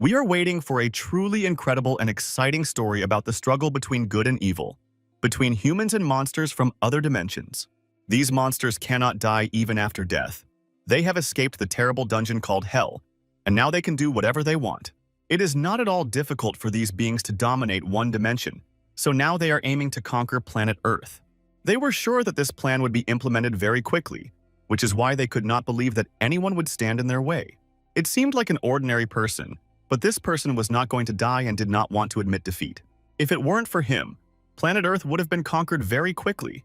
We are waiting for a truly incredible and exciting story about the struggle between good and evil, between humans and monsters from other dimensions. These monsters cannot die even after death. They have escaped the terrible dungeon called Hell, and now they can do whatever they want. It is not at all difficult for these beings to dominate one dimension, so now they are aiming to conquer planet Earth. They were sure that this plan would be implemented very quickly, which is why they could not believe that anyone would stand in their way. It seemed like an ordinary person, but this person was not going to die and did not want to admit defeat. If it weren't for him, planet Earth would have been conquered very quickly.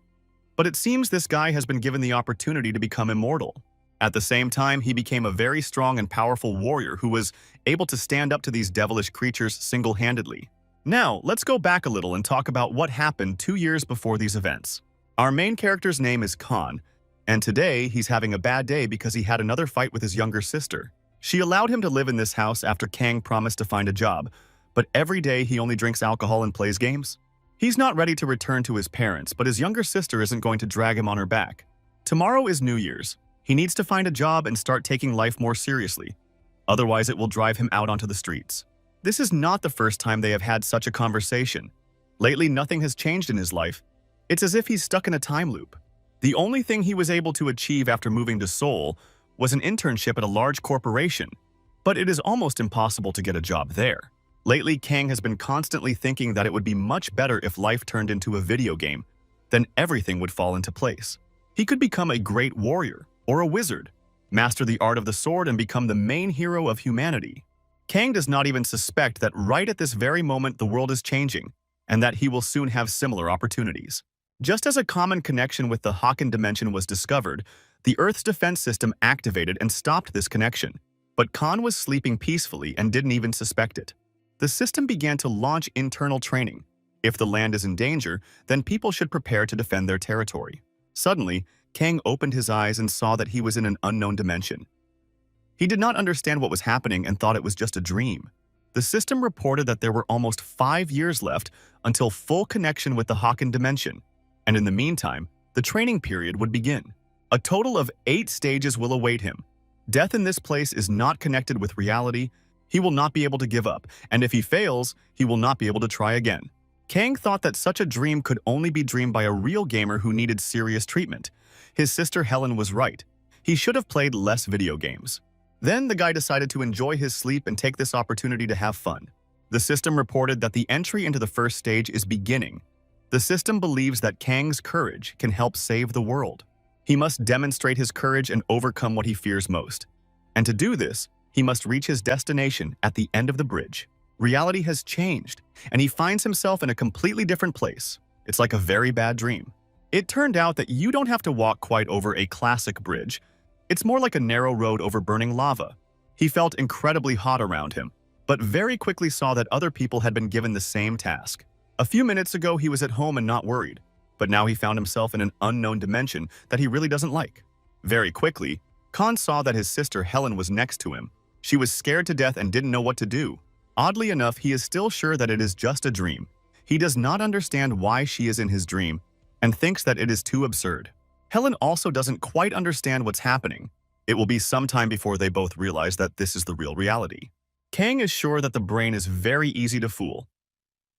But it seems this guy has been given the opportunity to become immortal. At the same time, he became a very strong and powerful warrior who was able to stand up to these devilish creatures single-handedly. Now, let's go back a little and talk about what happened 2 years before these events. Our main character's name is Khan, and today he's having a bad day because he had another fight with his younger sister. She allowed him to live in this house after Kang promised to find a job, but every day he only drinks alcohol and plays games. He's not ready to return to his parents, but his younger sister isn't going to drag him on her back. Tomorrow is New Year's. He needs to find a job and start taking life more seriously. Otherwise, it will drive him out onto the streets. This is not the first time they have had such a conversation. Lately, nothing has changed in his life. It's as if he's stuck in a time loop. The only thing he was able to achieve after moving to Seoul was an internship at a large corporation, but it is almost impossible to get a job there. Lately, Kang has been constantly thinking that it would be much better if life turned into a video game. Then everything would fall into place. He could become a great warrior or a wizard, master the art of the sword and become the main hero of humanity. Kang does not even suspect that right at this very moment the world is changing and that he will soon have similar opportunities. Just as a common connection with the Haken dimension was discovered, the Earth's defense system activated and stopped this connection. But Khan was sleeping peacefully and didn't even suspect it. The system began to launch internal training. If the land is in danger, then people should prepare to defend their territory. Suddenly, Kang opened his eyes and saw that he was in an unknown dimension. He did not understand what was happening and thought it was just a dream. The system reported that there were almost 5 years left until full connection with the Haken dimension, and in the meantime, the training period would begin. A total of 8 stages will await him. Death in this place is not connected with reality. He will not be able to give up, and if he fails, he will not be able to try again. Kang thought that such a dream could only be dreamed by a real gamer who needed serious treatment. His sister Helen was right. He should have played less video games. Then the guy decided to enjoy his sleep and take this opportunity to have fun. The system reported that the entry into the first stage is beginning. The system believes that Kang's courage can help save the world. He must demonstrate his courage and overcome what he fears most. And to do this, he must reach his destination at the end of the bridge. Reality has changed, and he finds himself in a completely different place. It's like a very bad dream. It turned out that you don't have to walk quite over a classic bridge. It's more like a narrow road over burning lava. He felt incredibly hot around him, but very quickly saw that other people had been given the same task. A few minutes ago, he was at home and not worried, but now he found himself in an unknown dimension that he really doesn't like. Very quickly, Khan saw that his sister Helen was next to him. She was scared to death and didn't know what to do. Oddly enough, he is still sure that it is just a dream. He does not understand why she is in his dream and thinks that it is too absurd. Helen also doesn't quite understand what's happening. It will be some time before they both realize that this is the real reality. Kang is sure that the brain is very easy to fool.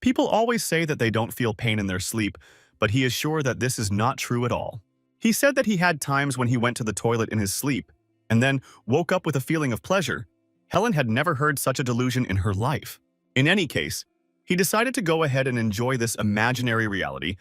People always say that they don't feel pain in their sleep, but he is sure that this is not true at all. He said that he had times when he went to the toilet in his sleep and then woke up with a feeling of pleasure. Helen had never heard such a delusion in her life. In any case, he decided to go ahead and enjoy this imaginary reality.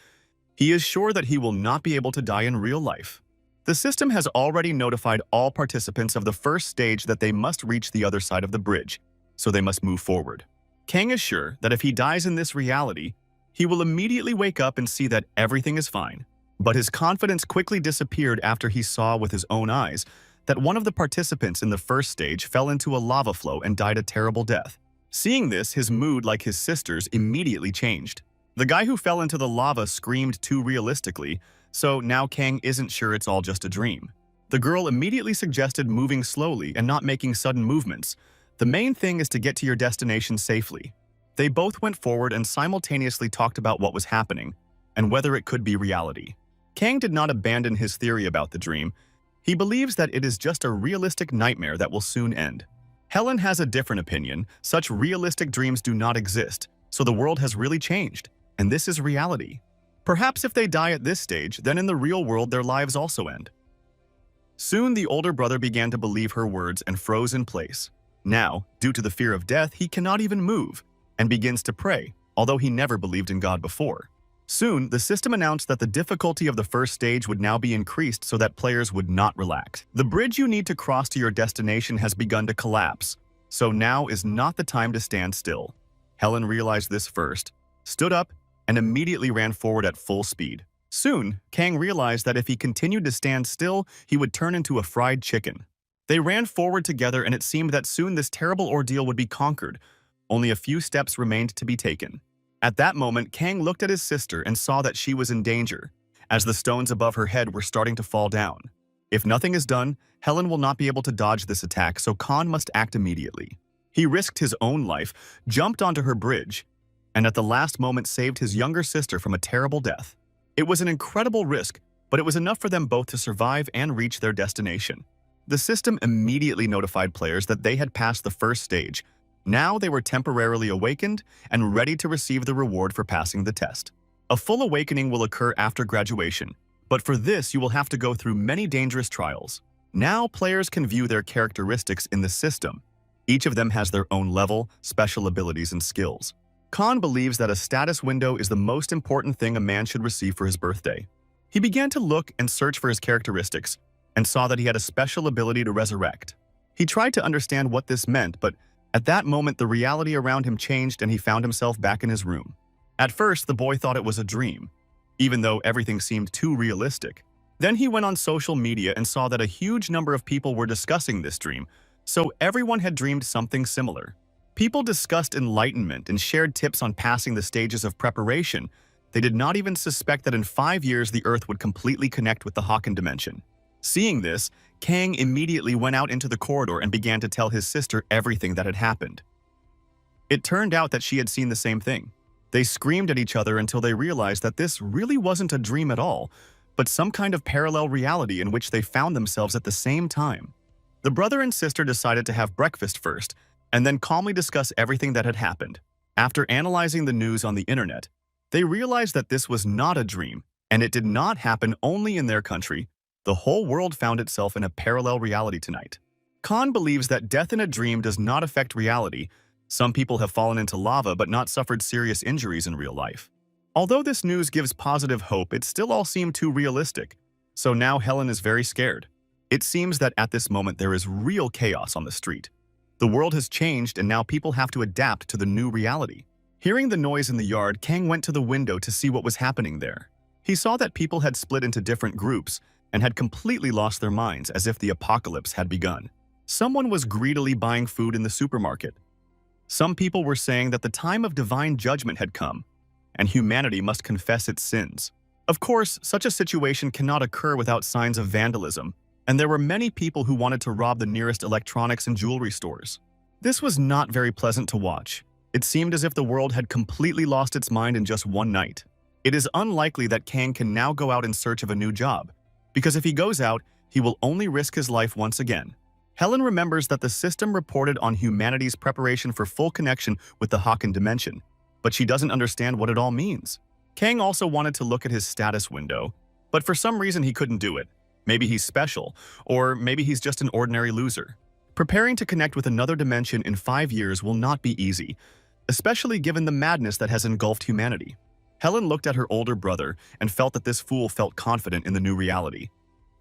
He is sure that he will not be able to die in real life. The system has already notified all participants of the first stage that they must reach the other side of the bridge, so they must move forward. Kang is sure that if he dies in this reality, he will immediately wake up and see that everything is fine. But his confidence quickly disappeared after he saw with his own eyes that one of the participants in the first stage fell into a lava flow and died a terrible death. Seeing this, his mood, like his sister's, immediately changed. The guy who fell into the lava screamed too realistically, so now Kang isn't sure it's all just a dream. The girl immediately suggested moving slowly and not making sudden movements. The main thing is to get to your destination safely. They both went forward and simultaneously talked about what was happening and whether it could be reality. Kang did not abandon his theory about the dream. He believes that it is just a realistic nightmare that will soon end. Helen has a different opinion. Such realistic dreams do not exist, so the world has really changed, and this is reality. Perhaps if they die at this stage, then in the real world their lives also end. Soon the older brother began to believe her words and froze in place. Now, due to the fear of death, he cannot even move, and begins to pray, although he never believed in God before. Soon, the system announced that the difficulty of the first stage would now be increased so that players would not relax. The bridge you need to cross to your destination has begun to collapse, so now is not the time to stand still. Helen realized this first, stood up, and immediately ran forward at full speed. Soon, Kang realized that if he continued to stand still, he would turn into a fried chicken. They ran forward together, and it seemed that soon this terrible ordeal would be conquered. Only a few steps remained to be taken. At that moment, Kang looked at his sister and saw that she was in danger, as the stones above her head were starting to fall down. If nothing is done, Helen will not be able to dodge this attack, so Khan must act immediately. He risked his own life, jumped onto her bridge, and at the last moment saved his younger sister from a terrible death. It was an incredible risk, but it was enough for them both to survive and reach their destination. The system immediately notified players that they had passed the first stage. Now they were temporarily awakened and ready to receive the reward for passing the test. A full awakening will occur after graduation, but for this you will have to go through many dangerous trials. Now players can view their characteristics in the system. Each of them has their own level, special abilities, and skills. Khan believes that a status window is the most important thing a man should receive for his birthday. He began to look and search for his characteristics, and saw that he had a special ability to resurrect. He tried to understand what this meant, but at that moment the reality around him changed and he found himself back in his room. At first, the boy thought it was a dream, even though everything seemed too realistic. Then he went on social media and saw that a huge number of people were discussing this dream, so everyone had dreamed something similar. People discussed enlightenment and shared tips on passing the stages of preparation. They did not even suspect that in 5 years the Earth would completely connect with the Hakan dimension. Seeing this, Kang immediately went out into the corridor and began to tell his sister everything that had happened. It turned out that she had seen the same thing. They screamed at each other until they realized that this really wasn't a dream at all, but some kind of parallel reality in which they found themselves at the same time. The brother and sister decided to have breakfast first, and then calmly discuss everything that had happened. After analyzing the news on the internet, they realized that this was not a dream, and it did not happen only in their country. The whole world found itself in a parallel reality tonight. Khan believes that death in a dream does not affect reality. Some people have fallen into lava but not suffered serious injuries in real life. Although this news gives positive hope, it still all seemed too realistic. So now Helen is very scared. It seems that at this moment there is real chaos on the street. The world has changed and now people have to adapt to the new reality. Hearing the noise in the yard, Kang went to the window to see what was happening there. He saw that people had split into different groups and had completely lost their minds as if the apocalypse had begun. Someone was greedily buying food in the supermarket. Some people were saying that the time of divine judgment had come, and humanity must confess its sins. Of course, such a situation cannot occur without signs of vandalism, and there were many people who wanted to rob the nearest electronics and jewelry stores. This was not very pleasant to watch. It seemed as if the world had completely lost its mind in just one night. It is unlikely that Kang can now go out in search of a new job, because if he goes out, he will only risk his life once again. Helen remembers that the system reported on humanity's preparation for full connection with the Hakan dimension, but she doesn't understand what it all means. Kang also wanted to look at his status window, but for some reason he couldn't do it. Maybe he's special, or maybe he's just an ordinary loser. Preparing to connect with another dimension in 5 years will not be easy, especially given the madness that has engulfed humanity. Helen looked at her older brother and felt that this fool felt confident in the new reality.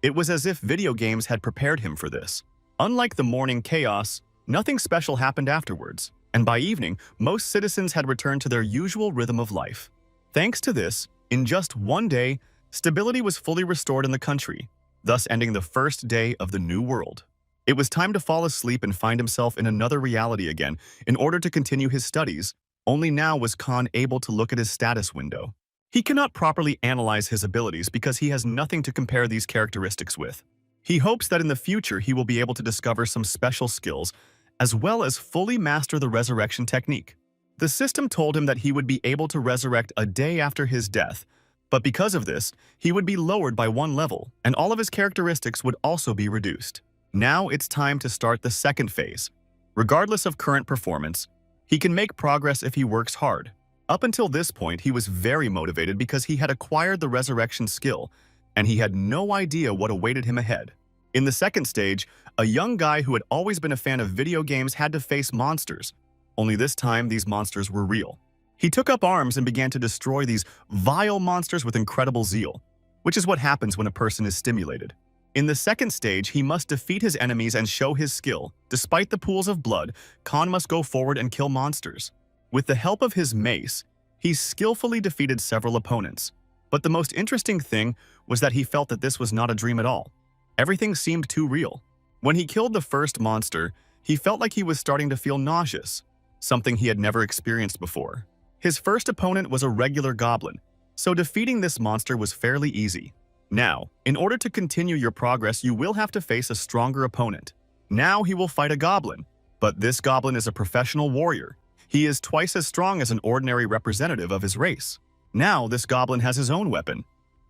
It was as if video games had prepared him for this. Unlike the morning chaos, nothing special happened afterwards, and by evening, most citizens had returned to their usual rhythm of life. Thanks to this, in just one day, stability was fully restored in the country, thus ending the first day of the new world. It was time to fall asleep and find himself in another reality again in order to continue his studies. Only now was Khan able to look at his status window. He cannot properly analyze his abilities because he has nothing to compare these characteristics with. He hopes that in the future he will be able to discover some special skills, as well as fully master the resurrection technique. The system told him that he would be able to resurrect a day after his death, but because of this, he would be lowered by 1 level, and all of his characteristics would also be reduced. Now it's time to start the second phase. Regardless of current performance, he can make progress if he works hard. Up until this point, he was very motivated because he had acquired the resurrection skill, and he had no idea what awaited him ahead. In the second stage, a young guy who had always been a fan of video games had to face monsters, only this time these monsters were real. He took up arms and began to destroy these vile monsters with incredible zeal, which is what happens when a person is stimulated. In the second stage, he must defeat his enemies and show his skill. Despite the pools of blood, Khan must go forward and kill monsters. With the help of his mace, he skillfully defeated several opponents. But the most interesting thing was that he felt that this was not a dream at all. Everything seemed too real. When he killed the first monster, he felt like he was starting to feel nauseous, something he had never experienced before. His first opponent was a regular goblin, so defeating this monster was fairly easy. Now, in order to continue your progress, you will have to face a stronger opponent. Now he will fight a goblin, but this goblin is a professional warrior. He is twice as strong as an ordinary representative of his race. Now this goblin has his own weapon.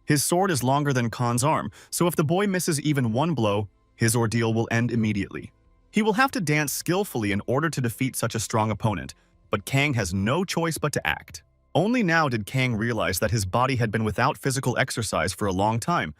His sword is longer than Khan's arm, so if the boy misses even one blow, his ordeal will end immediately. He will have to dance skillfully in order to defeat such a strong opponent, but Kang has no choice but to act. Only now did Kang realize that his body had been without physical exercise for a long time.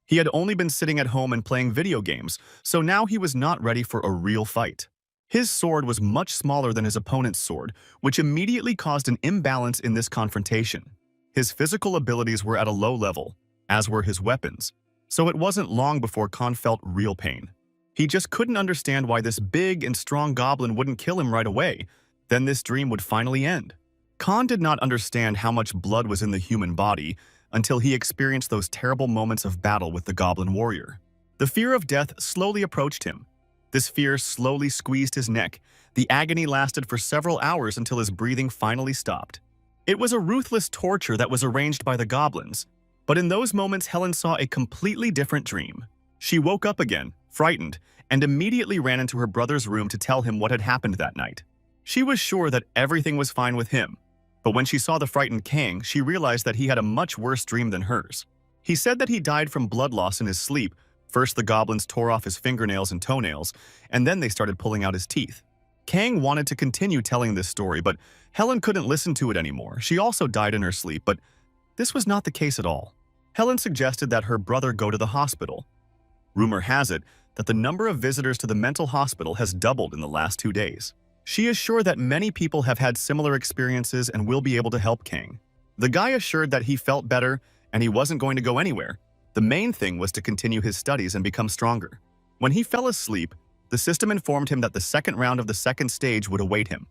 He had only been sitting at home and playing video games, so now he was not ready for a real fight. His sword was much smaller than his opponent's sword, which immediately caused an imbalance in this confrontation. His physical abilities were at a low level, as were his weapons, so it wasn't long before Khan felt real pain. He just couldn't understand why this big and strong goblin wouldn't kill him right away. Then this dream would finally end. Khan did not understand how much blood was in the human body until he experienced those terrible moments of battle with the goblin warrior. The fear of death slowly approached him. This fear slowly squeezed his neck. The agony lasted for several hours until his breathing finally stopped. It was a ruthless torture that was arranged by the goblins. But in those moments, Helen saw a completely different dream. She woke up again, frightened, and immediately ran into her brother's room to tell him what had happened that night. She was sure that everything was fine with him. But when she saw the frightened Kang, she realized that he had a much worse dream than hers. He said that he died from blood loss in his sleep. First, the goblins tore off his fingernails and toenails, and then they started pulling out his teeth. Kang wanted to continue telling this story, but Helen couldn't listen to it anymore. She also died in her sleep, but this was not the case at all. Helen suggested that her brother go to the hospital. Rumor has it that the number of visitors to the mental hospital has doubled in the last 2 days. She is sure that many people have had similar experiences and will be able to help Kang. The guy assured that he felt better and he wasn't going to go anywhere. The main thing was to continue his studies and become stronger. When he fell asleep, the system informed him that the second round of the second stage would await him.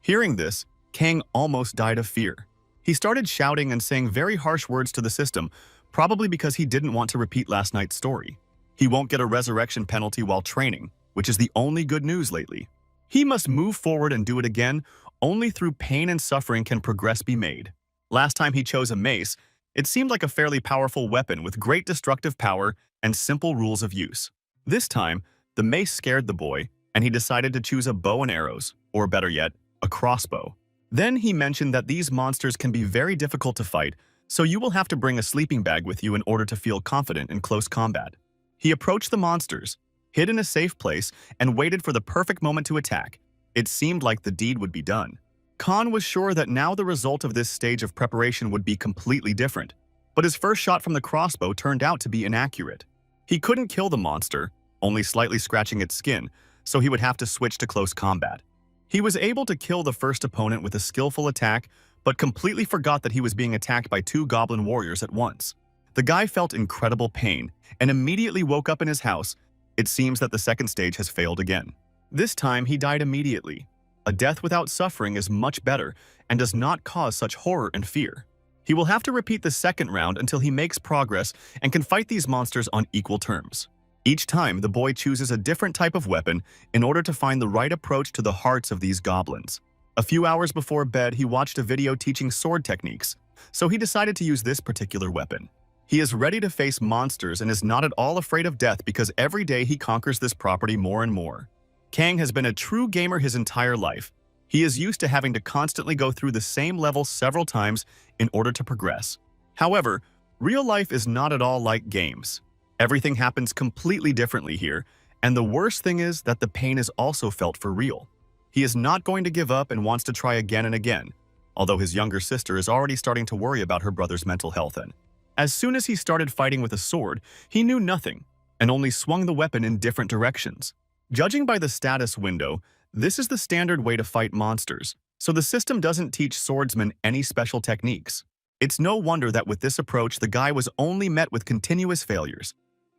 Hearing this, Kang almost died of fear. He started shouting and saying very harsh words to the system, probably because he didn't want to repeat last night's story. He won't get a resurrection penalty while training, which is the only good news lately. He must move forward and do it again. Only through pain and suffering can progress be made. Last time he chose a mace, it seemed like a fairly powerful weapon with great destructive power and simple rules of use. This time, the mace scared the boy, and he decided to choose a bow and arrows, or better yet, a crossbow. Then he mentioned that these monsters can be very difficult to fight, so you will have to bring a sleeping bag with you in order to feel confident in close combat. He approached the monsters, hid in a safe place, and waited for the perfect moment to attack. It seemed like the deed would be done. Khan was sure that now the result of this stage of preparation would be completely different, but his first shot from the crossbow turned out to be inaccurate. He couldn't kill the monster, only slightly scratching its skin, so he would have to switch to close combat. He was able to kill the first opponent with a skillful attack, but completely forgot that he was being attacked by 2 goblin warriors at once. The guy felt incredible pain and immediately woke up in his house. It seems that the second stage has failed again. This time, he died immediately. A death without suffering is much better and does not cause such horror and fear. He will have to repeat the second round until he makes progress and can fight these monsters on equal terms. Each time, the boy chooses a different type of weapon in order to find the right approach to the hearts of these goblins. A few hours before bed, he watched a video teaching sword techniques, so he decided to use this particular weapon. He is ready to face monsters and is not at all afraid of death because every day he conquers this property more and more. Kang has been a true gamer his entire life. He is used to having to constantly go through the same level several times in order to progress. However, real life is not at all like games. Everything happens completely differently here, And the worst thing is that the pain is also felt for real. He is not going to give up and wants to try again and again, although his younger sister is already starting to worry about her brother's mental health. And as soon as he started fighting with a sword, he knew nothing and only swung the weapon in different directions. Judging by the status window, this is the standard way to fight monsters, so the system doesn't teach swordsmen any special techniques. It's no wonder that with this approach, the guy was only met with continuous failures.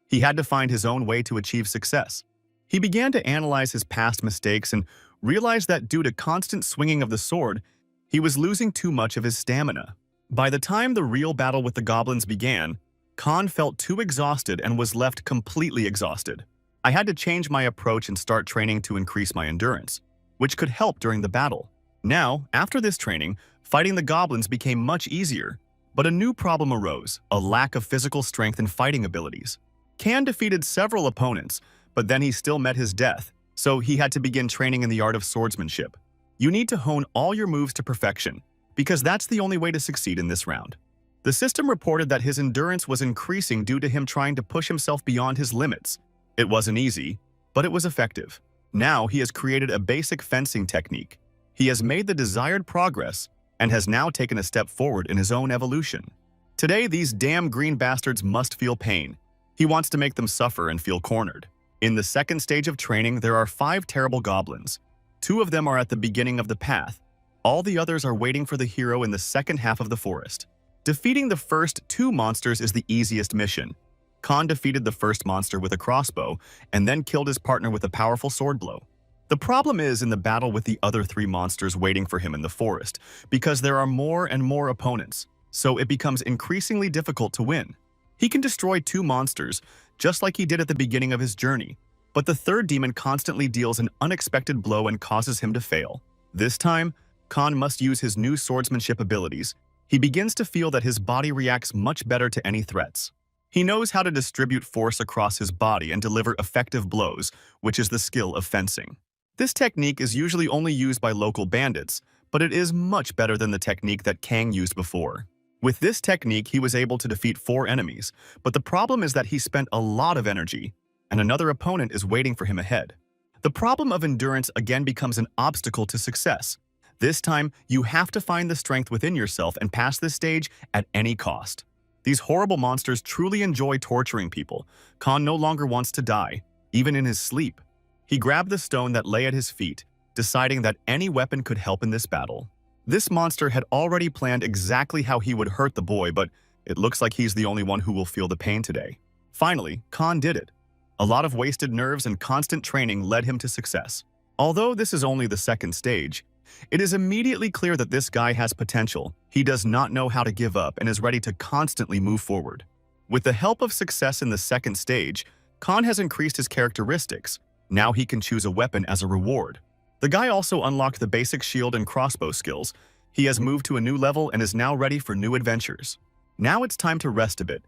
He had to find his own way to achieve success. He began to analyze his past mistakes and realized that due to constant swinging of the sword, he was losing too much of his stamina. By the time the real battle with the goblins began, Khan felt too exhausted and was left completely exhausted. I had to change my approach and start training to increase my endurance, which could help during the battle. Now, after this training, fighting the goblins became much easier, but a new problem arose, a lack of physical strength and fighting abilities. Khan defeated several opponents, but then he still met his death, so he had to begin training in the art of swordsmanship. You need to hone all your moves to perfection, because that's the only way to succeed in this round. The system reported that his endurance was increasing due to him trying to push himself beyond his limits. It wasn't easy, but it was effective. Now he has created a basic fencing technique. He has made the desired progress and has now taken a step forward in his own evolution. Today, these damn green bastards must feel pain. He wants to make them suffer and feel cornered. In the second stage of training, there are 5 terrible goblins. 2 of them are at the beginning of the path. All the others are waiting for the hero in the second half of the forest. Defeating the first 2 monsters is the easiest mission. Khan defeated the first monster with a crossbow and then killed his partner with a powerful sword blow. The problem is in the battle with the other 3 monsters waiting for him in the forest, because there are more and more opponents, so it becomes increasingly difficult to win. He can destroy 2 monsters, just like he did at the beginning of his journey, but the third demon constantly deals an unexpected blow and causes him to fail. This time, Khan must use his new swordsmanship abilities. He begins to feel that his body reacts much better to any threats. He knows how to distribute force across his body and deliver effective blows, which is the skill of fencing. This technique is usually only used by local bandits, but it is much better than the technique that Kang used before. With this technique, he was able to defeat 4 enemies, but the problem is that he spent a lot of energy, and another opponent is waiting for him ahead. The problem of endurance again becomes an obstacle to success. This time, you have to find the strength within yourself and pass this stage at any cost. These horrible monsters truly enjoy torturing people. Khan no longer wants to die, even in his sleep. He grabbed the stone that lay at his feet, deciding that any weapon could help in this battle. This monster had already planned exactly how he would hurt the boy, but it looks like he's the only one who will feel the pain today. Finally, Khan did it. A lot of wasted nerves and constant training led him to success. Although this is only the second stage, it is immediately clear that this guy has potential. He does not know how to give up and is ready to constantly move forward. With the help of success in the second stage, Khan has increased his characteristics. Now he can choose a weapon as a reward. The guy also unlocked the basic shield and crossbow skills. He has moved to a new level and is now ready for new adventures. Now it's time to rest a bit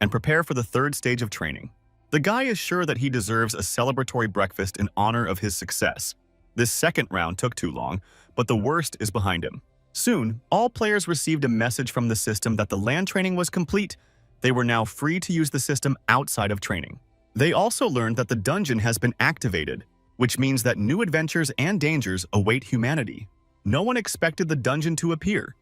and prepare for the third stage of training. The guy is sure that he deserves a celebratory breakfast in honor of his success. This second round took too long, but the worst is behind him. Soon, all players received a message from the system that the land training was complete. They were now free to use the system outside of training. They also learned that the dungeon has been activated, which means that new adventures and dangers await humanity. No one expected the dungeon to appear.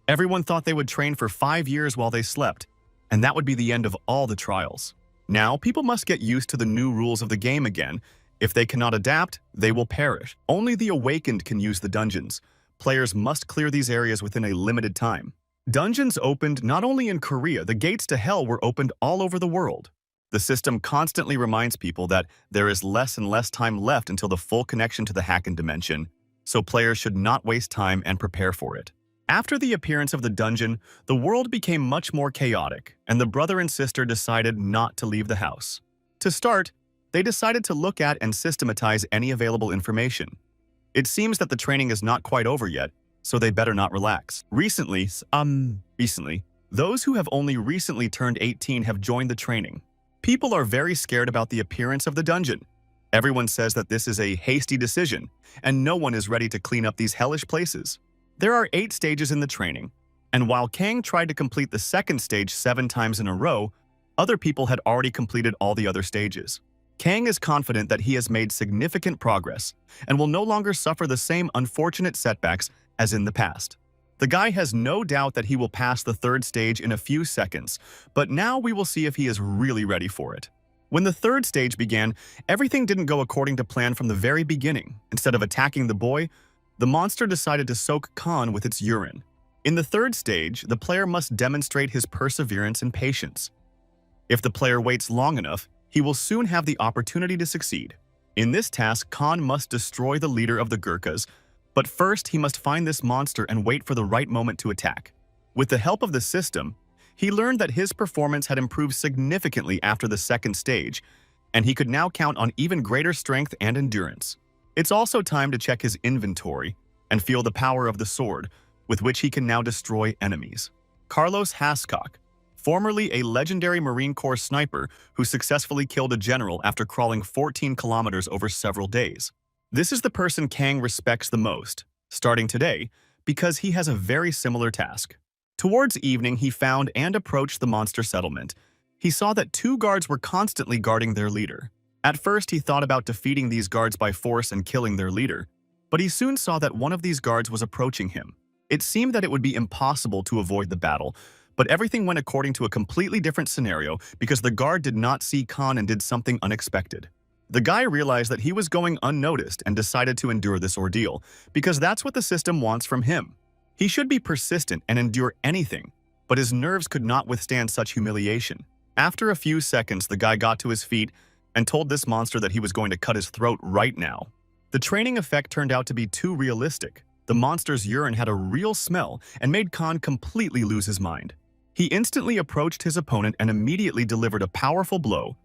Everyone thought they would train for 5 years while they slept, and that would be the end of all the trials. Now, people must get used to the new rules of the game again. If they cannot adapt, they will perish. Only the awakened can use the dungeons. Players must clear these areas within a limited time. Dungeons opened not only in Korea, the gates to hell were opened all over the world. The system constantly reminds people that there is less and less time left until the full connection to the Hacken dimension, so players should not waste time and prepare for it. After the appearance of the dungeon, the world became much more chaotic, and the brother and sister decided not to leave the house. To start, they decided to look at and systematize any available information. It seems that the training is not quite over yet, so they better not relax. Recently, those who have only recently turned 18 have joined the training. People are very scared about the appearance of the dungeon. Everyone says that this is a hasty decision, and no one is ready to clean up these hellish places. There are 8 stages in the training, and while Kang tried to complete the second stage 7 times in a row, other people had already completed all the other stages. Kang is confident that he has made significant progress and will no longer suffer the same unfortunate setbacks as in the past. The guy has no doubt that he will pass the third stage in a few seconds, but now we will see if he is really ready for it. When the third stage began, everything didn't go according to plan from the very beginning. Instead of attacking the boy, the monster decided to soak Khan with its urine. In the third stage, the player must demonstrate his perseverance and patience. If the player waits long enough, he will soon have the opportunity to succeed. In this task, Khan must destroy the leader of the Gurkhas, but first he must find this monster and wait for the right moment to attack. With the help of the system, he learned that his performance had improved significantly after the second stage, and he could now count on even greater strength and endurance. It's also time to check his inventory and feel the power of the sword, with which he can now destroy enemies. Carlos Hascock, formerly a legendary Marine Corps sniper who successfully killed a general after crawling 14 kilometers over several days. This is the person Kang respects the most, starting today, because he has a very similar task. Towards evening, he found and approached the monster settlement. He saw that 2 guards were constantly guarding their leader. At first, he thought about defeating these guards by force and killing their leader, but he soon saw that one of these guards was approaching him. It seemed that it would be impossible to avoid the battle, but everything went according to a completely different scenario because the guard did not see Khan and did something unexpected. The guy realized that he was going unnoticed and decided to endure this ordeal, because that's what the system wants from him. He should be persistent and endure anything, but his nerves could not withstand such humiliation. After a few seconds, the guy got to his feet and told this monster that he was going to cut his throat right now. The training effect turned out to be too realistic. The monster's urine had a real smell and made Khan completely lose his mind. He instantly approached his opponent and immediately delivered a powerful blow.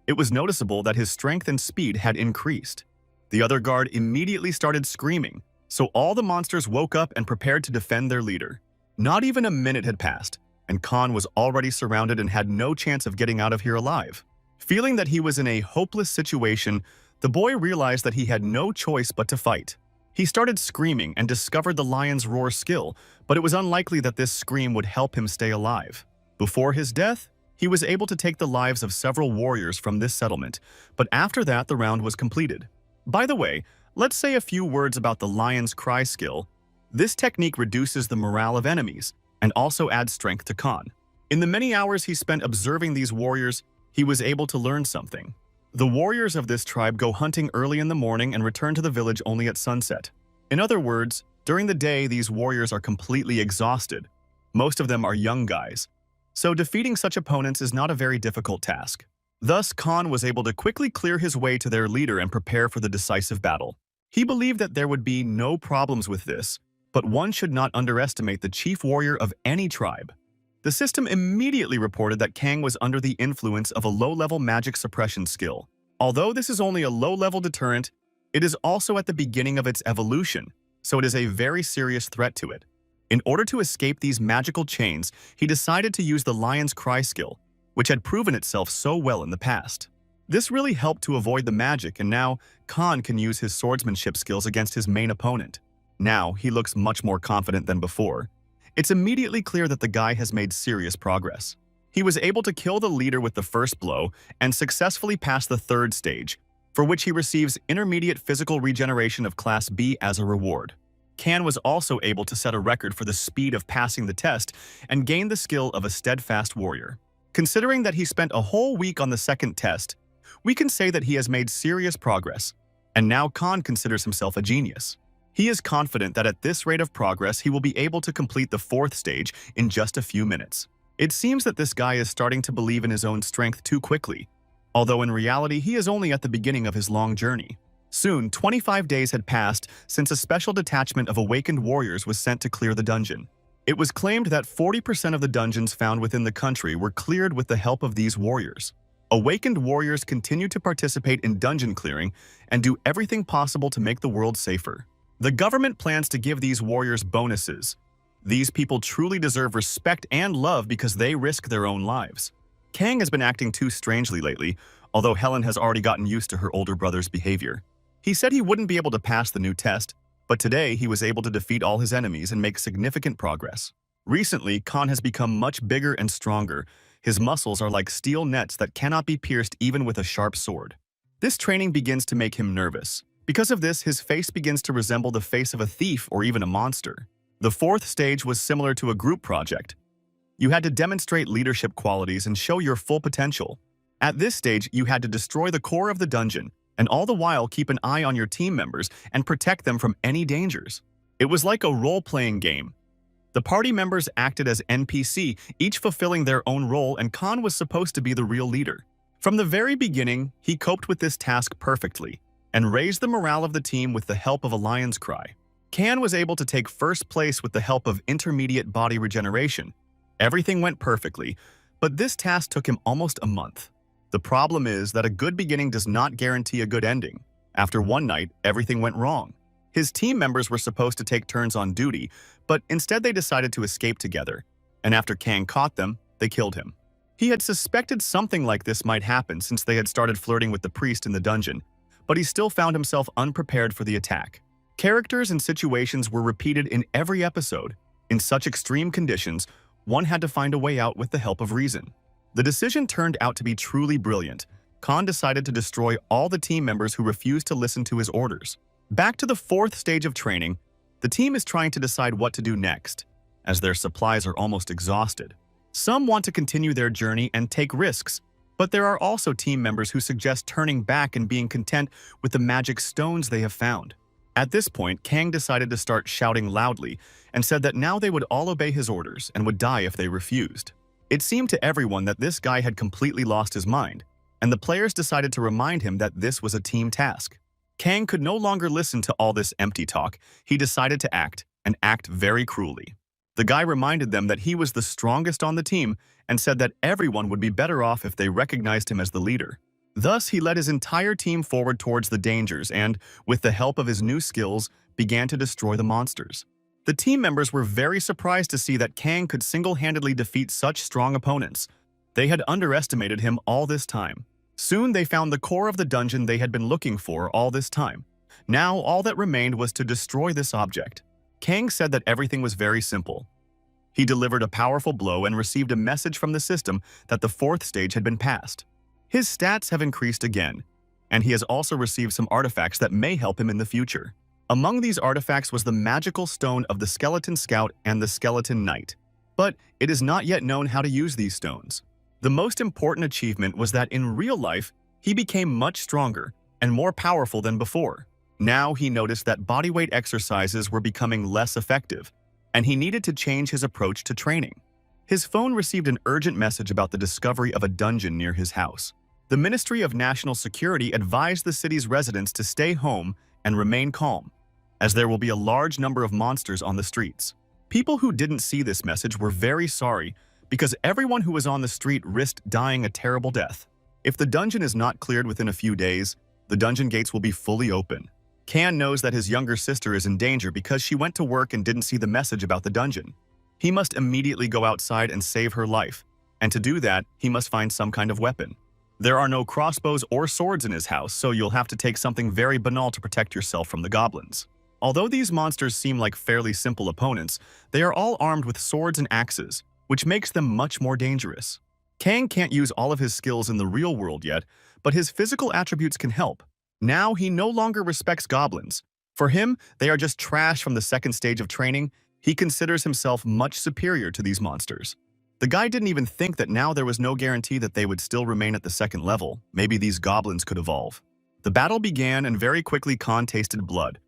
It was noticeable that his strength and speed had increased. The other guard immediately started screaming, so all the monsters woke up and prepared to defend their leader. Not even a minute had passed, and Khan was already surrounded and had no chance of getting out of here alive. Feeling that he was in a hopeless situation, the boy realized that he had no choice but to fight. He started screaming and discovered the lion's roar skill, but it was unlikely that this scream would help him stay alive. Before his death, he was able to take the lives of several warriors from this settlement, but after that the round was completed. By the way, let's say a few words about the lion's cry skill. This technique reduces the morale of enemies and also adds strength to Khan. In the many hours he spent observing these warriors, he was able to learn something. The warriors of this tribe go hunting early in the morning and return to the village only at sunset. In other words, during the day these warriors are completely exhausted. Most of them are young guys. So defeating such opponents is not a very difficult task. Thus, Khan was able to quickly clear his way to their leader and prepare for the decisive battle. He believed that there would be no problems with this, but one should not underestimate the chief warrior of any tribe. The system immediately reported that Kang was under the influence of a low-level magic suppression skill. Although this is only a low-level deterrent, it is also at the beginning of its evolution, so it is a very serious threat to it. In order to escape these magical chains, he decided to use the lion's cry skill, which had proven itself so well in the past. This really helped to avoid the magic, and now Khan can use his swordsmanship skills against his main opponent. Now he looks much more confident than before. It's immediately clear that the guy has made serious progress. He was able to kill the leader with the first blow and successfully pass the third stage, for which he receives intermediate physical regeneration of Class B as a reward. Khan was also able to set a record for the speed of passing the test and gain the skill of a steadfast warrior. Considering that he spent a whole week on the second test, we can say that he has made serious progress, and now Khan considers himself a genius. He is confident that at this rate of progress he will be able to complete the fourth stage in just a few minutes. It seems that this guy is starting to believe in his own strength too quickly, although in reality he is only at the beginning of his long journey. Soon, 25 days had passed since a special detachment of awakened warriors was sent to clear the dungeon. It was claimed that 40% of the dungeons found within the country were cleared with the help of these warriors. Awakened warriors continue to participate in dungeon clearing and do everything possible to make the world safer. The government plans to give these warriors bonuses. These people truly deserve respect and love because they risk their own lives. Kang has been acting too strangely lately, although Helen has already gotten used to her older brother's behavior. He said he wouldn't be able to pass the new test, but today he was able to defeat all his enemies and make significant progress. Recently, Khan has become much bigger and stronger. His muscles are like steel nets that cannot be pierced even with a sharp sword. This training begins to make him nervous. Because of this, his face begins to resemble the face of a thief or even a monster. The fourth stage was similar to a group project. You had to demonstrate leadership qualities and show your full potential. At this stage, you had to destroy the core of the dungeon, and all the while keep an eye on your team members and protect them from any dangers. It was like a role-playing game. The party members acted as NPC, each fulfilling their own role, and Khan was supposed to be the real leader. From the very beginning, he coped with this task perfectly and raised the morale of the team with the help of a lion's cry. Khan was able to take first place with the help of intermediate body regeneration. Everything went perfectly, but this task took him almost a month. The problem is that a good beginning does not guarantee a good ending. After one night, everything went wrong. His team members were supposed to take turns on duty, but instead they decided to escape together. And after Kang caught them, they killed him. He had suspected something like this might happen since they had started flirting with the priest in the dungeon, but he still found himself unprepared for the attack. Characters and situations were repeated in every episode. In such extreme conditions, one had to find a way out with the help of reason. The decision turned out to be truly brilliant. Khan decided to destroy all the team members who refused to listen to his orders. Back to the fourth stage of training, the team is trying to decide what to do next, as their supplies are almost exhausted. Some want to continue their journey and take risks, but there are also team members who suggest turning back and being content with the magic stones they have found. At this point, Kang decided to start shouting loudly and said that now they would all obey his orders and would die if they refused. It seemed to everyone that this guy had completely lost his mind, and the players decided to remind him that this was a team task. Kang could no longer listen to all this empty talk. He decided to act, and act very cruelly. The guy reminded them that he was the strongest on the team and said that everyone would be better off if they recognized him as the leader. Thus, he led his entire team forward towards the dangers and, with the help of his new skills, began to destroy the monsters. The team members were very surprised to see that Kang could single-handedly defeat such strong opponents. They had underestimated him all this time. Soon they found the core of the dungeon they had been looking for all this time. Now all that remained was to destroy this object. Kang said that everything was very simple. He delivered a powerful blow and received a message from the system that the fourth stage had been passed. His stats have increased again, and he has also received some artifacts that may help him in the future. Among these artifacts was the magical stone of the Skeleton Scout and the Skeleton Knight. But it is not yet known how to use these stones. The most important achievement was that in real life, he became much stronger and more powerful than before. Now he noticed that bodyweight exercises were becoming less effective, and he needed to change his approach to training. His phone received an urgent message about the discovery of a dungeon near his house. The Ministry of National Security advised the city's residents to stay home and remain calm, as there will be a large number of monsters on the streets. People who didn't see this message were very sorry because everyone who was on the street risked dying a terrible death. If the dungeon is not cleared within a few days, the dungeon gates will be fully open. Kan knows that his younger sister is in danger because she went to work and didn't see the message about the dungeon. He must immediately go outside and save her life, and to do that, he must find some kind of weapon. There are no crossbows or swords in his house, so you'll have to take something very banal to protect yourself from the goblins. Although these monsters seem like fairly simple opponents, they are all armed with swords and axes, which makes them much more dangerous. Kang can't use all of his skills in the real world yet, but his physical attributes can help. Now he no longer respects goblins. For him, they are just trash from the second stage of training. He considers himself much superior to these monsters. The guy didn't even think that now there was no guarantee that they would still remain at the second level. Maybe these goblins could evolve. The battle began and very quickly Khan tasted blood.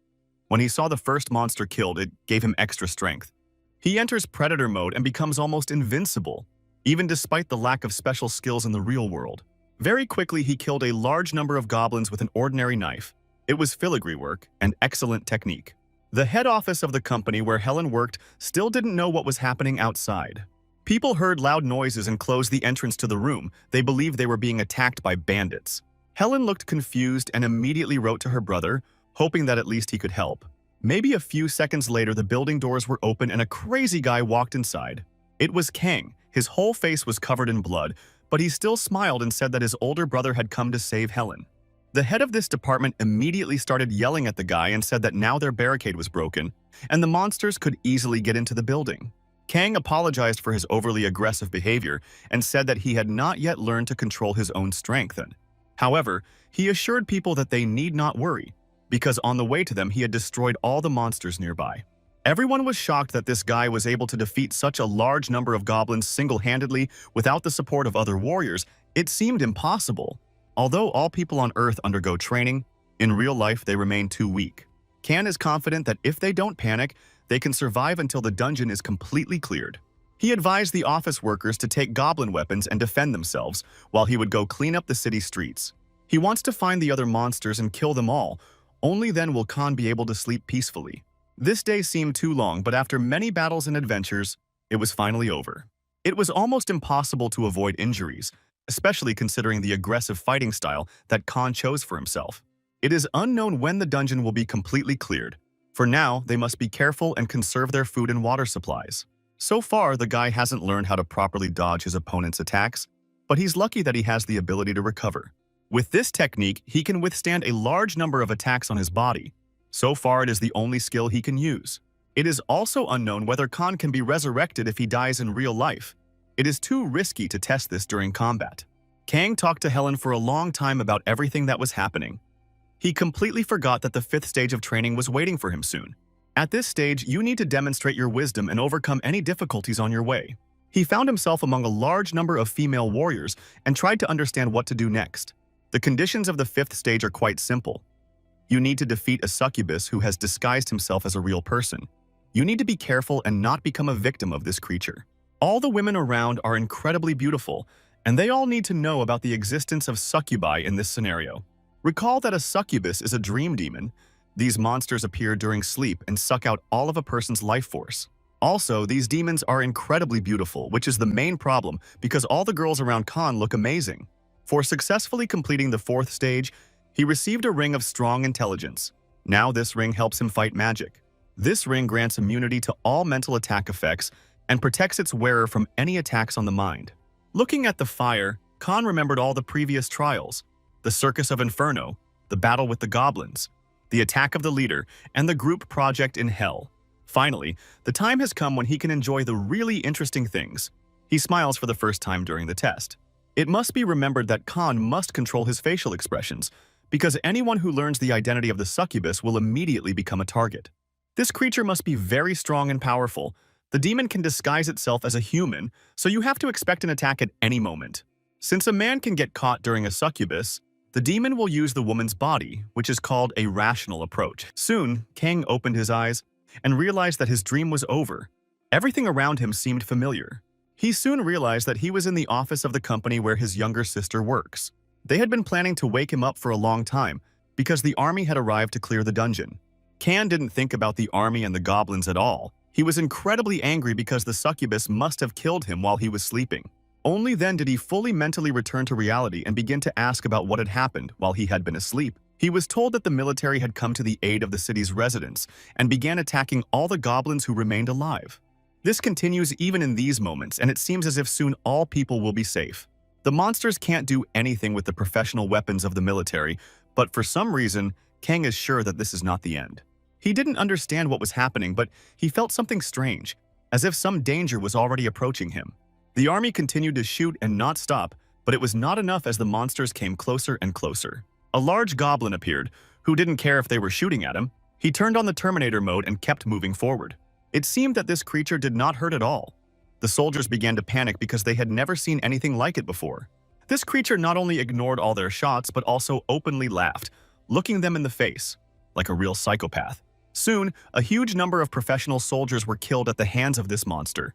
When he saw the first monster killed, it gave him extra strength. He enters predator mode and becomes almost invincible, even despite the lack of special skills in the real world. Very quickly, he killed a large number of goblins with an ordinary knife. It was filigree work and excellent technique. The head office of the company where Helen worked still didn't know what was happening outside. People heard loud noises and closed the entrance to the room. They believed they were being attacked by bandits. Helen looked confused and immediately wrote to her brother, hoping that at least he could help. Maybe a few seconds later, the building doors were open and a crazy guy walked inside. It was Kang. His whole face was covered in blood, but he still smiled and said that his older brother had come to save Helen. The head of this department immediately started yelling at the guy and said that now their barricade was broken, and the monsters could easily get into the building. Kang apologized for his overly aggressive behavior and said that he had not yet learned to control his own strength, and However, he assured people that they need not worry, because on the way to them he had destroyed all the monsters nearby. Everyone was shocked that this guy was able to defeat such a large number of goblins single-handedly without the support of other warriors. It seemed impossible. Although all people on Earth undergo training, in real life they remain too weak. Kan is confident that if they don't panic, they can survive until the dungeon is completely cleared. He advised the office workers to take goblin weapons and defend themselves, while he would go clean up the city streets. He wants to find the other monsters and kill them all. Only then will Kan be able to sleep peacefully. This day seemed too long, but after many battles and adventures, it was finally over. It was almost impossible to avoid injuries, especially considering the aggressive fighting style that Kan chose for himself. It is unknown when the dungeon will be completely cleared. For now, they must be careful and conserve their food and water supplies. So far, the guy hasn't learned how to properly dodge his opponent's attacks, but he's lucky that he has the ability to recover. With this technique, he can withstand a large number of attacks on his body. So far, it is the only skill he can use. It is also unknown whether Kan can be resurrected if he dies in real life. It is too risky to test this during combat. Kang talked to Helen for a long time about everything that was happening. He completely forgot that the 5th stage of training was waiting for him soon. At this stage, you need to demonstrate your wisdom and overcome any difficulties on your way. He found himself among a large number of female warriors and tried to understand what to do next. The conditions of the 5th stage are quite simple. You need to defeat a succubus who has disguised himself as a real person. You need to be careful and not become a victim of this creature. All the women around are incredibly beautiful, and they all need to know about the existence of succubi in this scenario. Recall that a succubus is a dream demon. These monsters appear during sleep and suck out all of a person's life force. Also, these demons are incredibly beautiful, which is the main problem because all the girls around Kan look amazing. For successfully completing the 4th stage, he received a ring of strong intelligence. Now this ring helps him fight magic. This ring grants immunity to all mental attack effects and protects its wearer from any attacks on the mind. Looking at the fire, Kan remembered all the previous trials: the Circus of Inferno, the battle with the goblins, the attack of the leader, and the group project in Hell. Finally, the time has come when he can enjoy the really interesting things. He smiles for the first time during the test. It must be remembered that Kan must control his facial expressions, because anyone who learns the identity of the succubus will immediately become a target. This creature must be very strong and powerful. The demon can disguise itself as a human, so you have to expect an attack at any moment. Since a man can get caught during a succubus, the demon will use the woman's body, which is called a rational approach. Soon, Kang opened his eyes and realized that his dream was over. Everything around him seemed familiar. He soon realized that he was in the office of the company where his younger sister works. They had been planning to wake him up for a long time because the army had arrived to clear the dungeon. Kan didn't think about the army and the goblins at all. He was incredibly angry because the succubus must have killed him while he was sleeping. Only then did he fully mentally return to reality and begin to ask about what had happened while he had been asleep. He was told that the military had come to the aid of the city's residents and began attacking all the goblins who remained alive. This continues even in these moments, and it seems as if soon all people will be safe. The monsters can't do anything with the professional weapons of the military, but for some reason, Kang is sure that this is not the end. He didn't understand what was happening, but he felt something strange, as if some danger was already approaching him. The army continued to shoot and not stop, but it was not enough as the monsters came closer and closer. A large goblin appeared, who didn't care if they were shooting at him. He turned on the Terminator mode and kept moving forward. It seemed that this creature did not hurt at all. The soldiers began to panic because they had never seen anything like it before. This creature not only ignored all their shots, but also openly laughed, looking them in the face, like a real psychopath. Soon, a huge number of professional soldiers were killed at the hands of this monster.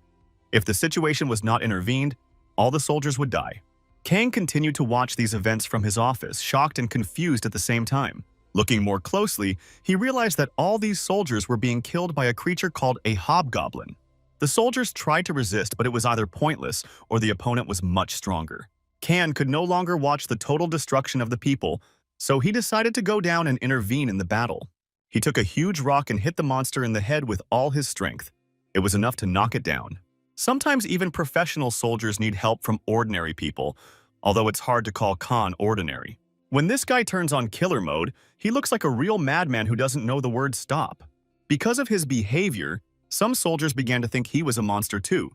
If the situation was not intervened, all the soldiers would die. Kang continued to watch these events from his office, shocked and confused at the same time. Looking more closely, he realized that all these soldiers were being killed by a creature called a hobgoblin. The soldiers tried to resist, but it was either pointless or the opponent was much stronger. Kan could no longer watch the total destruction of the people, so he decided to go down and intervene in the battle. He took a huge rock and hit the monster in the head with all his strength. It was enough to knock it down. Sometimes even professional soldiers need help from ordinary people, although it's hard to call Kan ordinary. When this guy turns on killer mode, he looks like a real madman who doesn't know the word stop. Because of his behavior, some soldiers began to think he was a monster too.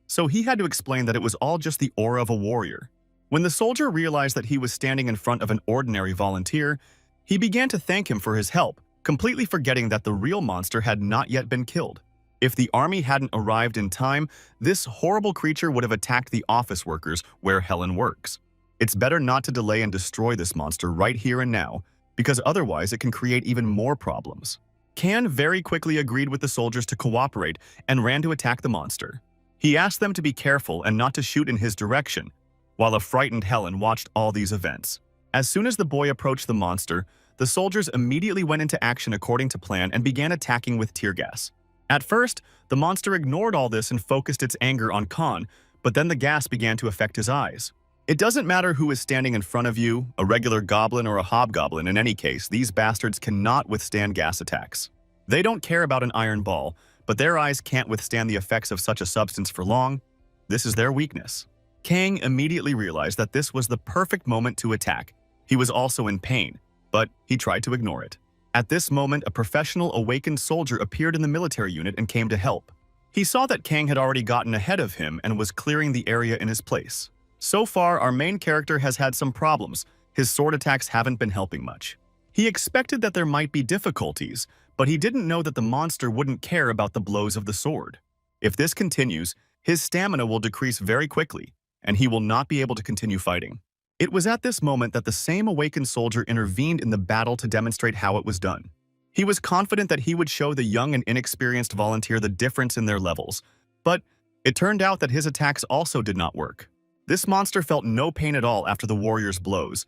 So he had to explain that it was all just the aura of a warrior. When the soldier realized that he was standing in front of an ordinary volunteer, he began to thank him for his help, completely forgetting that the real monster had not yet been killed. If the army hadn't arrived in time, this horrible creature would have attacked the office workers where Helen works. It's better not to delay and destroy this monster right here and now, because otherwise it can create even more problems. Can very quickly agreed with the soldiers to cooperate and ran to attack the monster. He asked them to be careful and not to shoot in his direction, while a frightened Helen watched all these events. As soon as the boy approached the monster, the soldiers immediately went into action according to plan and began attacking with tear gas. At first, the monster ignored all this and focused its anger on Khan, but then the gas began to affect his eyes. It doesn't matter who is standing in front of you, a regular goblin or a hobgoblin. In any case, these bastards cannot withstand gas attacks. They don't care about an iron ball, but their eyes can't withstand the effects of such a substance for long. This is their weakness. Kang immediately realized that this was the perfect moment to attack. He was also in pain, but he tried to ignore it. At this moment, a professional awakened soldier appeared in the military unit and came to help. He saw that Kang had already gotten ahead of him and was clearing the area in his place. So far, our main character has had some problems. His sword attacks haven't been helping much. He expected that there might be difficulties, but he didn't know that the monster wouldn't care about the blows of the sword. If this continues, his stamina will decrease very quickly, and he will not be able to continue fighting. It was at this moment that the same awakened soldier intervened in the battle to demonstrate how it was done. He was confident that he would show the young and inexperienced volunteer the difference in their levels, but it turned out that his attacks also did not work. This monster felt no pain at all after the warrior's blows.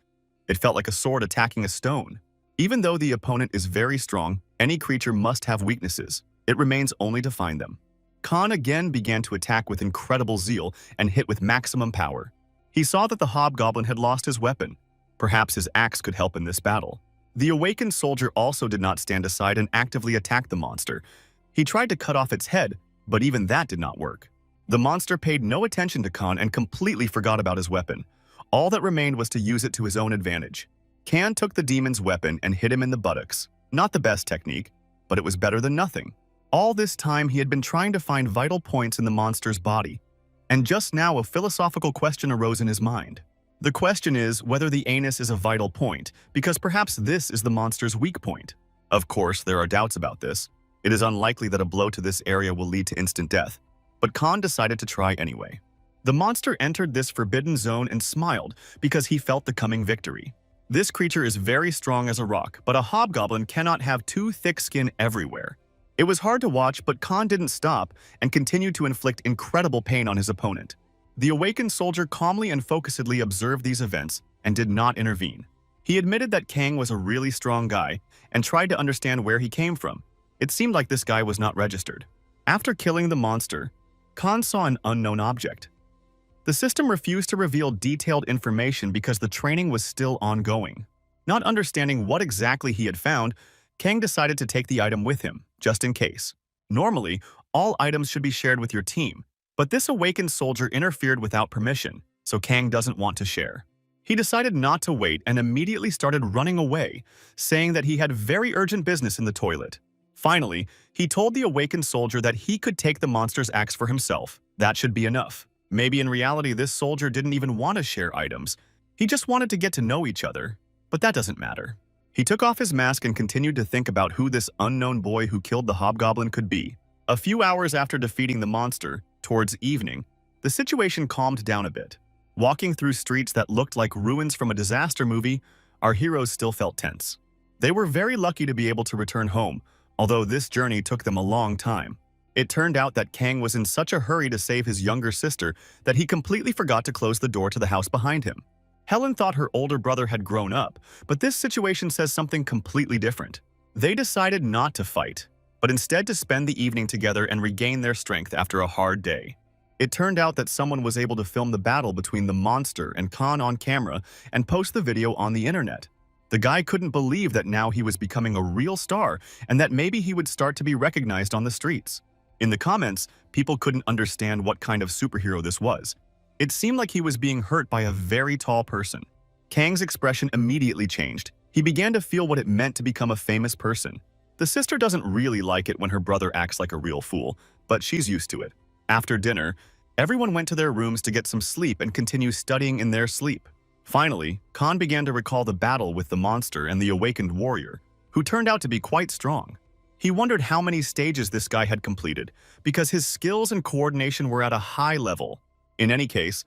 It felt like a sword attacking a stone. Even though the opponent is very strong, any creature must have weaknesses. It remains only to find them. Khan again began to attack with incredible zeal and hit with maximum power. He saw that the hobgoblin had lost his weapon. Perhaps his axe could help in this battle. The awakened soldier also did not stand aside and actively attacked the monster. He tried to cut off its head, but even that did not work. The monster paid no attention to Khan and completely forgot about his weapon. All that remained was to use it to his own advantage. Khan took the demon's weapon and hit him in the buttocks. Not the best technique, but it was better than nothing. All this time he had been trying to find vital points in the monster's body. And just now a philosophical question arose in his mind. The question is whether the anus is a vital point, because perhaps this is the monster's weak point. Of course, there are doubts about this. It is unlikely that a blow to this area will lead to instant death, but Khan decided to try anyway. The monster entered this forbidden zone and smiled because he felt the coming victory. This creature is very strong as a rock, but a hobgoblin cannot have too thick skin everywhere. It was hard to watch, but Khan didn't stop and continued to inflict incredible pain on his opponent. The awakened soldier calmly and focusedly observed these events and did not intervene. He admitted that Kang was a really strong guy and tried to understand where he came from. It seemed like this guy was not registered. After killing the monster, Khan saw an unknown object. The system refused to reveal detailed information because the training was still ongoing. Not understanding what exactly he had found, Kang decided to take the item with him, just in case. Normally, all items should be shared with your team, but this awakened soldier interfered without permission, so Kang doesn't want to share. He decided not to wait and immediately started running away, saying that he had very urgent business in the toilet. Finally, he told the awakened soldier that he could take the monster's axe for himself. That should be enough. Maybe in reality this soldier didn't even want to share items. He just wanted to get to know each other, but that doesn't matter. He took off his mask and continued to think about who this unknown boy who killed the hobgoblin could be. A few hours after defeating the monster, towards evening, the situation calmed down a bit. Walking through streets that looked like ruins from a disaster movie, our heroes still felt tense. They were very lucky to be able to return home, although this journey took them a long time. It turned out that Kang was in such a hurry to save his younger sister that he completely forgot to close the door to the house behind him. Helen thought her older brother had grown up, but this situation says something completely different. They decided not to fight, but instead to spend the evening together and regain their strength after a hard day. It turned out that someone was able to film the battle between the monster and Khan on camera and post the video on the internet. The guy couldn't believe that now he was becoming a real star and that maybe he would start to be recognized on the streets. In the comments, people couldn't understand what kind of superhero this was. It seemed like he was being hurt by a very tall person. Kang's expression immediately changed. He began to feel what it meant to become a famous person. The sister doesn't really like it when her brother acts like a real fool, but she's used to it. After dinner, Everyone went to their rooms to get some sleep and continue studying in their sleep. Finally, Khan began to recall the battle with the monster and the awakened warrior, who turned out to be quite strong. He wondered how many stages this guy had completed, because his skills and coordination were at a high level. In any case,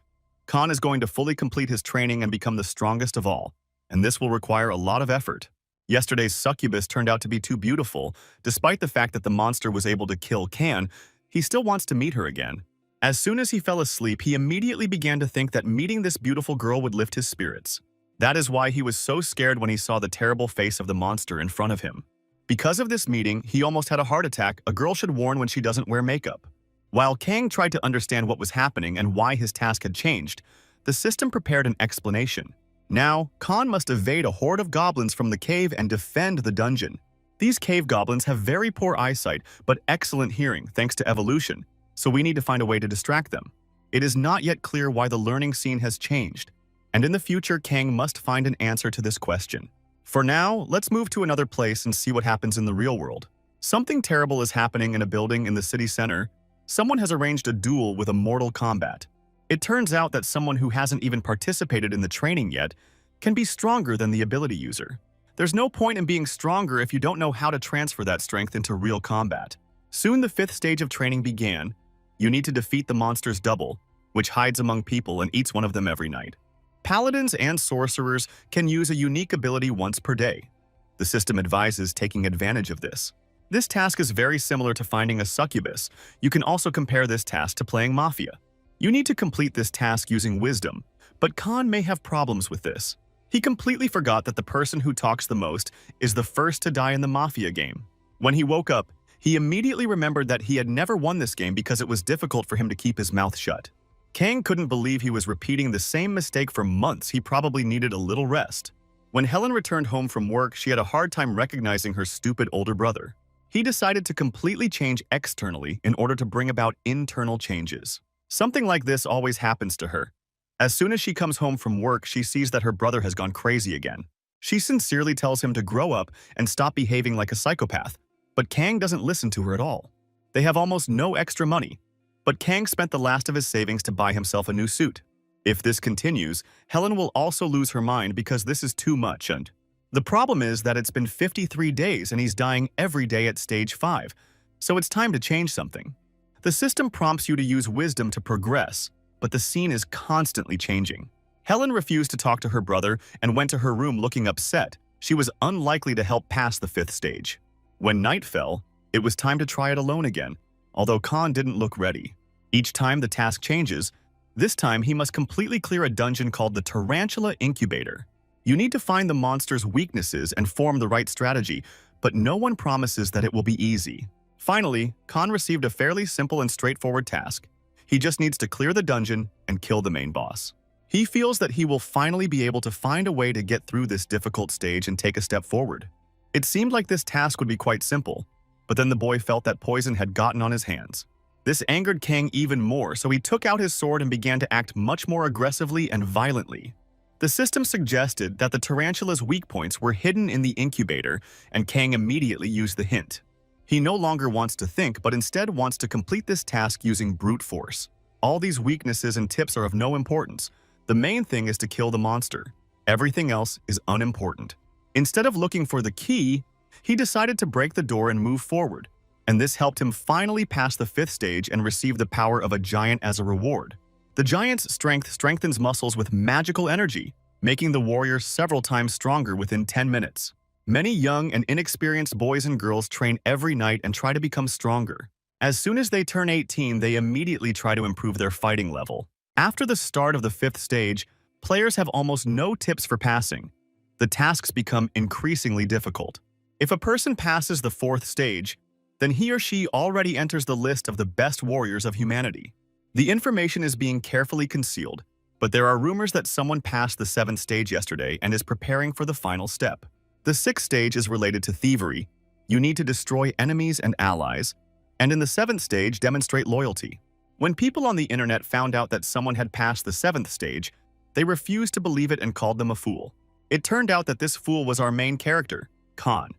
Khan is going to fully complete his training and become the strongest of all, and this will require a lot of effort. Yesterday's succubus turned out to be too beautiful. Despite the fact that the monster was able to kill Khan, he still wants to meet her again. As soon as he fell asleep, he immediately began to think that meeting this beautiful girl would lift his spirits. That is why he was so scared when he saw the terrible face of the monster in front of him. Because of this meeting, he almost had a heart attack. A girl should warn when she doesn't wear makeup. While Kang tried to understand what was happening and why his task had changed, the system prepared an explanation. Now, Khan must evade a horde of goblins from the cave and defend the dungeon. These cave goblins have very poor eyesight, but excellent hearing thanks to evolution, so we need to find a way to distract them. It is not yet clear why the learning scene has changed, and in the future Kang must find an answer to this question. For now, let's move to another place and see what happens in the real world. Something terrible is happening in a building in the city center. Someone has arranged a duel with a mortal combat. It turns out that someone who hasn't even participated in the training yet can be stronger than the ability user. There's no point in being stronger if you don't know how to transfer that strength into real combat. Soon the 5th stage of training began. You need to defeat the monster's double, which hides among people and eats one of them every night. Paladins and sorcerers can use a unique ability once per day. The system advises taking advantage of this. This task is very similar to finding a succubus. You can also compare this task to playing Mafia. You need to complete this task using wisdom, but Khan may have problems with this. He completely forgot that the person who talks the most is the first to die in the Mafia game. When he woke up, he immediately remembered that he had never won this game because it was difficult for him to keep his mouth shut. Kang couldn't believe he was repeating the same mistake for months. He probably needed a little rest. When Helen returned home from work, she had a hard time recognizing her stupid older brother. He decided to completely change externally in order to bring about internal changes. Something like this always happens to her. As soon as she comes home from work, she sees that her brother has gone crazy again. She sincerely tells him to grow up and stop behaving like a psychopath, but Kang doesn't listen to her at all. They have almost no extra money, but Kang spent the last of his savings to buy himself a new suit. If this continues, Helen will also lose her mind because this is too much, and the problem is that it's been 53 days and he's dying every day at stage 5, so it's time to change something. The system prompts you to use wisdom to progress, but the scene is constantly changing. Helen refused to talk to her brother and went to her room looking upset. She was unlikely to help pass the 5th stage. When night fell, it was time to try it alone again, although Khan didn't look ready. Each time the task changes, this time he must completely clear a dungeon called the Tarantula Incubator. You need to find the monster's weaknesses and form the right strategy, but no one promises that it will be easy. Finally, Khan received a fairly simple and straightforward task. He just needs to clear the dungeon and kill the main boss. He feels that he will finally be able to find a way to get through this difficult stage and take a step forward. It seemed like this task would be quite simple, but then the boy felt that poison had gotten on his hands. This angered Kang even more, so he took out his sword and began to act much more aggressively and violently. The system suggested that the tarantula's weak points were hidden in the incubator, and Kang immediately used the hint. He no longer wants to think, but instead wants to complete this task using brute force. All these weaknesses and tips are of no importance. The main thing is to kill the monster. Everything else is unimportant. Instead of looking for the key, he decided to break the door and move forward, and this helped him finally pass the 5th stage and receive the power of a giant as a reward. The giant's strength strengthens muscles with magical energy, making the warrior several times stronger within 10 minutes. Many young and inexperienced boys and girls train every night and try to become stronger. As soon as they turn 18, they immediately try to improve their fighting level. After the start of the 5th stage, players have almost no tips for passing. The tasks become increasingly difficult. If a person passes the 4th stage, then he or she already enters the list of the best warriors of humanity. The information is being carefully concealed, but there are rumors that someone passed the 7th stage yesterday and is preparing for the final step. The 6th stage is related to thievery. You need to destroy enemies and allies, and in the 7th stage, demonstrate loyalty. When people on the internet found out that someone had passed the 7th stage, they refused to believe it and called them a fool. It turned out that this fool was our main character, Khan.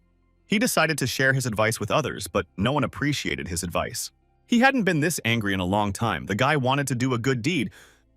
He decided to share his advice with others, but no one appreciated his advice. He hadn't been this angry in a long time. The guy wanted to do a good deed,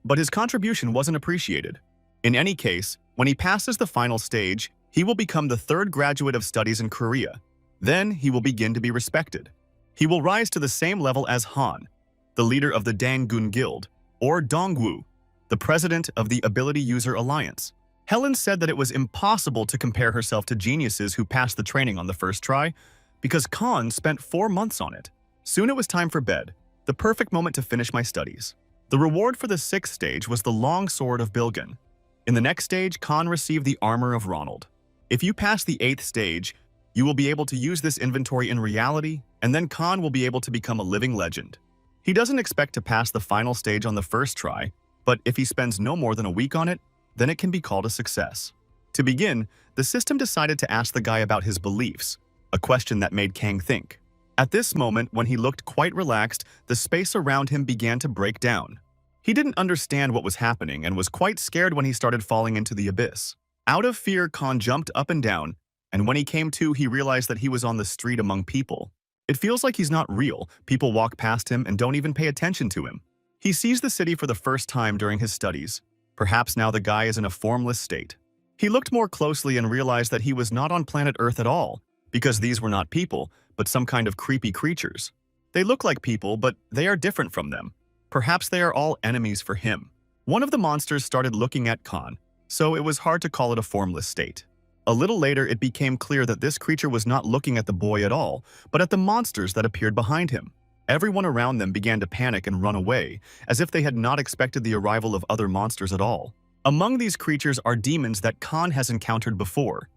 but his contribution wasn't appreciated. In any case, when he passes the final stage, he will become the third graduate of studies in Korea. Then he will begin to be respected. He will rise to the same level as Han, the leader of the Dangun Guild, or Dongwoo, the president of the Ability User Alliance. Helen said that it was impossible to compare herself to geniuses who passed the training on the first try, because Khan spent 4 months on it. Soon it was time for bed, the perfect moment to finish my studies. The reward for the 6th stage was the long sword of Bilgun. In the next stage, Khan received the armor of Ronald. If you pass the 8th stage, you will be able to use this inventory in reality, and then Khan will be able to become a living legend. He doesn't expect to pass the final stage on the first try, but if he spends no more than a week on it, then it can be called a success. To begin, the system decided to ask the guy about his beliefs, a question that made Kang think. At this moment, when he looked quite relaxed, the space around him began to break down. He didn't understand what was happening and was quite scared when he started falling into the abyss. Out of fear, Khan jumped up and down, and when he came to, he realized that he was on the street among people. It feels like he's not real. People walk past him and don't even pay attention to him. He sees the city for the first time during his studies. Perhaps now the guy is in a formless state. He looked more closely and realized that he was not on planet Earth at all, because these were not people, but some kind of creepy creatures. They look like people, but they are different from them. Perhaps they are all enemies for him. One of the monsters started looking at Khan, so it was hard to call it a formless state. A little later, it became clear that this creature was not looking at the boy at all, but at the monsters that appeared behind him. Everyone around them began to panic and run away, as if they had not expected the arrival of other monsters at all. Among these creatures are demons that Khan has encountered before.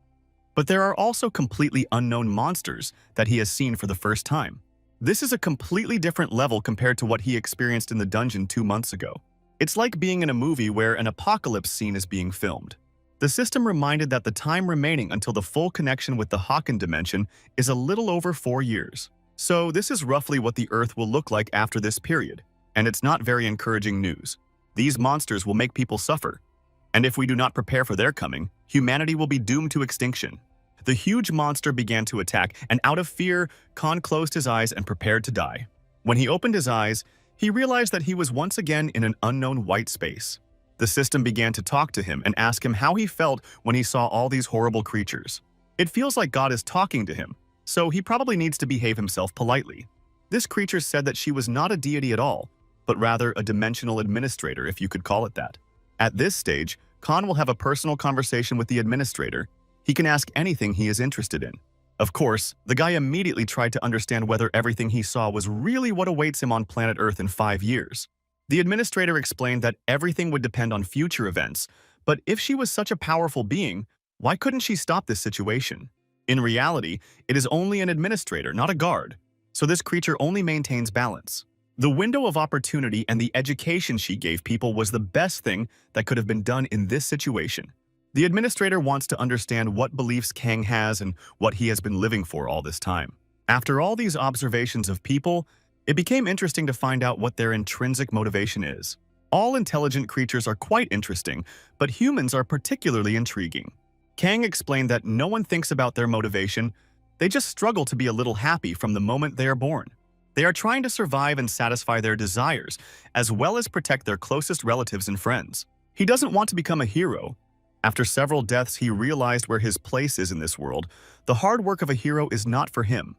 But there are also completely unknown monsters that he has seen for the first time. This is a completely different level compared to what he experienced in the dungeon 2 months ago. It's like being in a movie where an apocalypse scene is being filmed. The system reminded that the time remaining until the full connection with the Haken dimension is a little over 4 years. So this is roughly what the Earth will look like after this period, and it's not very encouraging news. These monsters will make people suffer, and if we do not prepare for their coming, humanity will be doomed to extinction. The huge monster began to attack, and out of fear, Khan closed his eyes and prepared to die. When he opened his eyes, he realized that he was once again in an unknown white space. The system began to talk to him and ask him how he felt when he saw all these horrible creatures. It feels like God is talking to him, so he probably needs to behave himself politely. This creature said that she was not a deity at all, but rather a dimensional administrator, if you could call it that. At this stage, Khan will have a personal conversation with the administrator. He can ask anything he is interested in. Of course, the guy immediately tried to understand whether everything he saw was really what awaits him on planet Earth in 5 years. The administrator explained that everything would depend on future events, but if she was such a powerful being, why couldn't she stop this situation? In reality, it is only an administrator, not a guard, so this creature only maintains balance. The window of opportunity and the education she gave people was the best thing that could have been done in this situation. The administrator wants to understand what beliefs Kang has and what he has been living for all this time. After all these observations of people, it became interesting to find out what their intrinsic motivation is. All intelligent creatures are quite interesting, but humans are particularly intriguing. Kang explained that no one thinks about their motivation, they just struggle to be a little happy from the moment they are born. They are trying to survive and satisfy their desires, as well as protect their closest relatives and friends. He doesn't want to become a hero. After several deaths, he realized where his place is in this world. The hard work of a hero is not for him.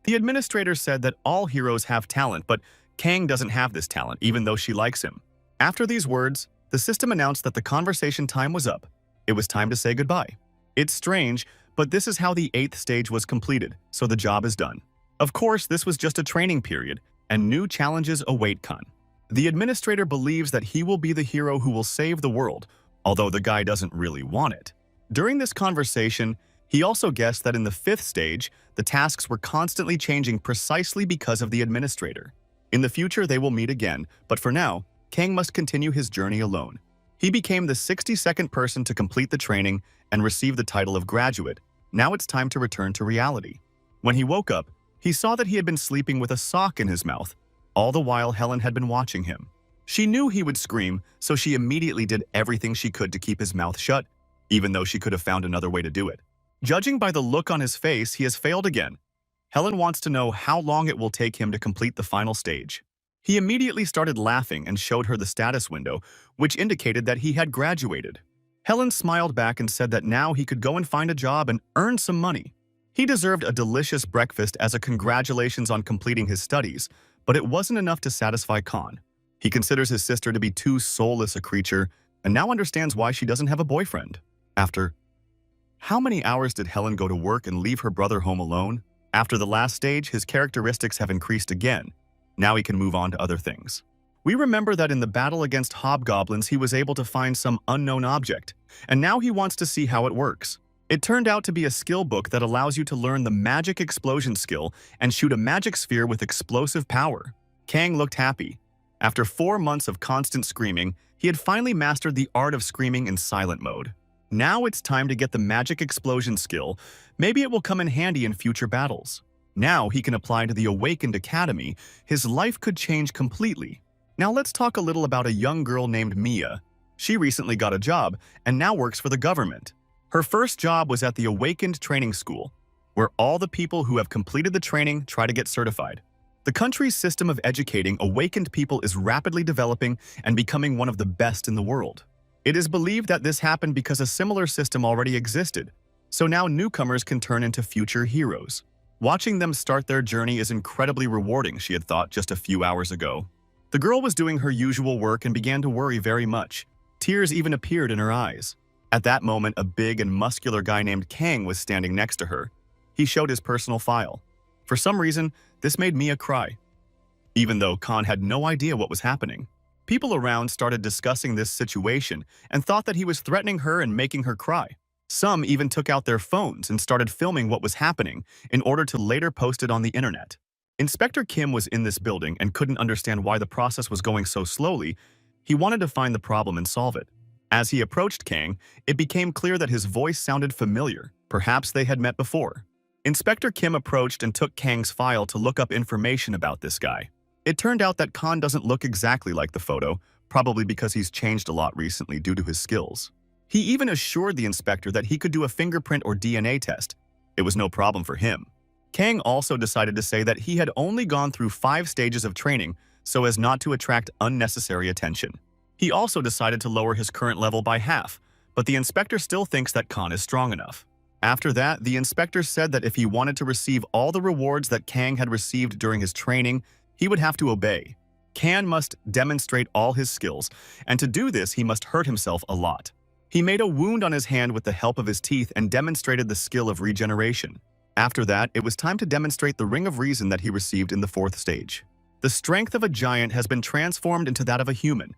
The administrator said that all heroes have talent, but Kang doesn't have this talent, even though she likes him. After these words, the system announced that the conversation time was up. It was time to say goodbye. It's strange, but this is how the 8th stage was completed, so the job is done. Of course, this was just a training period, and new challenges await Khan. The administrator believes that he will be the hero who will save the world, although the guy doesn't really want it. During this conversation, he also guessed that in the 5th stage, the tasks were constantly changing precisely because of the administrator. In the future, they will meet again, but for now, Kang must continue his journey alone. He became the 62nd person to complete the training and receive the title of graduate. Now it's time to return to reality. When he woke up, he saw that he had been sleeping with a sock in his mouth. All the while, Helen had been watching him. She knew he would scream, so she immediately did everything she could to keep his mouth shut, even though she could have found another way to do it. Judging by the look on his face, he has failed again. Helen wants to know how long it will take him to complete the final stage. He immediately started laughing and showed her the status window, which indicated that he had graduated. Helen smiled back and said that now he could go and find a job and earn some money. He deserved a delicious breakfast as a congratulations on completing his studies, but it wasn't enough to satisfy Khan. He considers his sister to be too soulless a creature and now understands why she doesn't have a boyfriend. After how many hours did Helen go to work and leave her brother home alone? After the last stage, his characteristics have increased again. Now he can move on to other things. We remember that in the battle against hobgoblins, he was able to find some unknown object, and now he wants to see how it works. It turned out to be a skill book that allows you to learn the magic explosion skill and shoot a magic sphere with explosive power. Kang looked happy. After 4 months of constant screaming, he had finally mastered the art of screaming in silent mode. Now it's time to get the magic explosion skill. Maybe it will come in handy in future battles. Now he can apply to the Awakened Academy. His life could change completely. Now let's talk a little about a young girl named Mia. She recently got a job and now works for the government. Her first job was at the Awakened Training School, where all the people who have completed the training try to get certified. The country's system of educating awakened people is rapidly developing and becoming one of the best in the world. It is believed that this happened because a similar system already existed, so now newcomers can turn into future heroes. Watching them start their journey is incredibly rewarding, she had thought just a few hours ago. The girl was doing her usual work and began to worry very much. Tears even appeared in her eyes. At that moment, a big and muscular guy named Kang was standing next to her. He showed his personal file. For some reason, this made Mia cry, even though Khan had no idea what was happening. People around started discussing this situation and thought that he was threatening her and making her cry. Some even took out their phones and started filming what was happening in order to later post it on the internet. Inspector Kim was in this building and couldn't understand why the process was going so slowly. He wanted to find the problem and solve it. As he approached Kang, it became clear that his voice sounded familiar. Perhaps they had met before. Inspector Kim approached and took Kang's file to look up information about this guy. It turned out that Khan doesn't look exactly like the photo, probably because he's changed a lot recently due to his skills. He even assured the inspector that he could do a fingerprint or DNA test. It was no problem for him. Kang also decided to say that he had only gone through 5 stages of training so as not to attract unnecessary attention. He also decided to lower his current level by half, but the inspector still thinks that Khan is strong enough. After that, the inspector said that if he wanted to receive all the rewards that Kang had received during his training, he would have to obey. Kang must demonstrate all his skills, and to do this, he must hurt himself a lot. He made a wound on his hand with the help of his teeth and demonstrated the skill of regeneration. After that, it was time to demonstrate the Ring of Reason that he received in the 4th stage. The strength of a giant has been transformed into that of a human,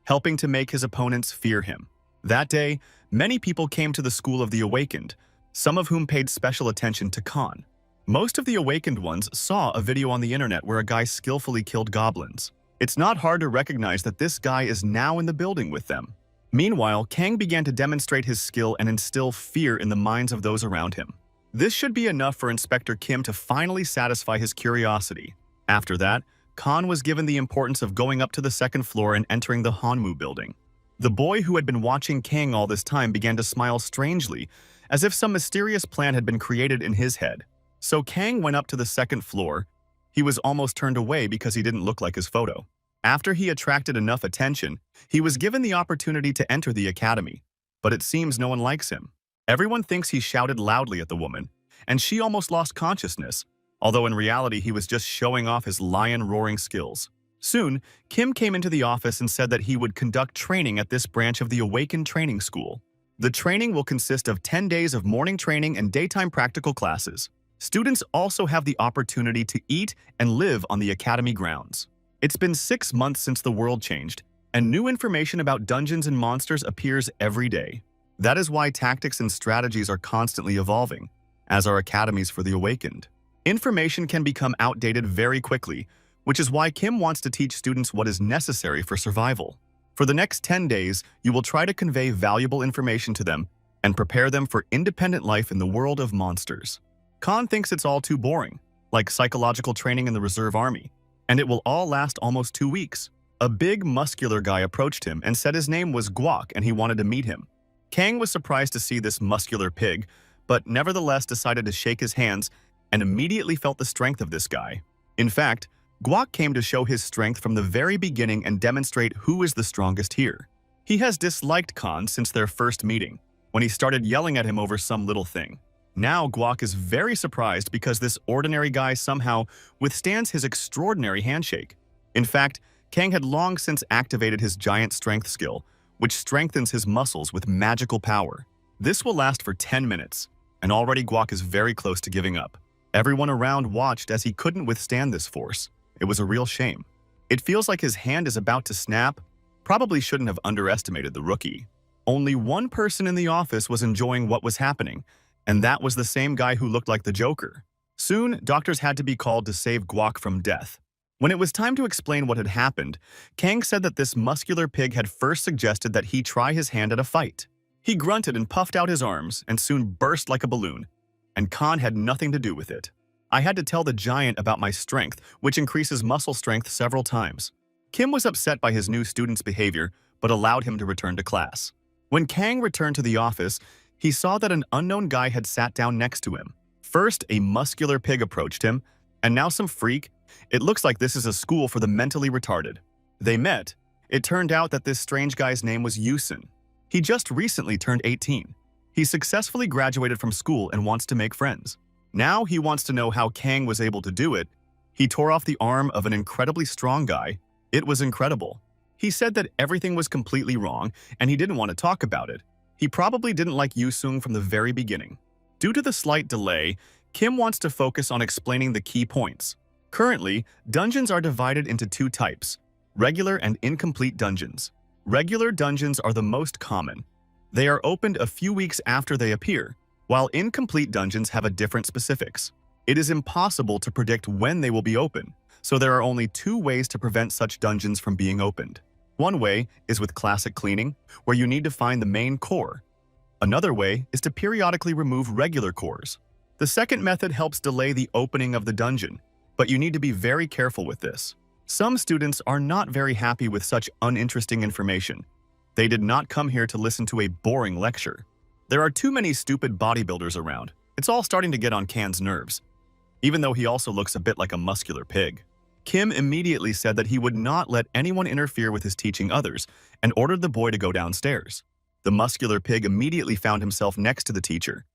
helping to make his opponents fear him. That day, many people came to the School of the Awakened, some of whom paid special attention to Khan. Most of the awakened ones saw a video on the internet where a guy skillfully killed goblins. It's not hard to recognize that this guy is now in the building with them. Meanwhile, Kang began to demonstrate his skill and instill fear in the minds of those around him. This should be enough for Inspector Kim to finally satisfy his curiosity. After that, Khan was given the importance of going up to the 2nd floor and entering the Hanmu building. The boy who had been watching Kang all this time began to smile strangely, as if some mysterious plan had been created in his head. So Kang went up to the 2nd floor. He was almost turned away because he didn't look like his photo. After he attracted enough attention, he was given the opportunity to enter the academy, but it seems no one likes him. Everyone thinks he shouted loudly at the woman, and she almost lost consciousness, although in reality he was just showing off his lion-roaring skills. Soon, Kim came into the office and said that he would conduct training at this branch of the Awakened Training School. The training will consist of 10 days of morning training and daytime practical classes. Students also have the opportunity to eat and live on the academy grounds. It's been 6 months since the world changed, and new information about dungeons and monsters appears every day. That is why tactics and strategies are constantly evolving, as are academies for the awakened. Information can become outdated very quickly, which is why Kim wants to teach students what is necessary for survival. For the next 10 days, you will try to convey valuable information to them and prepare them for independent life in the world of monsters. Khan thinks it's all too boring, like psychological training in the reserve army, and it will all last almost 2 weeks. A big, muscular guy approached him and said his name was Guak and he wanted to meet him. Kang was surprised to see this muscular pig, but nevertheless decided to shake his hands and immediately felt the strength of this guy. In fact, Guak came to show his strength from the very beginning and demonstrate who is the strongest here. He has disliked Khan since their first meeting, when he started yelling at him over some little thing. Now Guak is very surprised because this ordinary guy somehow withstands his extraordinary handshake. In fact, Kang had long since activated his giant strength skill, which strengthens his muscles with magical power. This will last for 10 minutes, and already Guak is very close to giving up. Everyone around watched as he couldn't withstand this force. It was a real shame. It feels like his hand is about to snap. Probably shouldn't have underestimated the rookie. Only one person in the office was enjoying what was happening, and that was the same guy who looked like the Joker. Soon, doctors had to be called to save Guak from death. When it was time to explain what had happened, Kang said that this muscular pig had first suggested that he try his hand at a fight. He grunted and puffed out his arms and soon burst like a balloon, and Khan had nothing to do with it. I had to tell the giant about my strength, which increases muscle strength several times. Kim was upset by his new student's behavior, but allowed him to return to class. When Kang returned to the office, he saw that an unknown guy had sat down next to him. First, a muscular pig approached him, and now some freak. It looks like this is a school for the mentally retarded. They met. It turned out that this strange guy's name was Yusin. He just recently turned 18. He successfully graduated from school and wants to make friends. Now he wants to know how Kang was able to do it. He tore off the arm of an incredibly strong guy. It was incredible. He said that everything was completely wrong and he didn't want to talk about it. He probably didn't like Yusung from the very beginning. Due to the slight delay, Kim wants to focus on explaining the key points. Currently, dungeons are divided into two types: regular and incomplete dungeons. Regular dungeons are the most common. They are opened a few weeks after they appear, while incomplete dungeons have a different specifics. It is impossible to predict when they will be open, so there are only two ways to prevent such dungeons from being opened. One way is with classic cleaning, where you need to find the main core. Another way is to periodically remove regular cores. The second method helps delay the opening of the dungeon, but you need to be very careful with this. Some students are not very happy with such uninteresting information. They did not come here to listen to a boring lecture. There are too many stupid bodybuilders around. It's all starting to get on Kan's nerves, even though he also looks a bit like a muscular pig. Kim immediately said that he would not let anyone interfere with his teaching others and ordered the boy to go downstairs. The muscular pig immediately found himself next to the teacher.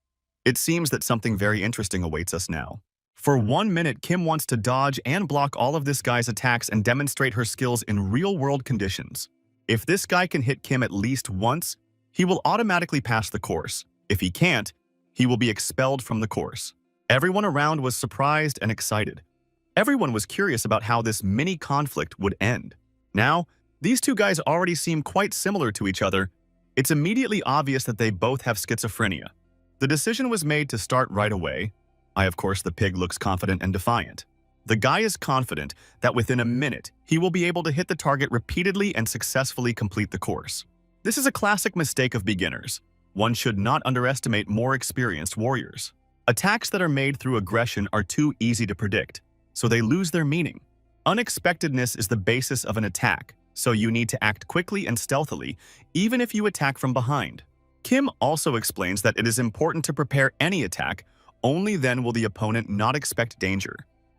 It seems that something very interesting awaits us now. For 1 minute, Kim wants to dodge and block all of this guy's attacks and demonstrate her skills in real-world conditions. If this guy can hit Kim at least once, he will automatically pass the course. If he can't, he will be expelled from the course. Everyone around was surprised and excited. Everyone was curious about how this mini conflict would end. Now, these two guys already seem quite similar to each other. It's immediately obvious that they both have schizophrenia. The decision was made to start right away. Of course, the pig looks confident and defiant. The guy is confident that within a minute, he will be able to hit the target repeatedly and successfully complete the course. This is a classic mistake of beginners. One should not underestimate more experienced warriors. Attacks that are made through aggression are too easy to predict, so they lose their meaning. Unexpectedness is the basis of an attack, so you need to act quickly and stealthily, even if you attack from behind. Kim also explains that it is important to prepare any attack. Only then will the opponent not expect danger.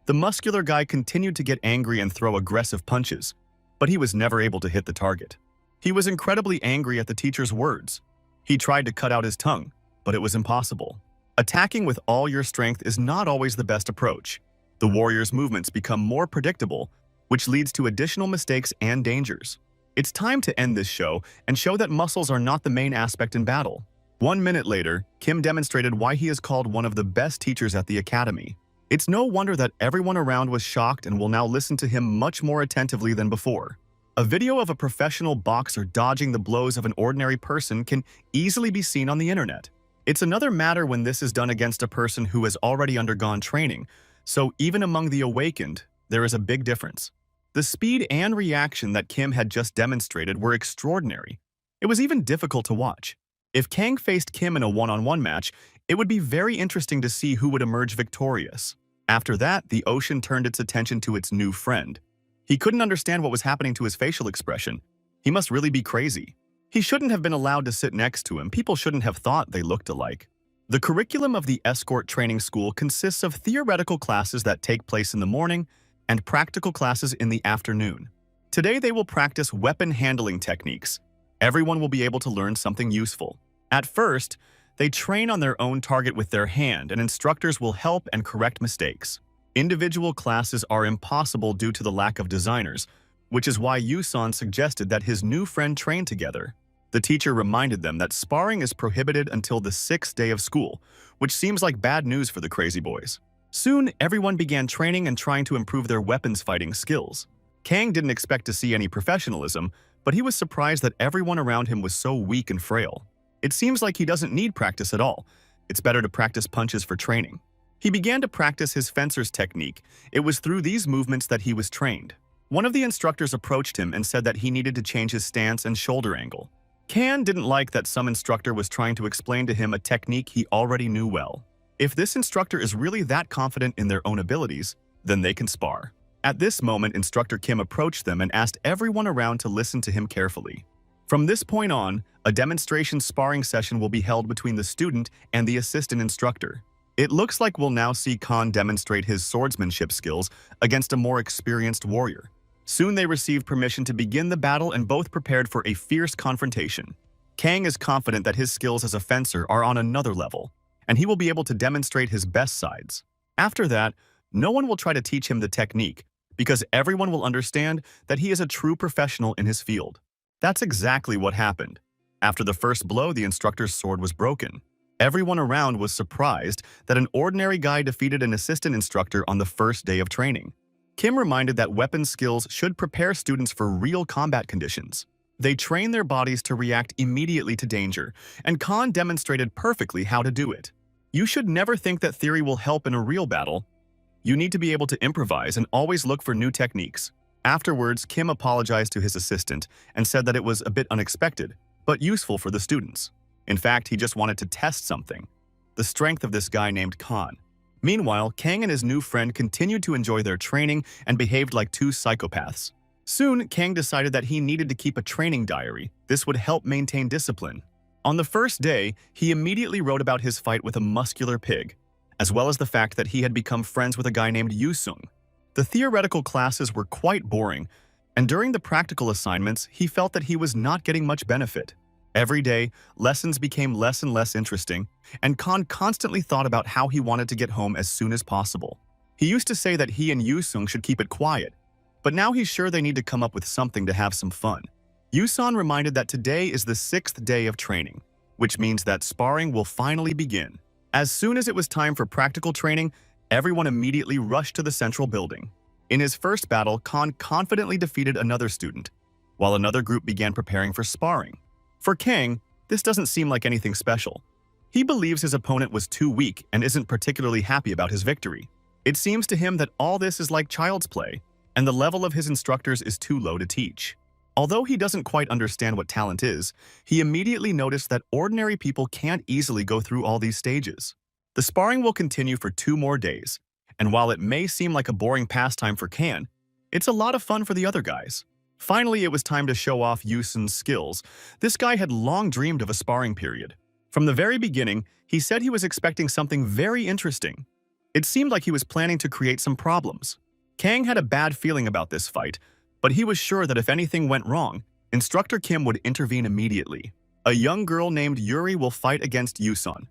The muscular guy continued to get angry and throw aggressive punches, but he was never able to hit the target. He was incredibly angry at the teacher's words. He tried to cut out his tongue, but it was impossible. Attacking with all your strength is not always the best approach. The warrior's movements become more predictable, which leads to additional mistakes and dangers. It's time to end this show and show that muscles are not the main aspect in battle. 1 minute later, Kim demonstrated why he is called one of the best teachers at the academy. It's no wonder that everyone around was shocked and will now listen to him much more attentively than before. A video of a professional boxer dodging the blows of an ordinary person can easily be seen on the internet. It's another matter when this is done against a person who has already undergone training, so even among the awakened, there is a big difference. The speed and reaction that Kim had just demonstrated were extraordinary. It was even difficult to watch. If Kang faced Kim in a one-on-one match, it would be very interesting to see who would emerge victorious. After that, the ocean turned its attention to its new friend. He couldn't understand what was happening to his facial expression. He must really be crazy. He shouldn't have been allowed to sit next to him. People shouldn't have thought they looked alike. The curriculum of the escort training school consists of theoretical classes that take place in the morning and practical classes in the afternoon. Today they will practice weapon handling techniques. Everyone will be able to learn something useful. At first, they train on their own target with their hand, and instructors will help and correct mistakes. Individual classes are impossible due to the lack of designers, which is why Yusan suggested that his new friend train together. The teacher reminded them that sparring is prohibited until the 6th day of school, which seems like bad news for the crazy boys. Soon, everyone began training and trying to improve their weapons fighting skills. Kang didn't expect to see any professionalism, but he was surprised that everyone around him was so weak and frail. It seems like he doesn't need practice at all. It's better to practice punches for training. He began to practice his fencer's technique. It was through these movements that he was trained. One of the instructors approached him and said that he needed to change his stance and shoulder angle. Kan didn't like that some instructor was trying to explain to him a technique he already knew well. If this instructor is really that confident in their own abilities, then they can spar. At this moment, Instructor Kim approached them and asked everyone around to listen to him carefully. From this point on, a demonstration sparring session will be held between the student and the assistant instructor. It looks like we'll now see Khan demonstrate his swordsmanship skills against a more experienced warrior. Soon they received permission to begin the battle and both prepared for a fierce confrontation. Kang is confident that his skills as a fencer are on another level, and he will be able to demonstrate his best sides. After that, no one will try to teach him the technique, because everyone will understand that he is a true professional in his field. That's exactly what happened. After the first blow, the instructor's sword was broken. Everyone around was surprised that an ordinary guy defeated an assistant instructor on the first day of training. Kim reminded that weapon skills should prepare students for real combat conditions. They train their bodies to react immediately to danger, and Khan demonstrated perfectly how to do it. You should never think that theory will help in a real battle. You need to be able to improvise and always look for new techniques. Afterwards, Kim apologized to his assistant and said that it was a bit unexpected, but useful for the students. In fact, he just wanted to test something: the strength of this guy named Khan. Meanwhile, Kang and his new friend continued to enjoy their training and behaved like two psychopaths. Soon, Kang decided that he needed to keep a training diary. This would help maintain discipline. On the first day, he immediately wrote about his fight with a muscular pig, as well as the fact that he had become friends with a guy named Yusung. The theoretical classes were quite boring, and during the practical assignments, he felt that he was not getting much benefit. Every day, lessons became less and less interesting, and Khan constantly thought about how he wanted to get home as soon as possible. He used to say that he and Yusung should keep it quiet, but now he's sure they need to come up with something to have some fun. Yusan reminded that today is the 6th day of training, which means that sparring will finally begin. As soon as it was time for practical training, everyone immediately rushed to the central building. In his first battle, Khan confidently defeated another student, while another group began preparing for sparring. For Kang, this doesn't seem like anything special. He believes his opponent was too weak and isn't particularly happy about his victory. It seems to him that all this is like child's play, and the level of his instructors is too low to teach. Although he doesn't quite understand what talent is, he immediately noticed that ordinary people can't easily go through all these stages. The sparring will continue for 2 more days, and while it may seem like a boring pastime for Kan, it's a lot of fun for the other guys. Finally, it was time to show off Yusun's skills. This guy had long dreamed of a sparring period. From the very beginning, he said he was expecting something very interesting. It seemed like he was planning to create some problems. Kang had a bad feeling about this fight, but he was sure that if anything went wrong, Instructor Kim would intervene immediately. A young girl named Yuri will fight against Yusun.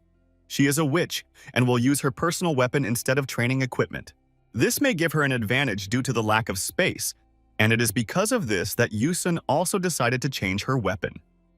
She is a witch and will use her personal weapon instead of training equipment. This may give her an advantage due to the lack of space, and it is because of this that Yusun also decided to change her weapon.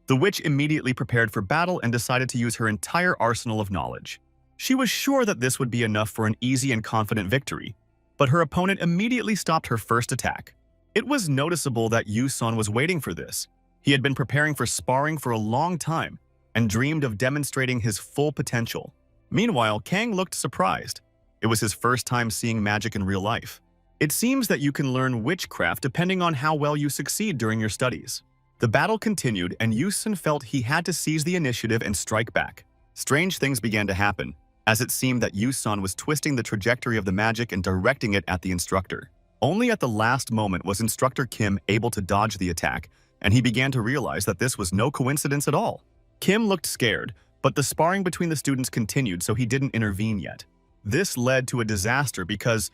The witch immediately prepared for battle and decided to use her entire arsenal of knowledge. She was sure that this would be enough for an easy and confident victory, but her opponent immediately stopped her first attack. It was noticeable that Yusun was waiting for this. He had been preparing for sparring for a long time and dreamed of demonstrating his full potential. Meanwhile, Kang looked surprised. It was his first time seeing magic in real life. It seems that you can learn witchcraft depending on how well you succeed during your studies. The battle continued, and Yusun felt he had to seize the initiative and strike back. Strange things began to happen, as it seemed that Yusun was twisting the trajectory of the magic and directing it at the instructor. Only at the last moment was Instructor Kim able to dodge the attack, and he began to realize that this was no coincidence at all. Kim looked scared, But the sparring between the students continued, so he didn't intervene yet. This led to a disaster because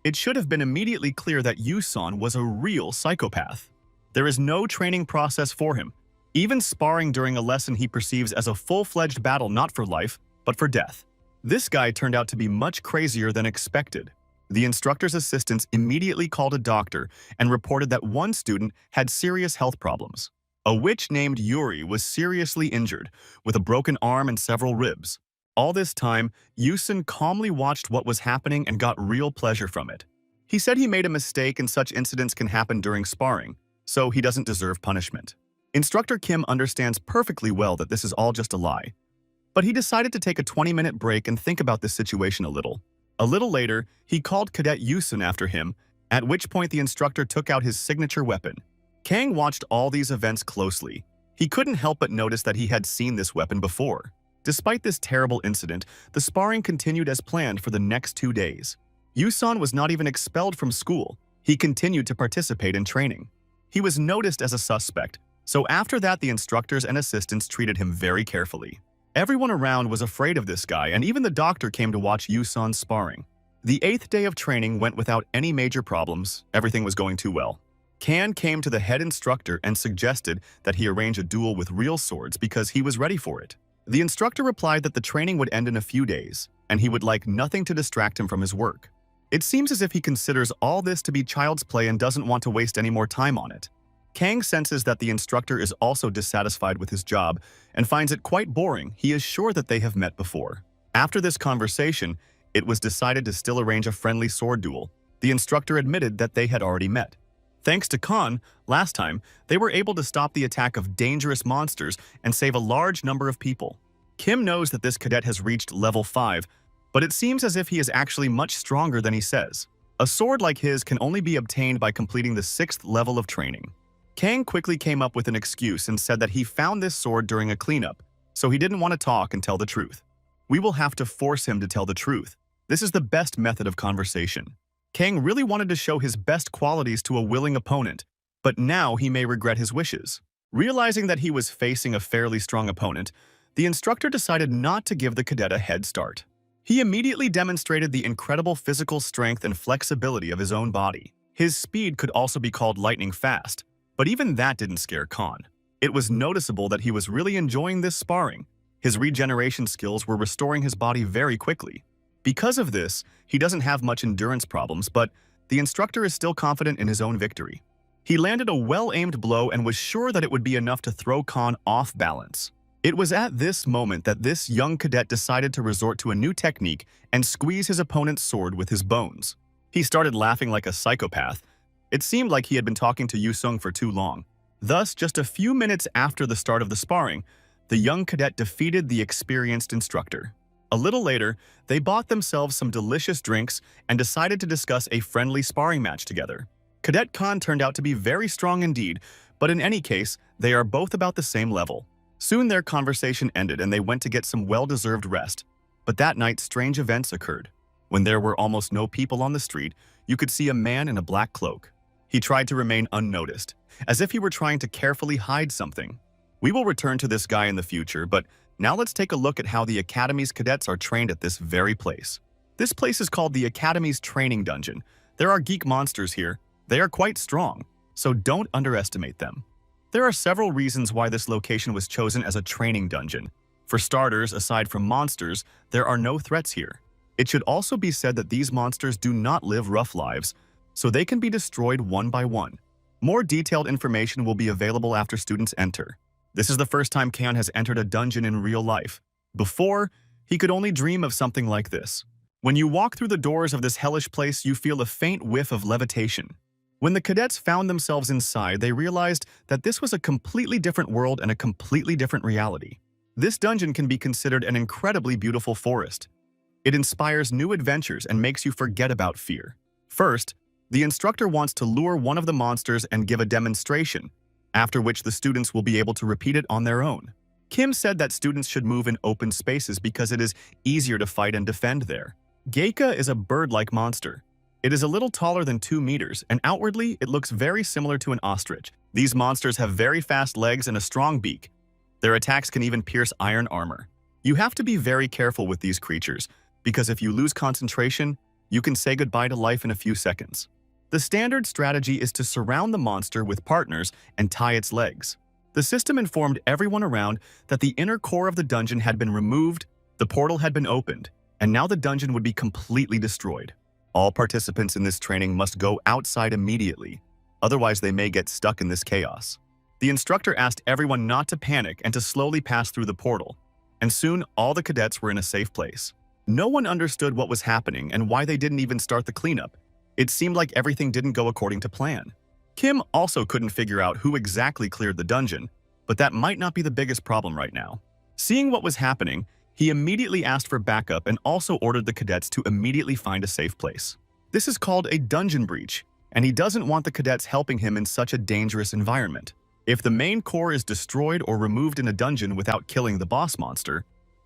it should have been immediately clear that Yuson was a real psychopath. There is no training process for him, even sparring during a lesson he perceives as a full-fledged battle not for life, but for death. This guy turned out to be much crazier than expected. The instructor's assistants immediately called a doctor and reported that one student had serious health problems. A witch named Yuri was seriously injured, with a broken arm and several ribs. All this time, Yuson calmly watched what was happening and got real pleasure from it. He said he made a mistake and such incidents can happen during sparring, so he doesn't deserve punishment. Instructor Kim understands perfectly well that this is all just a lie, but he decided to take a 20-minute break and think about this situation a little. A little later, he called Cadet Yuson after him, at which point the instructor took out his signature weapon. Kang watched all these events closely. He couldn't help but notice that he had seen this weapon before. Despite this terrible incident, the sparring continued as planned for the next 2 days. Yuson was not even expelled from school. He continued to participate in training. He was noticed as a suspect, so after that the instructors and assistants treated him very carefully. Everyone around was afraid of this guy, and even the doctor came to watch Yuson's sparring. The 8th day of training went without any major problems. Everything was going too well. Kan came to the head instructor and suggested that he arrange a duel with real swords because he was ready for it. The instructor replied that the training would end in a few days, and he would like nothing to distract him from his work. It seems as if he considers all this to be child's play and doesn't want to waste any more time on it. Kang senses that the instructor is also dissatisfied with his job and finds it quite boring. He is sure that they have met before. After this conversation, it was decided to still arrange a friendly sword duel. The instructor admitted that they had already met. Thanks to Khan, last time, they were able to stop the attack of dangerous monsters and save a large number of people. Kim knows that this cadet has reached level 5, but it seems as if he is actually much stronger than he says. A sword like his can only be obtained by completing the 6th level of training. Kang quickly came up with an excuse and said that he found this sword during a cleanup, so he didn't want to talk and tell the truth. We will have to force him to tell the truth. This is the best method of conversation. Kang really wanted to show his best qualities to a willing opponent, but now he may regret his wishes. Realizing that he was facing a fairly strong opponent, the instructor decided not to give the cadet a head start. He immediately demonstrated the incredible physical strength and flexibility of his own body. His speed could also be called lightning fast, but even that didn't scare Khan. It was noticeable that he was really enjoying this sparring. His regeneration skills were restoring his body very quickly. Because of this, he doesn't have much endurance problems, but the instructor is still confident in his own victory. He landed a well-aimed blow and was sure that it would be enough to throw Khan off balance. It was at this moment that this young cadet decided to resort to a new technique and squeeze his opponent's sword with his bones. He started laughing like a psychopath. It seemed like he had been talking to Yusung for too long. Thus, just a few minutes after the start of the sparring, the young cadet defeated the experienced instructor. A little later, they bought themselves some delicious drinks and decided to discuss a friendly sparring match together. Cadet Khan turned out to be very strong indeed, but in any case, they are both about the same level. Soon their conversation ended and they went to get some well-deserved rest. But that night, strange events occurred. When there were almost no people on the street, you could see a man in a black cloak. He tried to remain unnoticed, as if he were trying to carefully hide something. We will return to this guy in the future, but now let's take a look at how the Academy's cadets are trained at this very place. This place is called the Academy's Training Dungeon. There are geek monsters here. They are quite strong, so don't underestimate them. There are several reasons why this location was chosen as a training dungeon. For starters, aside from monsters, there are no threats here. It should also be said that these monsters do not live rough lives, so they can be destroyed one by one. More detailed information will be available after students enter. This is the first time Kan has entered a dungeon in real life. Before, he could only dream of something like this. When you walk through the doors of this hellish place, you feel a faint whiff of levitation. When the cadets found themselves inside, they realized that this was a completely different world and a completely different reality. This dungeon can be considered an incredibly beautiful forest. It inspires new adventures and makes you forget about fear. First, the instructor wants to lure one of the monsters and give a demonstration, after which the students will be able to repeat it on their own. Kim said that students should move in open spaces because it is easier to fight and defend there. Geika is a bird-like monster. It is a little taller than 2 meters, and outwardly it looks very similar to an ostrich. These monsters have very fast legs and a strong beak. Their attacks can even pierce iron armor. You have to be very careful with these creatures, because if you lose concentration, you can say goodbye to life in a few seconds. The standard strategy is to surround the monster with partners and tie its legs. The system informed everyone around that the inner core of the dungeon had been removed, the portal had been opened, and now the dungeon would be completely destroyed. All participants in this training must go outside immediately, otherwise they may get stuck in this chaos. The instructor asked everyone not to panic and to slowly pass through the portal, and soon all the cadets were in a safe place. No one understood what was happening and why they didn't even start the cleanup. It seemed like everything didn't go according to plan. Kim also couldn't figure out who exactly cleared the dungeon, but that might not be the biggest problem right now. Seeing what was happening, he immediately asked for backup and also ordered the cadets to immediately find a safe place. This is called a dungeon breach, and he doesn't want the cadets helping him in such a dangerous environment. If the main core is destroyed or removed in a dungeon without killing the boss monster,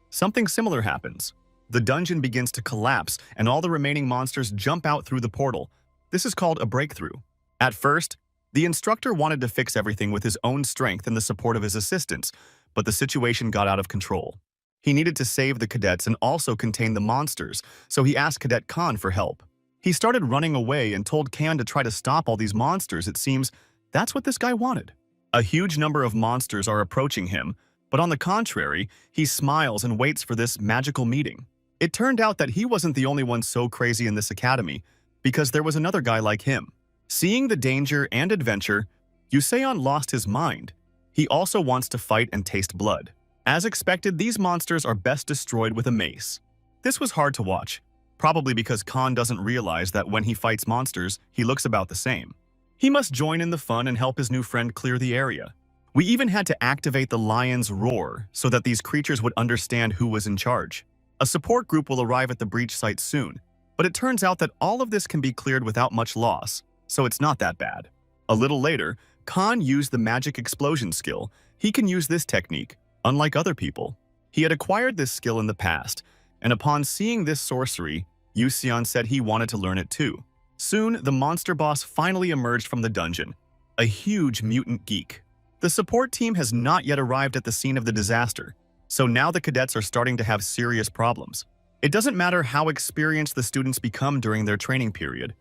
something similar happens. The dungeon begins to collapse and all the remaining monsters jump out through the portal. This is called a breakthrough. At first, the instructor wanted to fix everything with his own strength and the support of his assistants, but the situation got out of control. He needed to save the cadets and also contain the monsters, so he asked Cadet Khan for help. He started running away and told Khan to try to stop all these monsters. It seems that's what this guy wanted. A huge number of monsters are approaching him, but on the contrary, he smiles and waits for this magical meeting. It turned out that he wasn't the only one so crazy in this academy, because there was another guy like him. Seeing the danger and adventure, Yuseon lost his mind. He also wants to fight and taste blood. As expected, these monsters are best destroyed with a mace. This was hard to watch, probably because Khan doesn't realize that when he fights monsters, he looks about the same. He must join in the fun and help his new friend clear the area. We even had to activate the lion's roar so that these creatures would understand who was in charge. A support group will arrive at the breach site soon, but it turns out that all of this can be cleared without much loss, so it's not that bad. A little later, Khan used the magic explosion skill. He can use this technique, unlike other people. He had acquired this skill in the past, and upon seeing this sorcery, Yuseon said he wanted to learn it too. Soon, the monster boss finally emerged from the dungeon, a huge mutant geek. The support team has not yet arrived at the scene of the disaster, so now the cadets are starting to have serious problems. It doesn't matter how experienced the students become during their training period,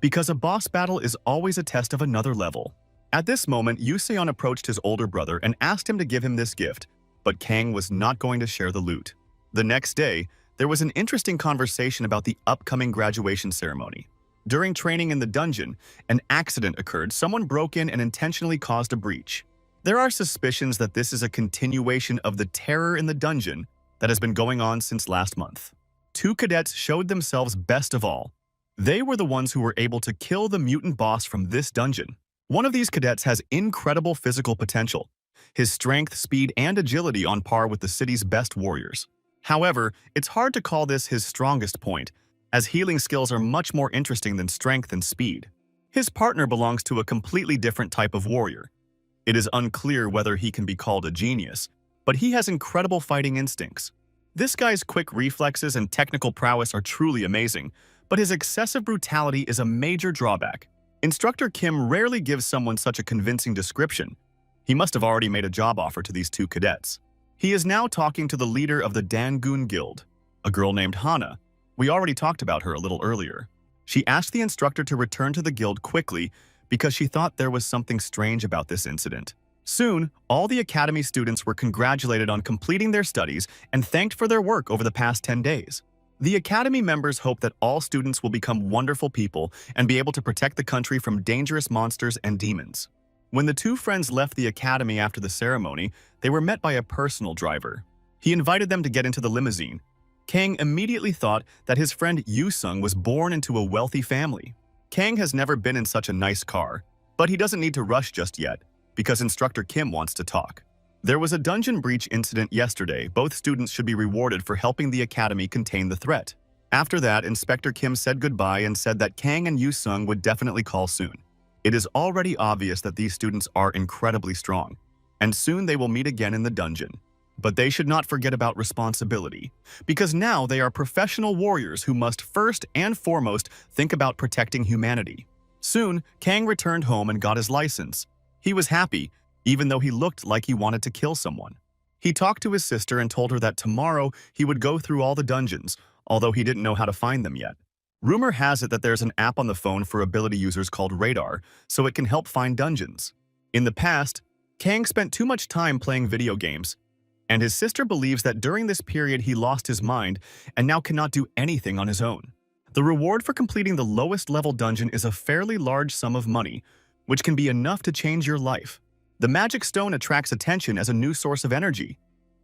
because a boss battle is always a test of another level. At this moment, Yuseon approached his older brother and asked him to give him this gift, but Kang was not going to share the loot. The next day, there was an interesting conversation about the upcoming graduation ceremony. During training in the dungeon, an accident occurred. Someone broke in and intentionally caused a breach. There are suspicions that this is a continuation of the terror in the dungeon that has been going on since last month. Two cadets showed themselves best of all. They were the ones who were able to kill the mutant boss from this dungeon. One of these cadets has incredible physical potential. His strength, speed, and agility on par with the city's best warriors. However, it's hard to call this his strongest point, as healing skills are much more interesting than strength and speed. His partner belongs to a completely different type of warrior. It is unclear whether he can be called a genius, but he has incredible fighting instincts. This guy's quick reflexes and technical prowess are truly amazing, but his excessive brutality is a major drawback. Instructor Kim rarely gives someone such a convincing description. He must have already made a job offer to these two cadets. He is now talking to the leader of the Dangun Guild, a girl named Hana. We already talked about her a little earlier. She asked the instructor to return to the guild quickly because she thought there was something strange about this incident. Soon, all the academy students were congratulated on completing their studies and thanked for their work over the past 10 days. The academy members hope that all students will become wonderful people and be able to protect the country from dangerous monsters and demons. When the two friends left the academy after the ceremony, they were met by a personal driver. He invited them to get into the limousine. Kang immediately thought that his friend Yu-sung was born into a wealthy family. Kang has never been in such a nice car, but he doesn't need to rush just yet, because Instructor Kim wants to talk. There was a dungeon breach incident yesterday. Both students should be rewarded for helping the academy contain the threat. After that, Inspector Kim said goodbye and said that Kang and Yu-sung would definitely call soon. It is already obvious that these students are incredibly strong, and soon they will meet again in the dungeon. But they should not forget about responsibility, because now they are professional warriors who must first and foremost think about protecting humanity. Soon, Kang returned home and got his license. He was happy, even though he looked like he wanted to kill someone. He talked to his sister and told her that tomorrow he would go through all the dungeons, although he didn't know how to find them yet. Rumor has it that there's an app on the phone for ability users called Radar, so it can help find dungeons. In the past, Kang spent too much time playing video games, and his sister believes that during this period he lost his mind and now cannot do anything on his own. The reward for completing the lowest level dungeon is a fairly large sum of money, which can be enough to change your life. The magic stone attracts attention as a new source of energy,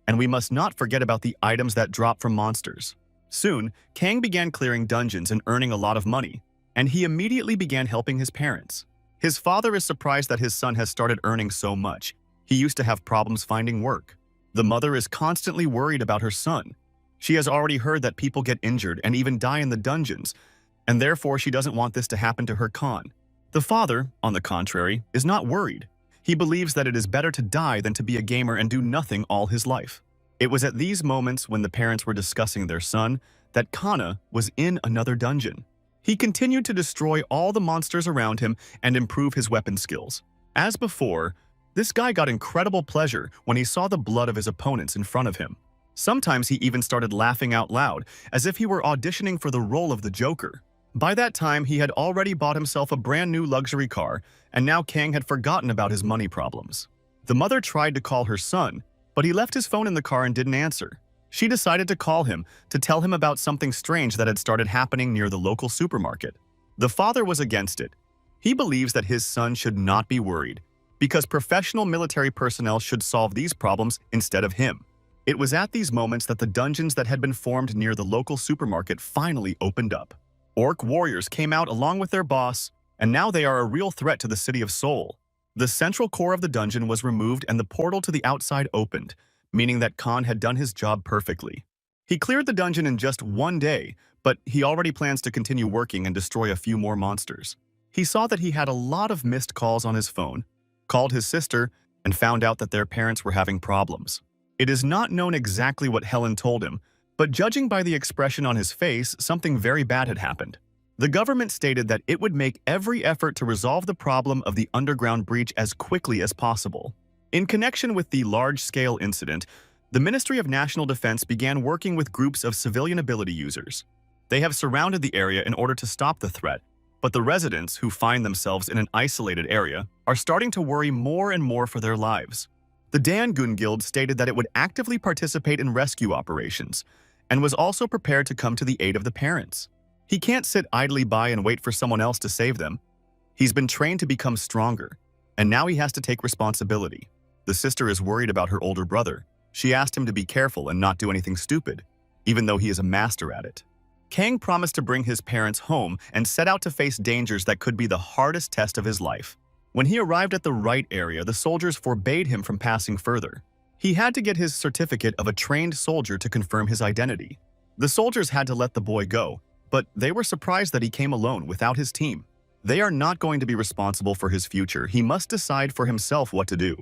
and we must not forget about the items that drop from monsters. Soon, Kang began clearing dungeons and earning a lot of money, and he immediately began helping his parents. His father is surprised that his son has started earning so much. He used to have problems finding work. The mother is constantly worried about her son. She has already heard that people get injured and even die in the dungeons, and therefore she doesn't want this to happen to her Khan. The father, on the contrary, is not worried. He believes that it is better to die than to be a gamer and do nothing all his life. It was at these moments when the parents were discussing their son that Kana was in another dungeon. He continued to destroy all the monsters around him and improve his weapon skills. As before, this guy got incredible pleasure when he saw the blood of his opponents in front of him. Sometimes he even started laughing out loud, as if he were auditioning for the role of the Joker. By that time, he had already bought himself a brand new luxury car, and now Kang had forgotten about his money problems. The mother tried to call her son, but he left his phone in the car and didn't answer. She decided to call him to tell him about something strange that had started happening near the local supermarket. The father was against it. He believes that his son should not be worried, because professional military personnel should solve these problems instead of him. It was at these moments that the dungeons that had been formed near the local supermarket finally opened up. Orc warriors came out along with their boss, and now they are a real threat to the city of Seoul. The central core of the dungeon was removed and the portal to the outside opened, meaning that Khan had done his job perfectly. He cleared the dungeon in just one day, but he already plans to continue working and destroy a few more monsters. He saw that he had a lot of missed calls on his phone, called his sister, and found out that their parents were having problems. It is not known exactly what Helen told him, but judging by the expression on his face, something very bad had happened. The government stated that it would make every effort to resolve the problem of the underground breach as quickly as possible. In connection with the large-scale incident, the Ministry of National Defense began working with groups of civilian ability users. They have surrounded the area in order to stop the threat, but the residents, who find themselves in an isolated area, are starting to worry more and more for their lives. The Dangun Guild stated that it would actively participate in rescue operations, and was also prepared to come to the aid of the parents. He can't sit idly by and wait for someone else to save them. He's been trained to become stronger, and now he has to take responsibility. The sister is worried about her older brother. She asked him to be careful and not do anything stupid, even though he is a master at it. Kang promised to bring his parents home and set out to face dangers that could be the hardest test of his life. When he arrived at the right area, the soldiers forbade him from passing further. He had to get his certificate of a trained soldier to confirm his identity. The soldiers had to let the boy go, but they were surprised that he came alone without his team. They are not going to be responsible for his future. He must decide for himself what to do.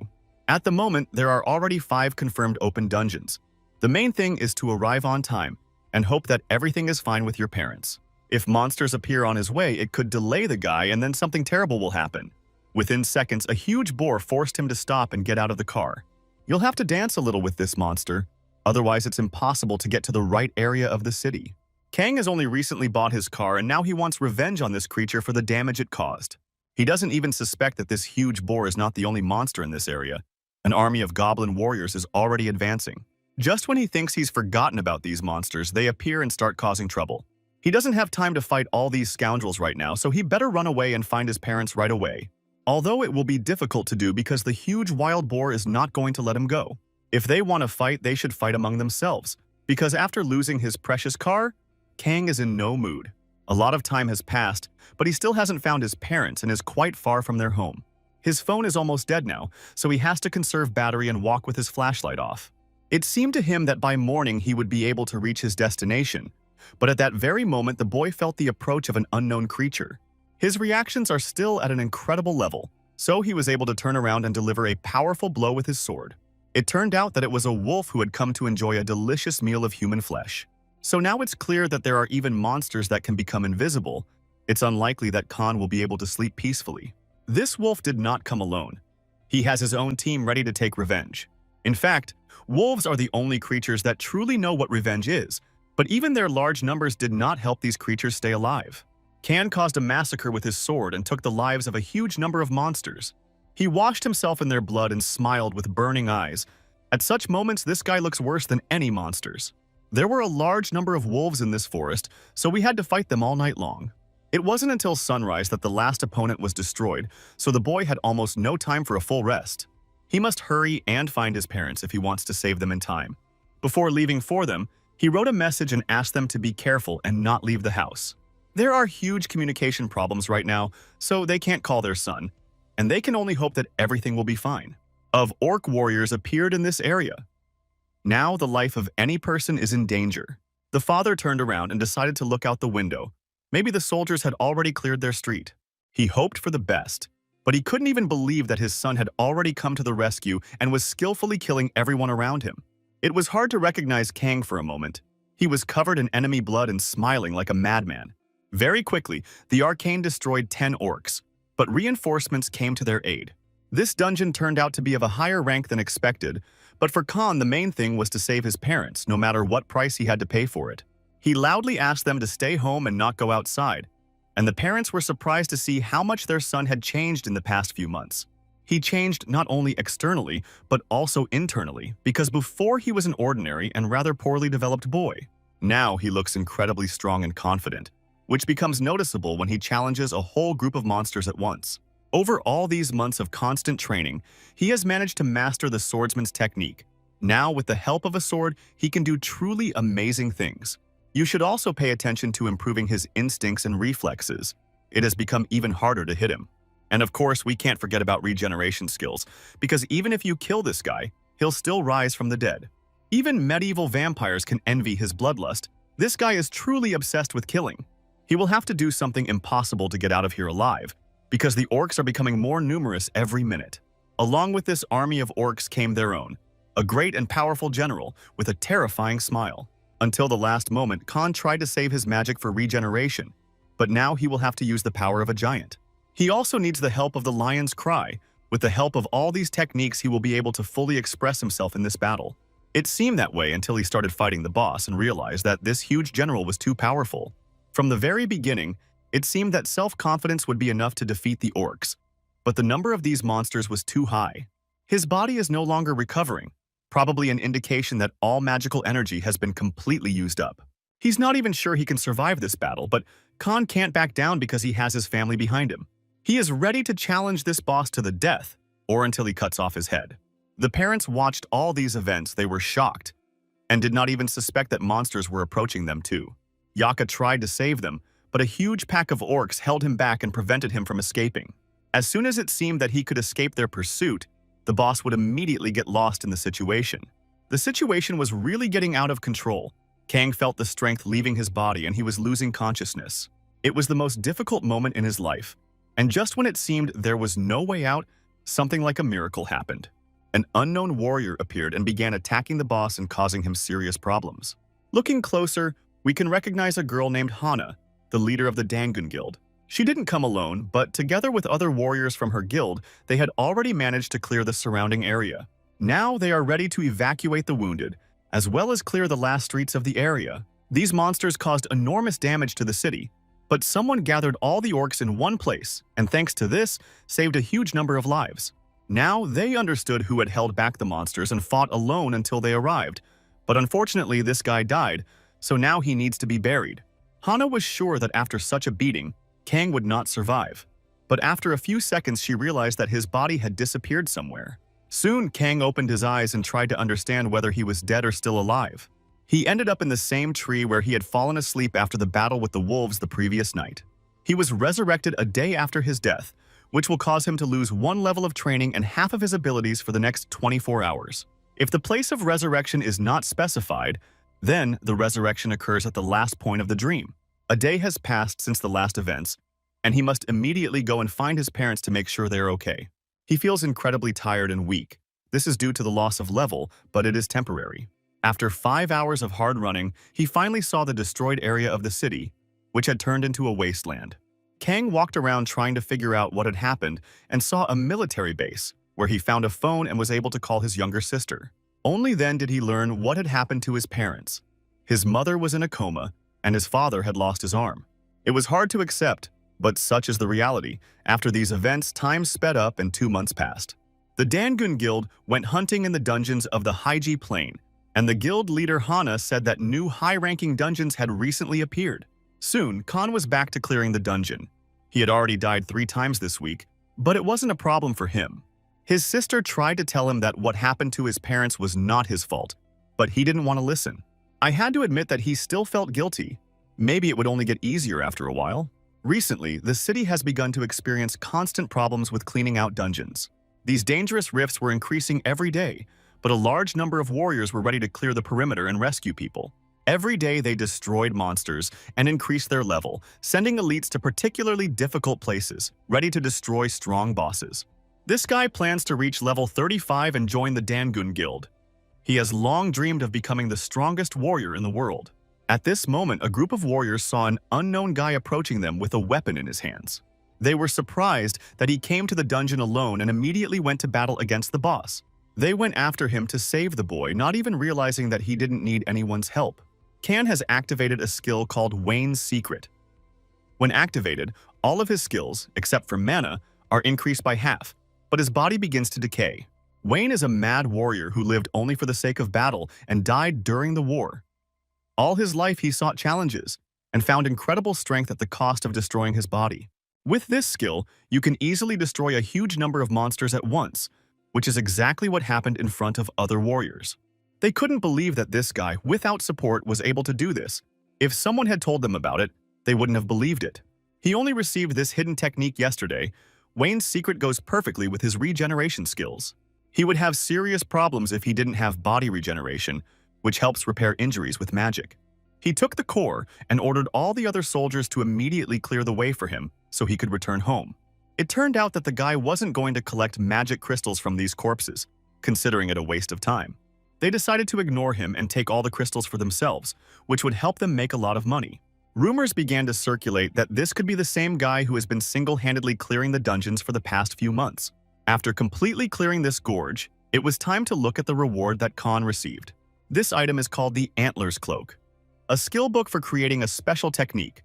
At the moment, there are already 5 confirmed open dungeons. The main thing is to arrive on time and hope that everything is fine with your parents. If monsters appear on his way, it could delay the guy and then something terrible will happen. Within seconds, a huge boar forced him to stop and get out of the car. You'll have to dance a little with this monster, otherwise it's impossible to get to the right area of the city. Kang has only recently bought his car and now he wants revenge on this creature for the damage it caused. He doesn't even suspect that this huge boar is not the only monster in this area. An army of goblin warriors is already advancing. Just when he thinks he's forgotten about these monsters, they appear and start causing trouble. He doesn't have time to fight all these scoundrels right now, so he better run away and find his parents right away. Although it will be difficult to do because the huge wild boar is not going to let him go. If they want to fight, they should fight among themselves, because after losing his precious car, Kang is in no mood. A lot of time has passed, but he still hasn't found his parents and is quite far from their home. His phone is almost dead now, so he has to conserve battery and walk with his flashlight off. It seemed to him that by morning he would be able to reach his destination, but at that very moment the boy felt the approach of an unknown creature. His reactions are still at an incredible level, so he was able to turn around and deliver a powerful blow with his sword. It turned out that it was a wolf who had come to enjoy a delicious meal of human flesh. So now it's clear that there are even monsters that can become invisible. It's unlikely that Khan will be able to sleep peacefully. This wolf did not come alone. He has his own team ready to take revenge. In fact, wolves are the only creatures that truly know what revenge is, but even their large numbers did not help these creatures stay alive. Kan caused a massacre with his sword and took the lives of a huge number of monsters. He washed himself in their blood and smiled with burning eyes. At such moments, this guy looks worse than any monsters. There were a large number of wolves in this forest, so we had to fight them all night long. It wasn't until sunrise that the last opponent was destroyed, so the boy had almost no time for a full rest. He must hurry and find his parents if he wants to save them in time. Before leaving for them, he wrote a message and asked them to be careful and not leave the house. There are huge communication problems right now, so they can't call their son, and they can only hope that everything will be fine. Orc warriors appeared in this area. Now the life of any person is in danger. The father turned around and decided to look out the window. Maybe the soldiers had already cleared their street. He hoped for the best, but he couldn't even believe that his son had already come to the rescue and was skillfully killing everyone around him. It was hard to recognize Kang for a moment. He was covered in enemy blood and smiling like a madman. Very quickly, the arcane destroyed 10 orcs, but reinforcements came to their aid. This dungeon turned out to be of a higher rank than expected, but for Khan the main thing was to save his parents, no matter what price he had to pay for it. He loudly asked them to stay home and not go outside, and the parents were surprised to see how much their son had changed in the past few months. He changed not only externally, but also internally, because before he was an ordinary and rather poorly developed boy. Now he looks incredibly strong and confident, which becomes noticeable when he challenges a whole group of monsters at once. Over all these months of constant training, he has managed to master the swordsman's technique. Now, with the help of a sword, he can do truly amazing things. You should also pay attention to improving his instincts and reflexes. It has become even harder to hit him. And of course, we can't forget about regeneration skills, because even if you kill this guy, he'll still rise from the dead. Even medieval vampires can envy his bloodlust. This guy is truly obsessed with killing. He will have to do something impossible to get out of here alive, because the orcs are becoming more numerous every minute. Along with this army of orcs came their own, a great and powerful general with a terrifying smile. Until the last moment, Khan tried to save his magic for regeneration, but now he will have to use the power of a giant. He also needs the help of the lion's cry. With the help of all these techniques, he will be able to fully express himself in this battle. It seemed that way until he started fighting the boss and realized that this huge general was too powerful. From the very beginning, it seemed that self-confidence would be enough to defeat the orcs, but the number of these monsters was too high. His body is no longer recovering, probably an indication that all magical energy has been completely used up. He's not even sure he can survive this battle, but Khan can't back down because he has his family behind him. He is ready to challenge this boss to the death, or until he cuts off his head. The parents watched all these events. They were shocked, and did not even suspect that monsters were approaching them too. Yaka tried to save them, but a huge pack of orcs held him back and prevented him from escaping. As soon as it seemed that he could escape their pursuit, the boss would immediately get lost in the situation. The situation was really getting out of control. Kang felt the strength leaving his body and he was losing consciousness. It was the most difficult moment in his life, and just when it seemed there was no way out, something like a miracle happened. An unknown warrior appeared and began attacking the boss and causing him serious problems. Looking closer, we can recognize a girl named Hana, the leader of the Dangun Guild. She didn't come alone, but together with other warriors from her guild, they had already managed to clear the surrounding area. Now they are ready to evacuate the wounded, as well as clear the last streets of the area. These monsters caused enormous damage to the city, but someone gathered all the orcs in one place, and thanks to this, saved a huge number of lives. Now they understood who had held back the monsters and fought alone until they arrived, but unfortunately this guy died, so now he needs to be buried. Hana was sure that after such a beating, Kang would not survive, but after a few seconds she realized that his body had disappeared somewhere. Soon Kang opened his eyes and tried to understand whether he was dead or still alive. He ended up in the same tree where he had fallen asleep after the battle with the wolves the previous night. He was resurrected a day after his death, which will cause him to lose 1 level of training and half of his abilities for the next 24 hours. If the place of resurrection is not specified, then the resurrection occurs at the last point of the dream. A day has passed since the last events, and he must immediately go and find his parents to make sure they are okay. He feels incredibly tired and weak. This is due to the loss of level, but it is temporary. After 5 hours of hard running, he finally saw the destroyed area of the city, which had turned into a wasteland. Kang walked around trying to figure out what had happened and saw a military base, where he found a phone and was able to call his younger sister. Only then did he learn what had happened to his parents. His mother was in a coma, and his father had lost his arm. It was hard to accept, but such is the reality. After these events, time sped up and 2 months passed. The Dangun Guild went hunting in the dungeons of the Haiji Plain, and the guild leader Hana said that new high-ranking dungeons had recently appeared. Soon, Khan was back to clearing the dungeon. He had already died 3 times this week, but it wasn't a problem for him. His sister tried to tell him that what happened to his parents was not his fault, but he didn't want to listen. I had to admit that he still felt guilty. Maybe it would only get easier after a while. Recently, the city has begun to experience constant problems with cleaning out dungeons. These dangerous rifts were increasing every day, but a large number of warriors were ready to clear the perimeter and rescue people. Every day they destroyed monsters and increased their level, sending elites to particularly difficult places, ready to destroy strong bosses. This guy plans to reach level 35 and join the Dangun Guild. He has long dreamed of becoming the strongest warrior in the world. At this moment, a group of warriors saw an unknown guy approaching them with a weapon in his hands. They were surprised that he came to the dungeon alone and immediately went to battle against the boss. They went after him to save the boy, not even realizing that he didn't need anyone's help. Kan has activated a skill called Wayne's Secret. When activated, all of his skills, except for mana, are increased by half, but his body begins to decay. Wayne is a mad warrior who lived only for the sake of battle and died during the war. All his life he sought challenges and found incredible strength at the cost of destroying his body. With this skill, you can easily destroy a huge number of monsters at once, which is exactly what happened in front of other warriors. They couldn't believe that this guy, without support, was able to do this. If someone had told them about it, they wouldn't have believed it. He only received this hidden technique yesterday. Wayne's secret goes perfectly with his regeneration skills. He would have serious problems if he didn't have body regeneration, which helps repair injuries with magic. He took the core and ordered all the other soldiers to immediately clear the way for him so he could return home. It turned out that the guy wasn't going to collect magic crystals from these corpses, considering it a waste of time. They decided to ignore him and take all the crystals for themselves, which would help them make a lot of money. Rumors began to circulate that this could be the same guy who has been single-handedly clearing the dungeons for the past few months. After completely clearing this gorge, it was time to look at the reward that Khan received. This item is called the Antlers Cloak, a skill book for creating a special technique.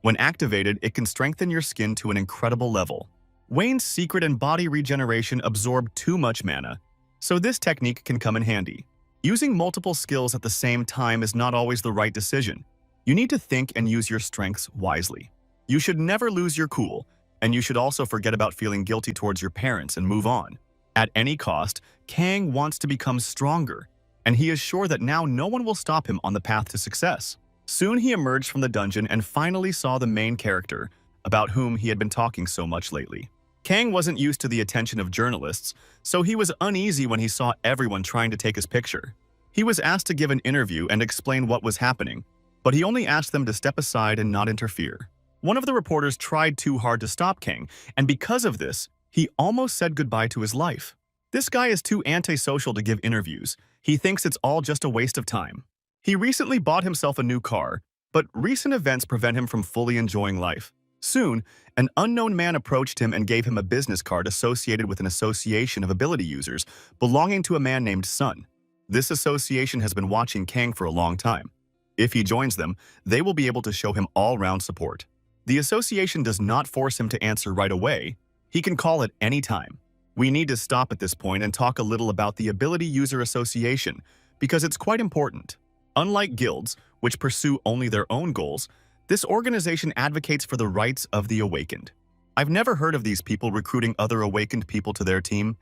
When activated, it can strengthen your skin to an incredible level. Wayne's secret and body regeneration absorb too much mana, so this technique can come in handy. Using multiple skills at the same time is not always the right decision. You need to think and use your strengths wisely. You should never lose your cool, and you should also forget about feeling guilty towards your parents and move on. At any cost, Kang wants to become stronger, and he is sure that now no one will stop him on the path to success. Soon he emerged from the dungeon and finally saw the main character, about whom he had been talking so much lately. Kang wasn't used to the attention of journalists, so he was uneasy when he saw everyone trying to take his picture. He was asked to give an interview and explain what was happening, but he only asked them to step aside and not interfere. One of the reporters tried too hard to stop Kang, and because of this, he almost said goodbye to his life. This guy is too antisocial to give interviews. He thinks it's all just a waste of time. He recently bought himself a new car, but recent events prevent him from fully enjoying life. Soon, an unknown man approached him and gave him a business card associated with an association of ability users belonging to a man named Sun. This association has been watching Kang for a long time. If he joins them, they will be able to show him all-round support. The association does not force him to answer right away. He can call at any time. We need to stop at this point and talk a little about the Ability User Association, because it's quite important. Unlike guilds, which pursue only their own goals, this organization advocates for the rights of the awakened. I've never heard of these people recruiting other awakened people to their team.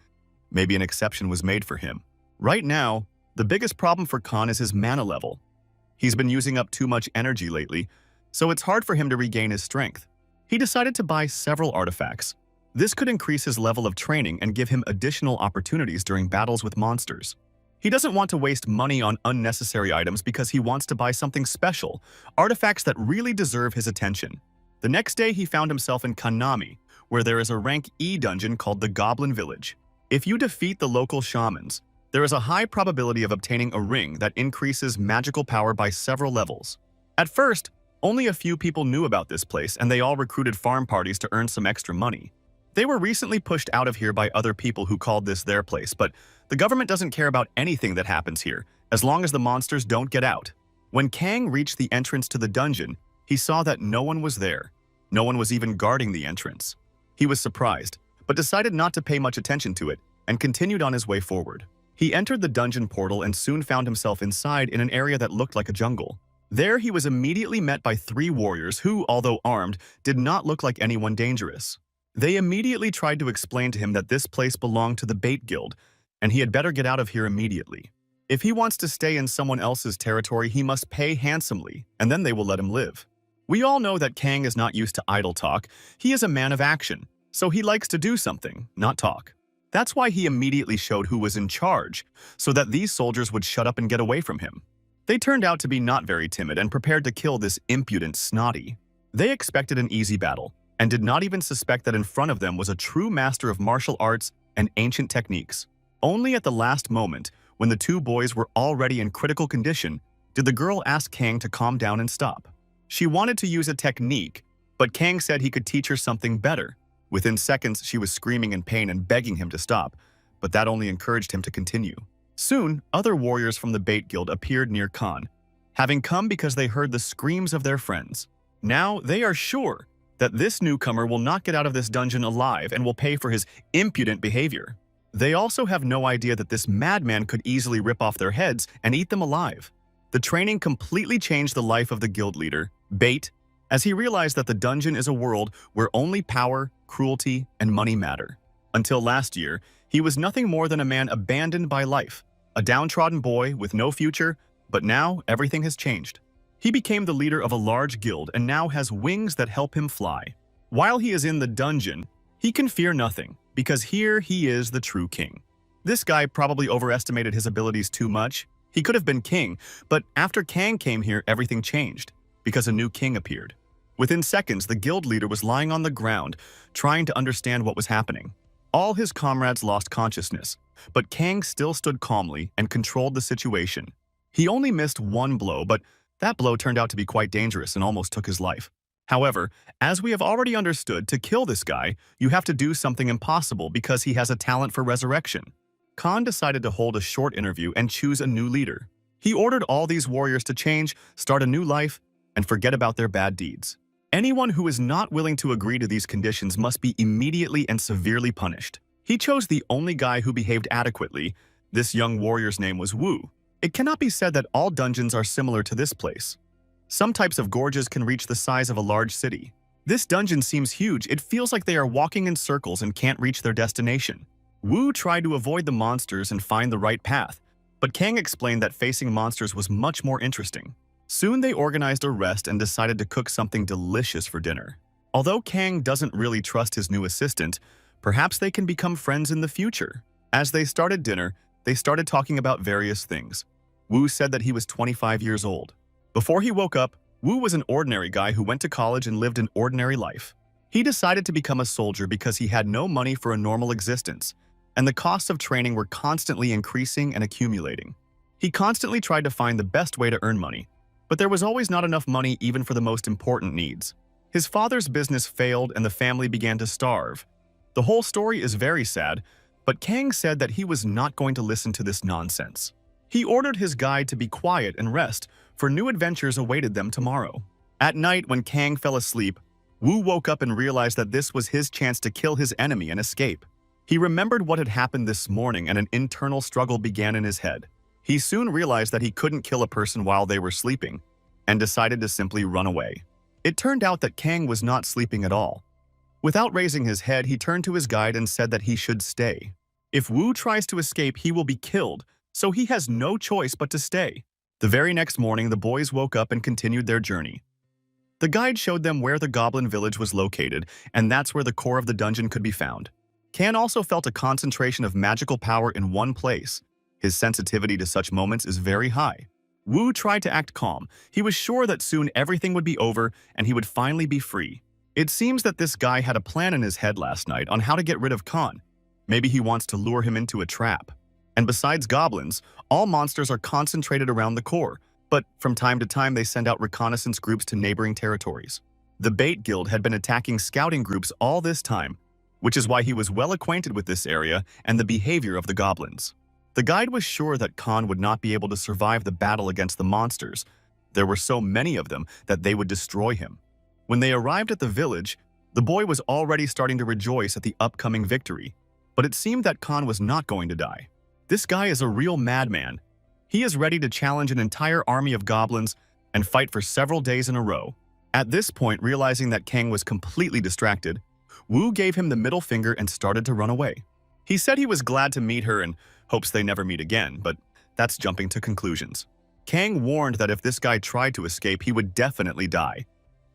Maybe an exception was made for him. Right now, the biggest problem for Khan is his mana level. He's been using up too much energy lately, so it's hard for him to regain his strength. He decided to buy several artifacts. This could increase his level of training and give him additional opportunities during battles with monsters. He doesn't want to waste money on unnecessary items because he wants to buy something special, artifacts that really deserve his attention. The next day, he found himself in Kanami, where there is a rank E dungeon called the Goblin Village. If you defeat the local shamans, there is a high probability of obtaining a ring that increases magical power by several levels. At first, only a few people knew about this place, and they all recruited farm parties to earn some extra money. They were recently pushed out of here by other people who called this their place, but the government doesn't care about anything that happens here, as long as the monsters don't get out. When Kang reached the entrance to the dungeon, he saw that no one was there. No one was even guarding the entrance. He was surprised, but decided not to pay much attention to it and continued on his way forward. He entered the dungeon portal and soon found himself inside in an area that looked like a jungle. There he was immediately met by 3 warriors who, although armed, did not look like anyone dangerous. They immediately tried to explain to him that this place belonged to the Bait Guild, and he had better get out of here immediately. If he wants to stay in someone else's territory, he must pay handsomely, and then they will let him live. We all know that Kang is not used to idle talk. He is a man of action, so he likes to do something, not talk. That's why he immediately showed who was in charge, so that these soldiers would shut up and get away from him. They turned out to be not very timid and prepared to kill this impudent snotty. They expected an easy battle, and did not even suspect that in front of them was a true master of martial arts and ancient techniques. Only at the last moment, when the 2 boys were already in critical condition, did the girl ask Kang to calm down and stop. She wanted to use a technique, but Kang said he could teach her something better. Within seconds, she was screaming in pain and begging him to stop, but that only encouraged him to continue. Soon, other warriors from the Bait Guild appeared near Khan, having come because they heard the screams of their friends. Now, they are sure that this newcomer will not get out of this dungeon alive and will pay for his impudent behavior. They also have no idea that this madman could easily rip off their heads and eat them alive. The training completely changed the life of the guild leader, Bait, as he realized that the dungeon is a world where only power, cruelty, and money matter. Until last year, he was nothing more than a man abandoned by life, a downtrodden boy with no future, but now everything has changed. He became the leader of a large guild and now has wings that help him fly. While he is in the dungeon, he can fear nothing, because here he is the true king. This guy probably overestimated his abilities too much. He could have been king, but after Kang came here, everything changed, because a new king appeared. Within seconds, the guild leader was lying on the ground, trying to understand what was happening. All his comrades lost consciousness, but Kang still stood calmly and controlled the situation. He only missed 1 blow, but that blow turned out to be quite dangerous and almost took his life. However, as we have already understood, to kill this guy, you have to do something impossible because he has a talent for resurrection. Khan decided to hold a short interview and choose a new leader. He ordered all these warriors to change, start a new life, and forget about their bad deeds. Anyone who is not willing to agree to these conditions must be immediately and severely punished. He chose the only guy who behaved adequately. This young warrior's name was Wu. It cannot be said that all dungeons are similar to this place. Some types of gorges can reach the size of a large city. This dungeon seems huge. It feels like they are walking in circles and can't reach their destination. Wu tried to avoid the monsters and find the right path, but Kang explained that facing monsters was much more interesting. Soon they organized a rest and decided to cook something delicious for dinner. Although Kang doesn't really trust his new assistant, perhaps they can become friends in the future. As they started dinner, they started talking about various things. Wu said that he was 25 years old. Before he woke up, Wu was an ordinary guy who went to college and lived an ordinary life. He decided to become a soldier because he had no money for a normal existence, and the costs of training were constantly increasing and accumulating. He constantly tried to find the best way to earn money, but there was always not enough money even for the most important needs. His father's business failed and the family began to starve. The whole story is very sad, but Kang said that he was not going to listen to this nonsense. He ordered his guide to be quiet and rest, for new adventures awaited them tomorrow. At night, when Kang fell asleep, Wu woke up and realized that this was his chance to kill his enemy and escape. He remembered what had happened this morning and an internal struggle began in his head. He soon realized that he couldn't kill a person while they were sleeping, and decided to simply run away. It turned out that Kang was not sleeping at all. Without raising his head, he turned to his guide and said that he should stay. If Wu tries to escape, he will be killed, so he has no choice but to stay. The very next morning, the boys woke up and continued their journey. The guide showed them where the goblin village was located, and that's where the core of the dungeon could be found. Kang also felt a concentration of magical power in one place. His sensitivity to such moments is very high. Wu tried to act calm. He was sure that soon everything would be over and he would finally be free. It seems that this guy had a plan in his head last night on how to get rid of Khan. Maybe he wants to lure him into a trap. And besides goblins, all monsters are concentrated around the core, but from time to time they send out reconnaissance groups to neighboring territories. The Bait Guild had been attacking scouting groups all this time, which is why he was well acquainted with this area and the behavior of the goblins. The guide was sure that Khan would not be able to survive the battle against the monsters. There were so many of them that they would destroy him. When they arrived at the village, the boy was already starting to rejoice at the upcoming victory, but it seemed that Khan was not going to die. This guy is a real madman. He is ready to challenge an entire army of goblins and fight for several days in a row. At this point, realizing that Kang was completely distracted, Wu gave him the middle finger and started to run away. He said he was glad to meet her and hopes they never meet again, but that's jumping to conclusions. Kang warned that if this guy tried to escape, he would definitely die,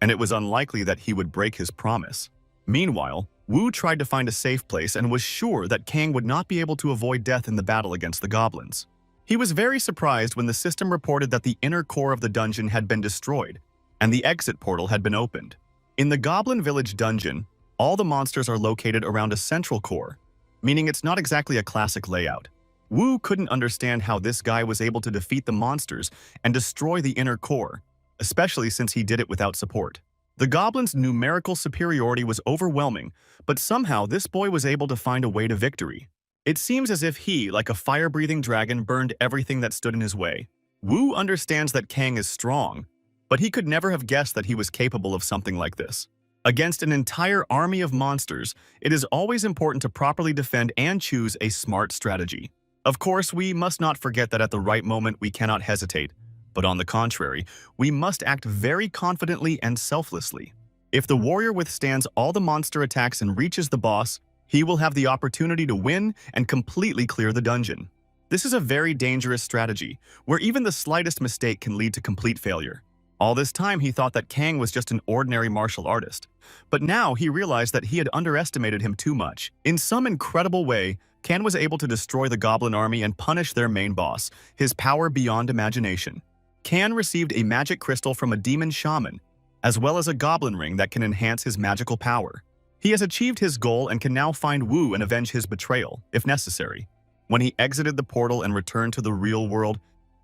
and it was unlikely that he would break his promise. Meanwhile, Wu tried to find a safe place and was sure that Kang would not be able to avoid death in the battle against the goblins. He was very surprised when the system reported that the inner core of the dungeon had been destroyed and the exit portal had been opened. In the Goblin Village dungeon, all the monsters are located around a central core, meaning it's not exactly a classic layout. Wu couldn't understand how this guy was able to defeat the monsters and destroy the inner core, especially since he did it without support. The goblins' numerical superiority was overwhelming, but somehow this boy was able to find a way to victory. It seems as if he, like a fire-breathing dragon, burned everything that stood in his way. Wu understands that Kang is strong, but he could never have guessed that he was capable of something like this. Against an entire army of monsters, it is always important to properly defend and choose a smart strategy. Of course, we must not forget that at the right moment we cannot hesitate, but on the contrary, we must act very confidently and selflessly. If the warrior withstands all the monster attacks and reaches the boss, he will have the opportunity to win and completely clear the dungeon. This is a very dangerous strategy, where even the slightest mistake can lead to complete failure. All this time he thought that Kang was just an ordinary martial artist, but now he realized that he had underestimated him too much. In some incredible way, Kang was able to destroy the goblin army and punish their main boss, his power beyond imagination. Kang received a magic crystal from a demon shaman, as well as a goblin ring that can enhance his magical power. He has achieved his goal and can now find Wu and avenge his betrayal, if necessary. When he exited the portal and returned to the real world,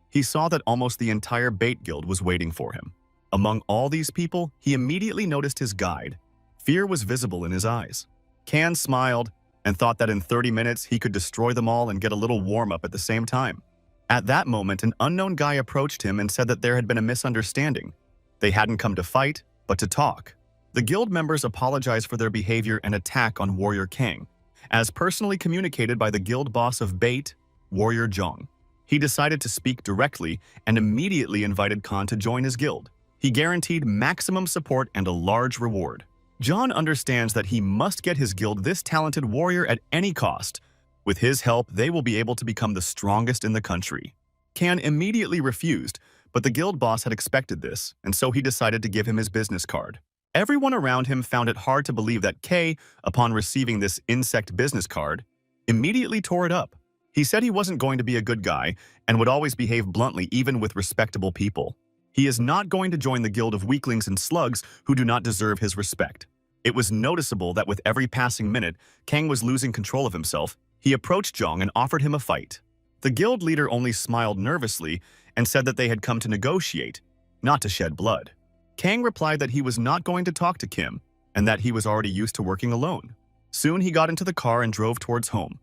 he saw that almost the entire Bait Guild was waiting for him. Among all these people, he immediately noticed his guide. Fear was visible in his eyes. Kang smiled and thought that in 30 minutes he could destroy them all and get a little warm-up at the same time. At that moment, an unknown guy approached him and said that there had been a misunderstanding. They hadn't come to fight, but to talk. The guild members apologized for their behavior and attack on Warrior Kang, as personally communicated by the guild boss of Bait, Warrior Zhong. He decided to speak directly and immediately invited Khan to join his guild. He guaranteed maximum support and a large reward. John understands that he must get his guild this talented warrior at any cost. With his help, they will be able to become the strongest in the country. Khan immediately refused, but the guild boss had expected this, and so he decided to give him his business card. Everyone around him found it hard to believe that Kay, upon receiving this insect business card, immediately tore it up. He said he wasn't going to be a good guy and would always behave bluntly even with respectable people. He is not going to join the guild of weaklings and slugs who do not deserve his respect. It was noticeable that with every passing minute, Kang was losing control of himself. He approached Zhong and offered him a fight. The guild leader only smiled nervously and said that they had come to negotiate, not to shed blood. Kang replied that he was not going to talk to Kim and that he was already used to working alone. Soon he got into the car and drove towards home.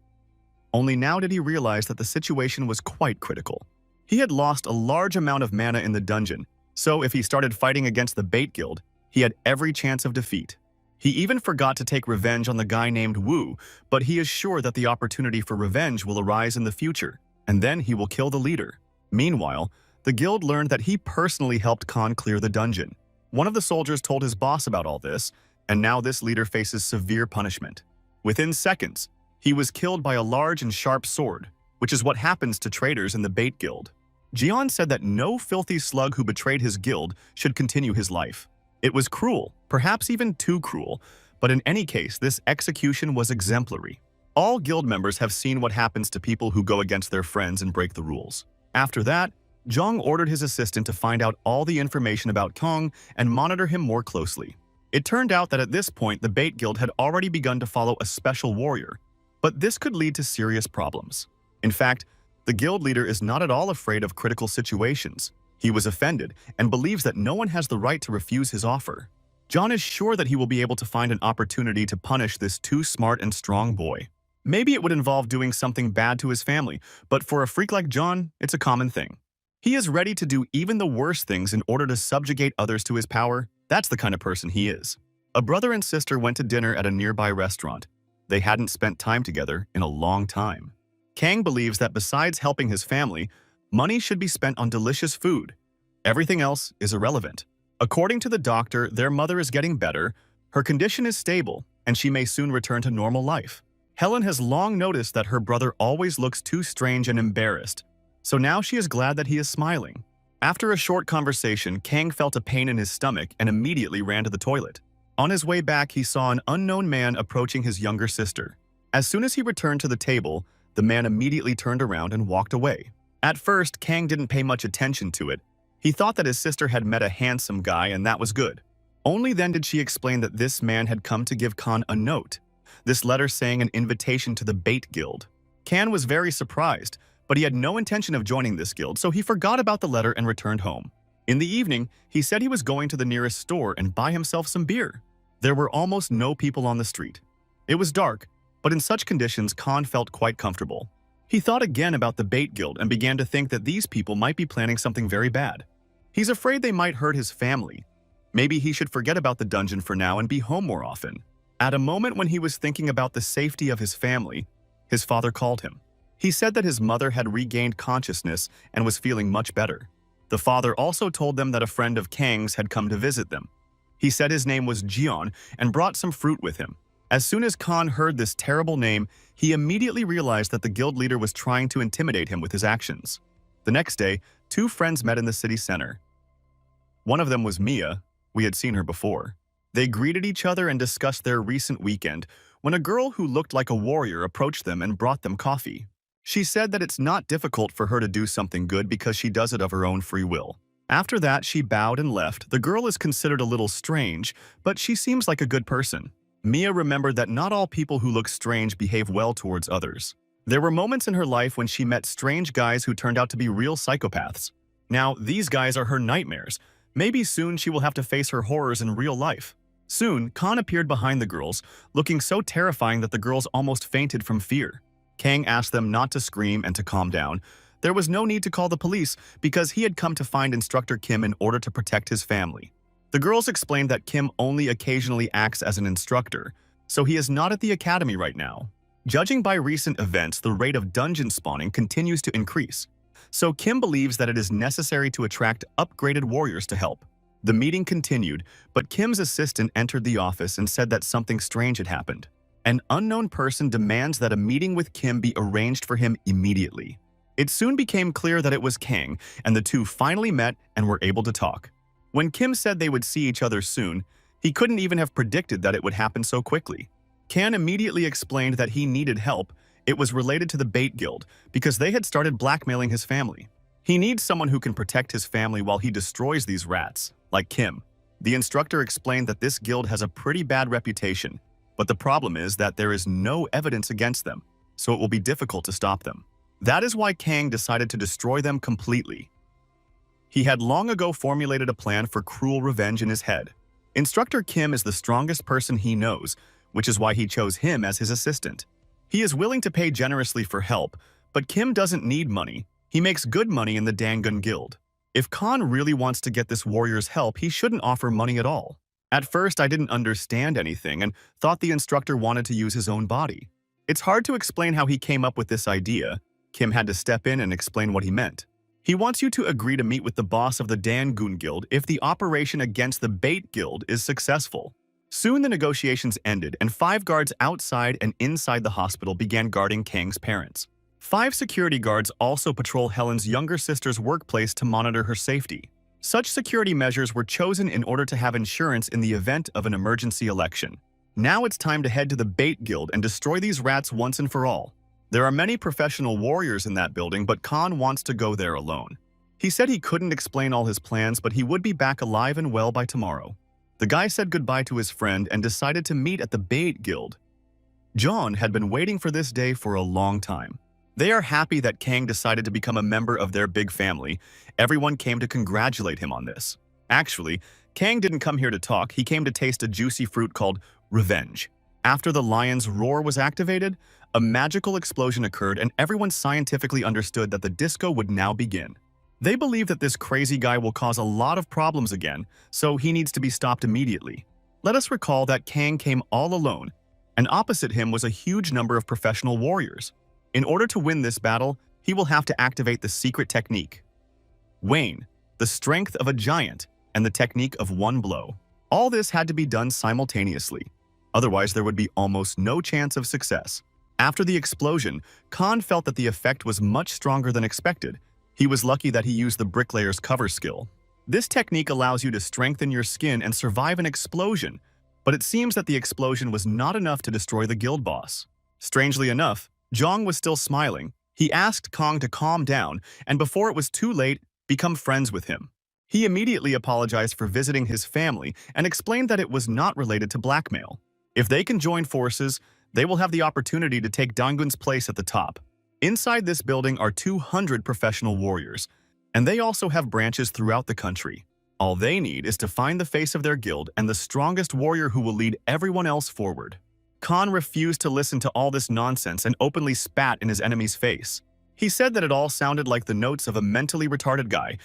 Only now did he realize that the situation was quite critical. He had lost a large amount of mana in the dungeon, so if he started fighting against the Bait Guild, he had every chance of defeat. He even forgot to take revenge on the guy named Wu, but he is sure that the opportunity for revenge will arise in the future, and then he will kill the leader. Meanwhile, the guild learned that he personally helped Khan clear the dungeon. One of the soldiers told his boss about all this, and now this leader faces severe punishment. Within seconds, he was killed by a large and sharp sword, which is what happens to traitors in the Bait Guild. Jian said that no filthy slug who betrayed his guild should continue his life. It was cruel, perhaps even too cruel, but in any case, this execution was exemplary. All guild members have seen what happens to people who go against their friends and break the rules. After that, Zhong ordered his assistant to find out all the information about Kong and monitor him more closely. It turned out that at this point, the Bait Guild had already begun to follow a special warrior, but this could lead to serious problems. In fact, the guild leader is not at all afraid of critical situations. He was offended and believes that no one has the right to refuse his offer. John is sure that he will be able to find an opportunity to punish this too smart and strong boy. Maybe it would involve doing something bad to his family, but for a freak like John, it's a common thing. He is ready to do even the worst things in order to subjugate others to his power. That's the kind of person he is. A brother and sister went to dinner at a nearby restaurant. They hadn't spent time together in a long time. Kang believes that besides helping his family, money should be spent on delicious food. Everything else is irrelevant. According to the doctor, their mother is getting better, her condition is stable, and she may soon return to normal life. Helen has long noticed that her brother always looks too strange and embarrassed, so now she is glad that he is smiling. After a short conversation, Kang felt a pain in his stomach and immediately ran to the toilet. On his way back, he saw an unknown man approaching his younger sister. As soon as he returned to the table, the man immediately turned around and walked away. At first, Kang didn't pay much attention to it. He thought that his sister had met a handsome guy and that was good. Only then did she explain that this man had come to give Khan a note. This letter saying an invitation to the Bait Guild. Khan was very surprised, but he had no intention of joining this guild, so he forgot about the letter and returned home. In the evening, he said he was going to the nearest store and buy himself some beer. There were almost no people on the street. It was dark, but in such conditions, Khan felt quite comfortable. He thought again about the Bait Guild and began to think that these people might be planning something very bad. He's afraid they might hurt his family. Maybe he should forget about the dungeon for now and be home more often. At a moment when he was thinking about the safety of his family, his father called him. He said that his mother had regained consciousness and was feeling much better. The father also told them that a friend of Kang's had come to visit them. He said his name was Jion and brought some fruit with him. As soon as Khan heard this terrible name, he immediately realized that the guild leader was trying to intimidate him with his actions. The next day, two friends met in the city center. One of them was Mia. We had seen her before. They greeted each other and discussed their recent weekend when a girl who looked like a warrior approached them and brought them coffee. She said that it's not difficult for her to do something good because she does it of her own free will. After that, she bowed and left. The girl is considered a little strange, but she seems like a good person. Mia remembered that not all people who look strange behave well towards others. There were moments in her life when she met strange guys who turned out to be real psychopaths. Now, these guys are her nightmares. Maybe soon she will have to face her horrors in real life. Soon, Khan appeared behind the girls, looking so terrifying that the girls almost fainted from fear. Kang asked them not to scream and to calm down. There was no need to call the police because he had come to find Instructor Kim in order to protect his family. The girls explained that Kim only occasionally acts as an instructor, so he is not at the academy right now. Judging by recent events, the rate of dungeon spawning continues to increase. So Kim believes that it is necessary to attract upgraded warriors to help. The meeting continued, but Kim's assistant entered the office and said that something strange had happened. An unknown person demands that a meeting with Kim be arranged for him immediately. It soon became clear that it was Kang, and the two finally met and were able to talk. When Kim said they would see each other soon, he couldn't even have predicted that it would happen so quickly. Kang immediately explained that he needed help. It was related to the Bait Guild, because they had started blackmailing his family. He needs someone who can protect his family while he destroys these rats, like Kim. The instructor explained that this guild has a pretty bad reputation, but the problem is that there is no evidence against them, so it will be difficult to stop them. That is why Kang decided to destroy them completely. He had long ago formulated a plan for cruel revenge in his head. Instructor Kim is the strongest person he knows, which is why he chose him as his assistant. He is willing to pay generously for help, but Kim doesn't need money. He makes good money in the Dangun Guild. If Khan really wants to get this warrior's help, he shouldn't offer money at all. At first, I didn't understand anything and thought the instructor wanted to use his own body. It's hard to explain how he came up with this idea. Kim had to step in and explain what he meant. He wants you to agree to meet with the boss of the Dangun Guild if the operation against the Bait Guild is successful. Soon the negotiations ended and 5 guards outside and inside the hospital began guarding Kang's parents. 5 security guards also patrol Helen's younger sister's workplace to monitor her safety. Such security measures were chosen in order to have insurance in the event of an emergency election. Now it's time to head to the Bait Guild and destroy these rats once and for all. There are many professional warriors in that building, but Khan wants to go there alone. He said he couldn't explain all his plans, but he would be back alive and well by tomorrow. The guy said goodbye to his friend and decided to meet at the Bait Guild. John had been waiting for this day for a long time. They are happy that Kang decided to become a member of their big family. Everyone came to congratulate him on this. Actually, Kang didn't come here to talk, he came to taste a juicy fruit called revenge. After the lion's roar was activated, a magical explosion occurred and everyone scientifically understood that the disco would now begin. They believe that this crazy guy will cause a lot of problems again, so he needs to be stopped immediately. Let us recall that Kang came all alone, and opposite him was a huge number of professional warriors. In order to win this battle, he will have to activate the secret technique. Wayne, the strength of a giant, and the technique of one blow. All this had to be done simultaneously. Otherwise, there would be almost no chance of success. After the explosion, Khan felt that the effect was much stronger than expected. He was lucky that he used the bricklayer's cover skill. This technique allows you to strengthen your skin and survive an explosion, but it seems that the explosion was not enough to destroy the guild boss. Strangely enough, Zhang was still smiling. He asked Kong to calm down, and before it was too late, become friends with him. He immediately apologized for visiting his family and explained that it was not related to blackmail. If they can join forces, they will have the opportunity to take Dangun's place at the top. Inside this building are 200 professional warriors, and they also have branches throughout the country. All they need is to find the face of their guild and the strongest warrior who will lead everyone else forward. Khan refused to listen to all this nonsense and openly spat in his enemy's face. He said that it all sounded like the notes of a mentally retarded guy,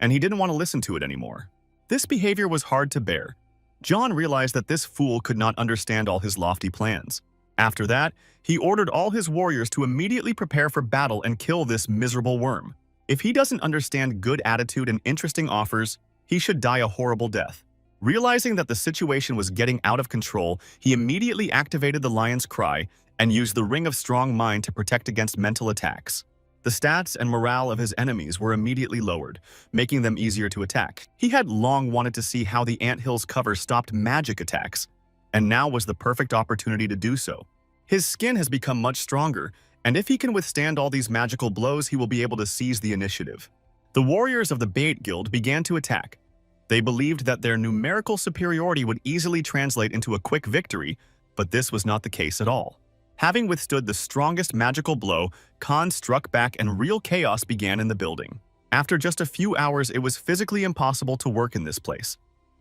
and he didn't want to listen to it anymore. This behavior was hard to bear. John realized that this fool could not understand all his lofty plans. After that, he ordered all his warriors to immediately prepare for battle and kill this miserable worm. If he doesn't understand good attitude and interesting offers, he should die a horrible death. Realizing that the situation was getting out of control, he immediately activated the lion's cry and used the ring of strong mind to protect against mental attacks. The stats and morale of his enemies were immediately lowered, making them easier to attack. He had long wanted to see how the anthill's cover stopped magic attacks, and now was the perfect opportunity to do so. His skin has become much stronger, and if he can withstand all these magical blows, he will be able to seize the initiative. The warriors of the Bait Guild began to attack. They believed that their numerical superiority would easily translate into a quick victory, but this was not the case at all. Having withstood the strongest magical blow, Khan struck back and real chaos began in the building. After just a few hours, it was physically impossible to work in this place.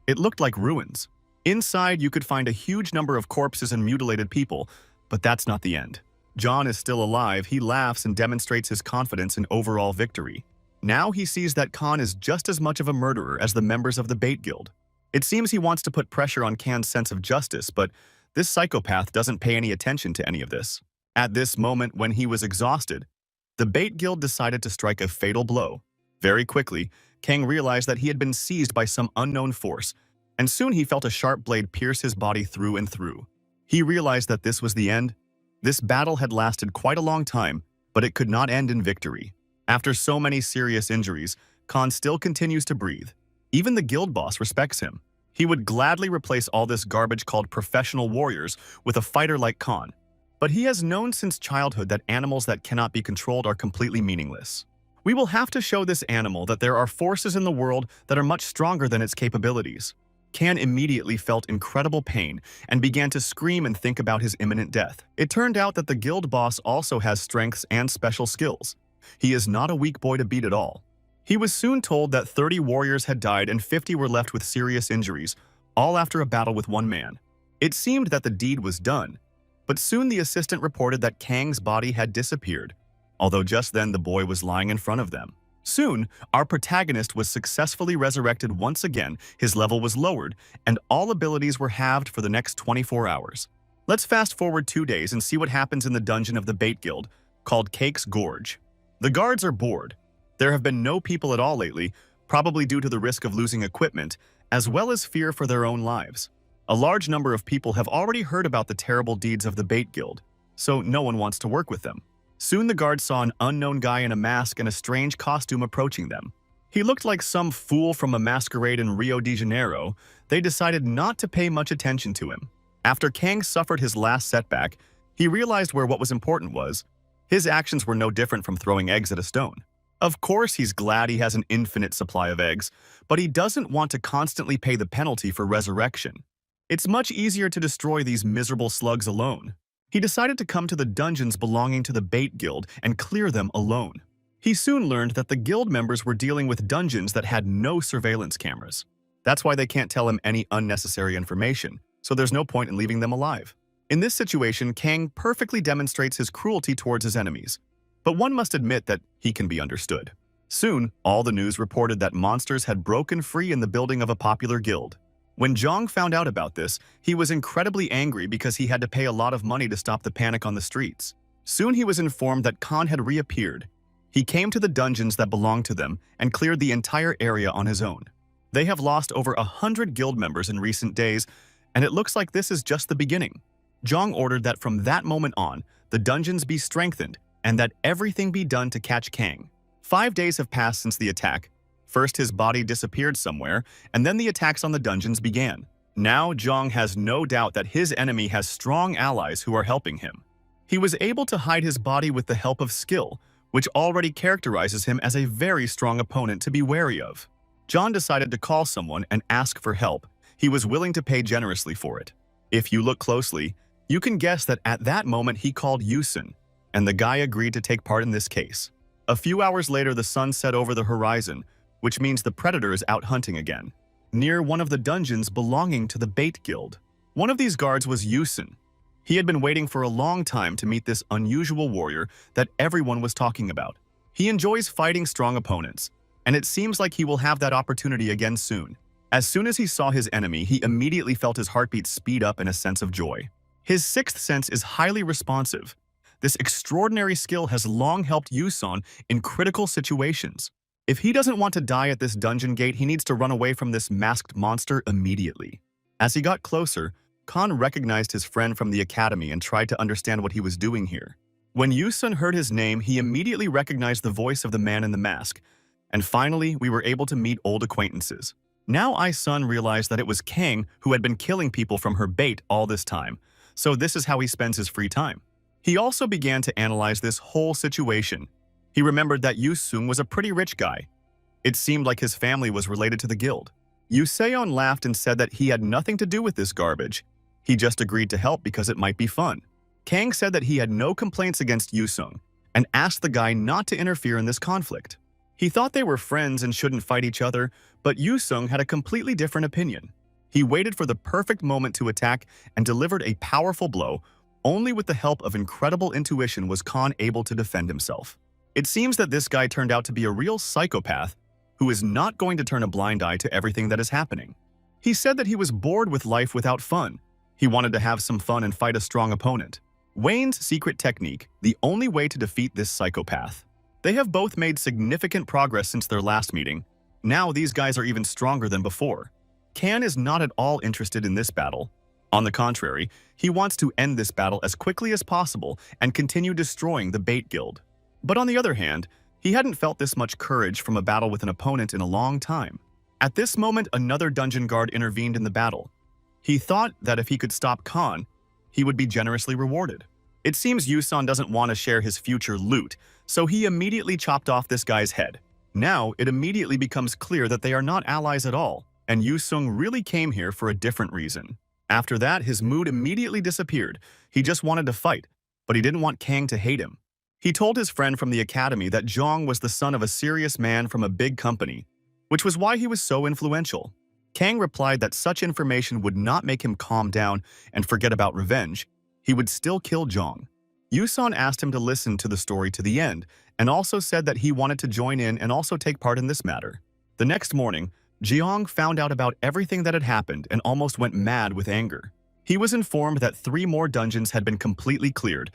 It looked like ruins. Inside, you could find a huge number of corpses and mutilated people, but that's not the end. John is still alive. He laughs and demonstrates his confidence in overall victory. Now he sees that Khan is just as much of a murderer as the members of the Bait Guild. It seems he wants to put pressure on Khan's sense of justice, but this psychopath doesn't pay any attention to any of this. At this moment, when he was exhausted, the Bait Guild decided to strike a fatal blow. Very quickly, Kang realized that he had been seized by some unknown force, and soon he felt a sharp blade pierce his body through and through. He realized that this was the end. This battle had lasted quite a long time, but it could not end in victory. After so many serious injuries, Khan still continues to breathe. Even the guild boss respects him. He would gladly replace all this garbage called professional warriors with a fighter like Khan. But he has known since childhood that animals that cannot be controlled are completely meaningless. We will have to show this animal that there are forces in the world that are much stronger than its capabilities. Khan immediately felt incredible pain and began to scream and think about his imminent death. It turned out that the guild boss also has strengths and special skills. He is not a weak boy to beat at all. He was soon told that 30 warriors had died and 50 were left with serious injuries, all after a battle with one man. It seemed that the deed was done, but soon the assistant reported that Kang's body had disappeared, although just then the boy was lying in front of them. Soon, our protagonist was successfully resurrected once again, his level was lowered, and all abilities were halved for the next 24 hours. Let's fast forward 2 days and see what happens in the dungeon of the Bait Guild, called Cake's Gorge. The guards are bored. There have been no people at all lately, probably due to the risk of losing equipment, as well as fear for their own lives. A large number of people have already heard about the terrible deeds of the Bait Guild, so no one wants to work with them. Soon the guards saw an unknown guy in a mask and a strange costume approaching them. He looked like some fool from a masquerade in Rio de Janeiro. They decided not to pay much attention to him. After Kang suffered his last setback, he realized where what was important was. His actions were no different from throwing eggs at a stone. Of course, he's glad he has an infinite supply of eggs, but he doesn't want to constantly pay the penalty for resurrection. It's much easier to destroy these miserable slugs alone. He decided to come to the dungeons belonging to the Bait Guild and clear them alone. He soon learned that the guild members were dealing with dungeons that had no surveillance cameras. That's why they can't tell him any unnecessary information, so there's no point in leaving them alive. In this situation, Kang perfectly demonstrates his cruelty towards his enemies, but one must admit that he can be understood. Soon, all the news reported that monsters had broken free in the building of a popular guild. When Zhang found out about this, he was incredibly angry because he had to pay a lot of money to stop the panic on the streets. Soon he was informed that Khan had reappeared. He came to the dungeons that belonged to them and cleared the entire area on his own. They have lost over 100 guild members in recent days, and it looks like this is just the beginning. Zhang ordered that from that moment on, the dungeons be strengthened and that everything be done to catch Kang. 5 days have passed since the attack. First, his body disappeared somewhere, and then the attacks on the dungeons began. Now, Zhang has no doubt that his enemy has strong allies who are helping him. He was able to hide his body with the help of skill, which already characterizes him as a very strong opponent to be wary of. Zhang decided to call someone and ask for help. He was willing to pay generously for it. If you look closely, you can guess that at that moment he called Yusun, and the guy agreed to take part in this case. A few hours later, the sun set over the horizon, which means the predator is out hunting again, near one of the dungeons belonging to the Bait Guild. One of these guards was Yusun. He had been waiting for a long time to meet this unusual warrior that everyone was talking about. He enjoys fighting strong opponents, and it seems like he will have that opportunity again soon. As soon as he saw his enemy, he immediately felt his heartbeat speed up in a sense of joy. His sixth sense is highly responsive. This extraordinary skill has long helped Yusun in critical situations. If he doesn't want to die at this dungeon gate, he needs to run away from this masked monster immediately. As he got closer, Khan recognized his friend from the academy and tried to understand what he was doing here. When Yusun heard his name, he immediately recognized the voice of the man in the mask. And finally, we were able to meet old acquaintances. Now Ai-sun realized that it was Kang who had been killing people from her bait all this time, so this is how he spends his free time. He also began to analyze this whole situation. He remembered that Yu-sung was a pretty rich guy. It seemed like his family was related to the guild. Yu Seon laughed and said that he had nothing to do with this garbage. He just agreed to help because it might be fun. Kang said that he had no complaints against Yu-sung and asked the guy not to interfere in this conflict. He thought they were friends and shouldn't fight each other, but Yu-sung had a completely different opinion. He waited for the perfect moment to attack and delivered a powerful blow. Only with the help of incredible intuition was Khan able to defend himself. It seems that this guy turned out to be a real psychopath who is not going to turn a blind eye to everything that is happening. He said that he was bored with life without fun. He wanted to have some fun and fight a strong opponent. Wayne's secret technique, the only way to defeat this psychopath. They have both made significant progress since their last meeting. Now these guys are even stronger than before. Kan is not at all interested in this battle. On the contrary, he wants to end this battle as quickly as possible and continue destroying the Bait Guild. But on the other hand, he hadn't felt this much courage from a battle with an opponent in a long time. At this moment, another dungeon guard intervened in the battle. He thought that if he could stop Khan, he would be generously rewarded. It seems Yusun doesn't want to share his future loot, so he immediately chopped off this guy's head. Now, it immediately becomes clear that they are not allies at all, and Yu-sung really came here for a different reason. After that, his mood immediately disappeared. He just wanted to fight, but he didn't want Kang to hate him. He told his friend from the academy that Zhang was the son of a serious man from a big company, which was why he was so influential. Kang replied that such information would not make him calm down and forget about revenge. He would still kill Zhang. Yusun asked him to listen to the story to the end and also said that he wanted to join in and also take part in this matter. The next morning, Jiang found out about everything that had happened and almost went mad with anger. He was informed that 3 more dungeons had been completely cleared,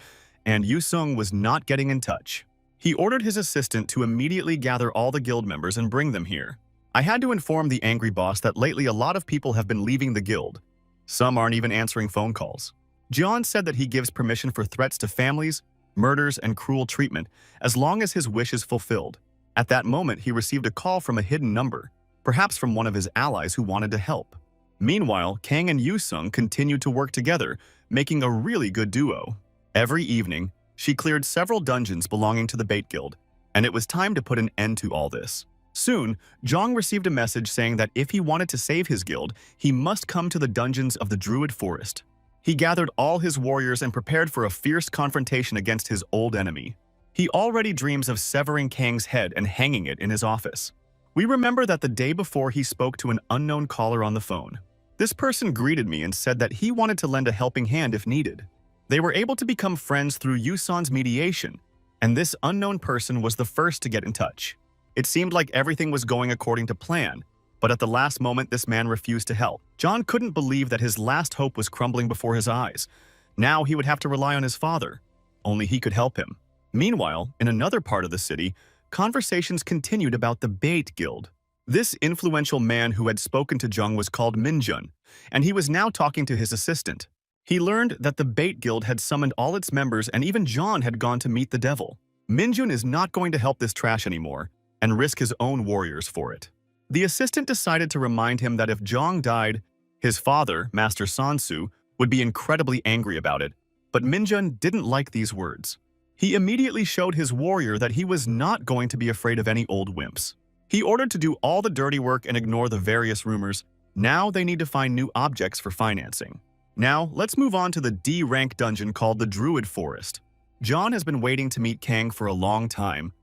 and Yu-sung was not getting in touch. He ordered his assistant to immediately gather all the guild members and bring them here. I had to inform the angry boss that lately a lot of people have been leaving the guild. Some aren't even answering phone calls. Jian said that he gives permission for threats to families, murders, and cruel treatment as long as his wish is fulfilled. At that moment, he received a call from a hidden number, perhaps from one of his allies who wanted to help. Meanwhile, Kang and Yu-sung continued to work together, making a really good duo. Every evening, she cleared several dungeons belonging to the Bait Guild, and it was time to put an end to all this. Soon, Zhang received a message saying that if he wanted to save his guild, he must come to the dungeons of the Druid Forest. He gathered all his warriors and prepared for a fierce confrontation against his old enemy. He already dreams of severing Kang's head and hanging it in his office. We remember that the day before he spoke to an unknown caller on the phone. This person greeted me and said that he wanted to lend a helping hand if needed. They were able to become friends through Yusun's mediation, and this unknown person was the first to get in touch. It seemed like everything was going according to plan, but at the last moment this man refused to help. John couldn't believe that his last hope was crumbling before his eyes. Now he would have to rely on his father. Only he could help him. Meanwhile, in another part of the city, conversations continued about the Bait Guild. This influential man who had spoken to Jung was called Minjun, and he was now talking to his assistant. He learned that the Bait Guild had summoned all its members and even John had gone to meet the devil. Minjun is not going to help this trash anymore and risk his own warriors for it. The assistant decided to remind him that if Jong died, his father, Master Sansu, would be incredibly angry about it, but Minjun didn't like these words. He immediately showed his warrior that he was not going to be afraid of any old wimps. He ordered to do all the dirty work and ignore the various rumors. Now they need to find new objects for financing. Now, let's move on to the D-rank dungeon called the Druid Forest. John has been waiting to meet Kang for a long time.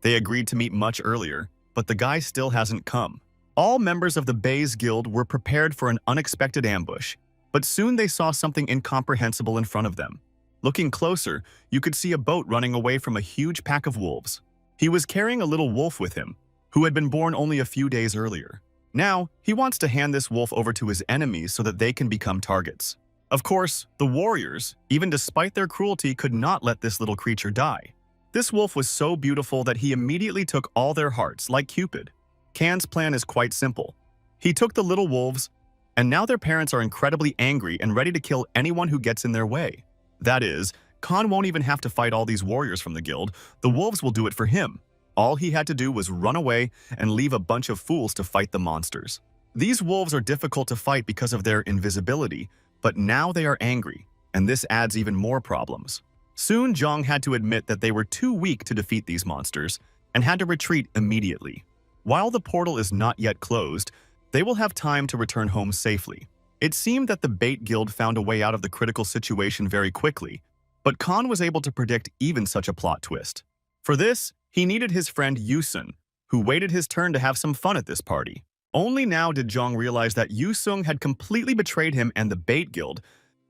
They agreed to meet much earlier, but the guy still hasn't come. All members of the Bays Guild were prepared for an unexpected ambush, but soon they saw something incomprehensible in front of them. Looking closer, you could see a boat running away from a huge pack of wolves. He was carrying a little wolf with him, who had been born only a few days earlier. Now, he wants to hand this wolf over to his enemies so that they can become targets. Of course, the warriors, even despite their cruelty, could not let this little creature die. This wolf was so beautiful that he immediately took all their hearts, like Cupid. Kan's plan is quite simple. He took the little wolves, and now their parents are incredibly angry and ready to kill anyone who gets in their way. That is, Kan won't even have to fight all these warriors from the guild. The wolves will do it for him. All he had to do was run away and leave a bunch of fools to fight the monsters. These wolves are difficult to fight because of their invisibility, but now they are angry, and this adds even more problems. Soon Jong had to admit that they were too weak to defeat these monsters and had to retreat immediately. While the portal is not yet closed, they will have time to return home safely. It seemed that the Bait Guild found a way out of the critical situation very quickly, but Kan was able to predict even such a plot twist. For this, he needed his friend Yusun, who waited his turn to have some fun at this party. Only now did Jong realize that Yusung had completely betrayed him and the Bait Guild.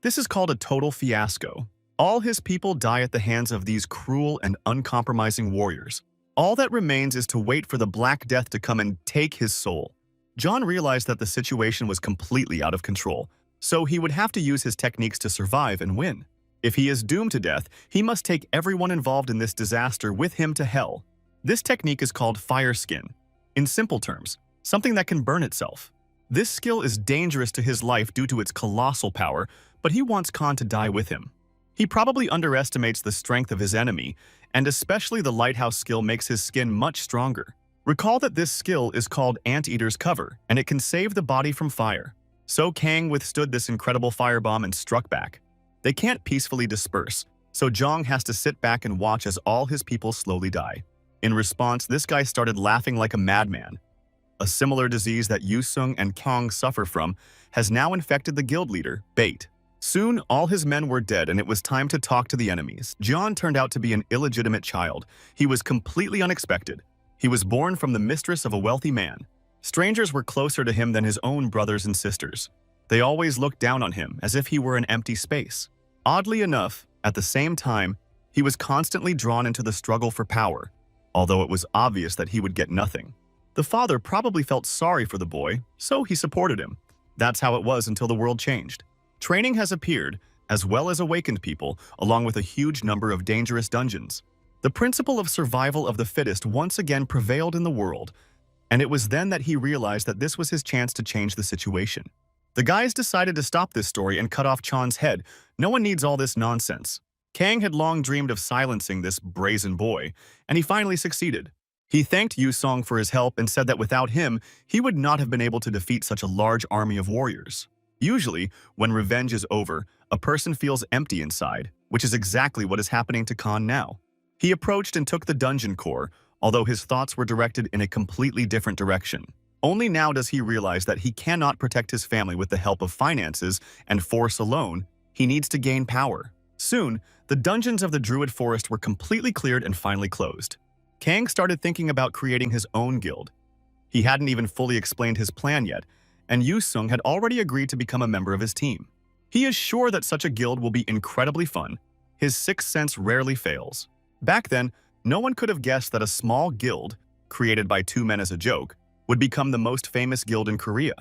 This is called a total fiasco. All his people die at the hands of these cruel and uncompromising warriors. All that remains is to wait for the Black Death to come and take his soul. John realized that the situation was completely out of control, so he would have to use his techniques to survive and win. If he is doomed to death, he must take everyone involved in this disaster with him to hell. This technique is called Fire Skin. In simple terms, something that can burn itself. This skill is dangerous to his life due to its colossal power, but he wants Kan to die with him. He probably underestimates the strength of his enemy, and especially the lighthouse skill makes his skin much stronger. Recall that this skill is called Anteater's Cover, and it can save the body from fire. So Kang withstood this incredible firebomb and struck back. They can't peacefully disperse, so Jong has to sit back and watch as all his people slowly die. In response, this guy started laughing like a madman. A similar disease that Yusung and Kang suffer from has now infected the guild leader, Bait. Soon, all his men were dead and it was time to talk to the enemies. John turned out to be an illegitimate child. He was completely unexpected. He was born from the mistress of a wealthy man. Strangers were closer to him than his own brothers and sisters. They always looked down on him as if he were an empty space. Oddly enough, at the same time, he was constantly drawn into the struggle for power, although it was obvious that he would get nothing. The father probably felt sorry for the boy, so he supported him. That's how it was until the world changed. Training has appeared, as well as awakened people, along with a huge number of dangerous dungeons. The principle of survival of the fittest once again prevailed in the world, and it was then that he realized that this was his chance to change the situation. The guys decided to stop this story and cut off Chan's head. No one needs all this nonsense. Kang had long dreamed of silencing this brazen boy, and he finally succeeded. He thanked Yusong for his help and said that without him, he would not have been able to defeat such a large army of warriors. Usually, when revenge is over, a person feels empty inside, which is exactly what is happening to Kan now. He approached and took the dungeon core, although his thoughts were directed in a completely different direction. Only now does he realize that he cannot protect his family with the help of finances and force alone. He needs to gain power. Soon, the dungeons of the Druid Forest were completely cleared and finally closed. Kang started thinking about creating his own guild. He hadn't even fully explained his plan yet, and Yu Sung had already agreed to become a member of his team. He is sure that such a guild will be incredibly fun. His sixth sense rarely fails. Back then, no one could have guessed that a small guild, created by two men as a joke, would become the most famous guild in Korea.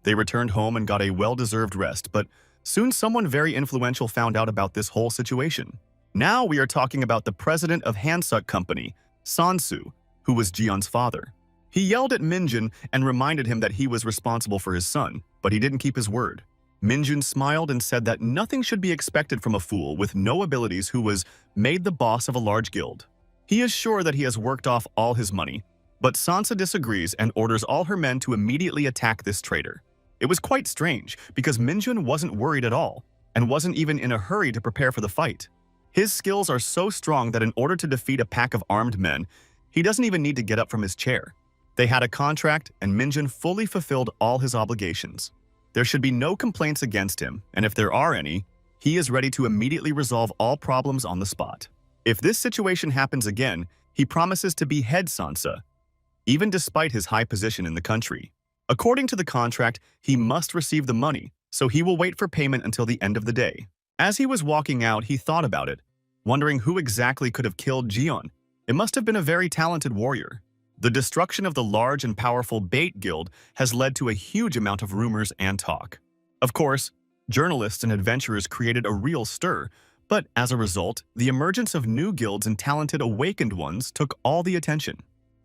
They returned home and got a well-deserved rest, but soon someone very influential found out about this whole situation. Now we are talking about the president of Hansuk Company, Sansu, who was Jeon's father. He yelled at Minjun and reminded him that he was responsible for his son, but he didn't keep his word. Minjun smiled and said that nothing should be expected from a fool with no abilities who was made the boss of a large guild. He is sure that he has worked off all his money, but Sansa disagrees and orders all her men to immediately attack this traitor. It was quite strange because Minjun wasn't worried at all and wasn't even in a hurry to prepare for the fight. His skills are so strong that in order to defeat a pack of armed men, he doesn't even need to get up from his chair. They had a contract and Minjun fully fulfilled all his obligations. There should be no complaints against him, and if there are any, he is ready to immediately resolve all problems on the spot. If this situation happens again, he promises to behead Sansa, even despite his high position in the country. According to the contract, he must receive the money, so he will wait for payment until the end of the day. As he was walking out, he thought about it, wondering who exactly could have killed Jeon. It must have been a very talented warrior. The destruction of the large and powerful Bait Guild has led to a huge amount of rumors and talk. Of course, journalists and adventurers created a real stir, but as a result, the emergence of new guilds and talented awakened ones took all the attention.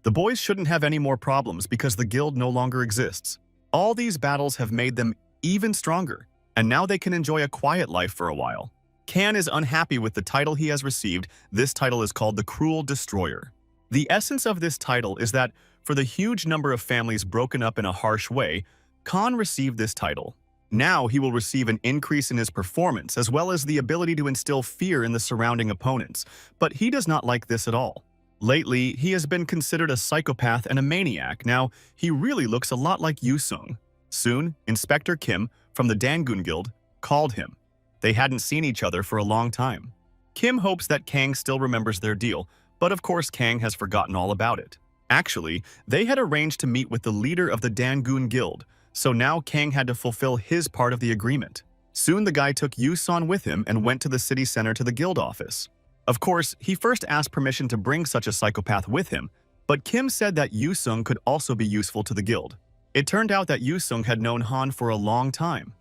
The boys shouldn't have any more problems because the guild no longer exists. All these battles have made them even stronger, and now they can enjoy a quiet life for a while. Kan is unhappy with the title he has received. This title is called the Cruel Destroyer. The essence of this title is that, for the huge number of families broken up in a harsh way, Kan received this title. Now he will receive an increase in his performance as well as the ability to instill fear in the surrounding opponents, but he does not like this at all. Lately, he has been considered a psychopath and a maniac. Now, he really looks a lot like Yu Sung. Soon, Inspector Kim from the Dangun Guild called him. They hadn't seen each other for a long time. Kim hopes that Kang still remembers their deal, but of course Kang has forgotten all about it. Actually, they had arranged to meet with the leader of the Dangun Guild, so now Kang had to fulfill his part of the agreement. Soon the guy took Yu-san with him and went to the city center to the guild office. Of course, he first asked permission to bring such a psychopath with him, but Kim said that Yu-sung could also be useful to the guild. It turned out that Yu-sung had known Han for a long time.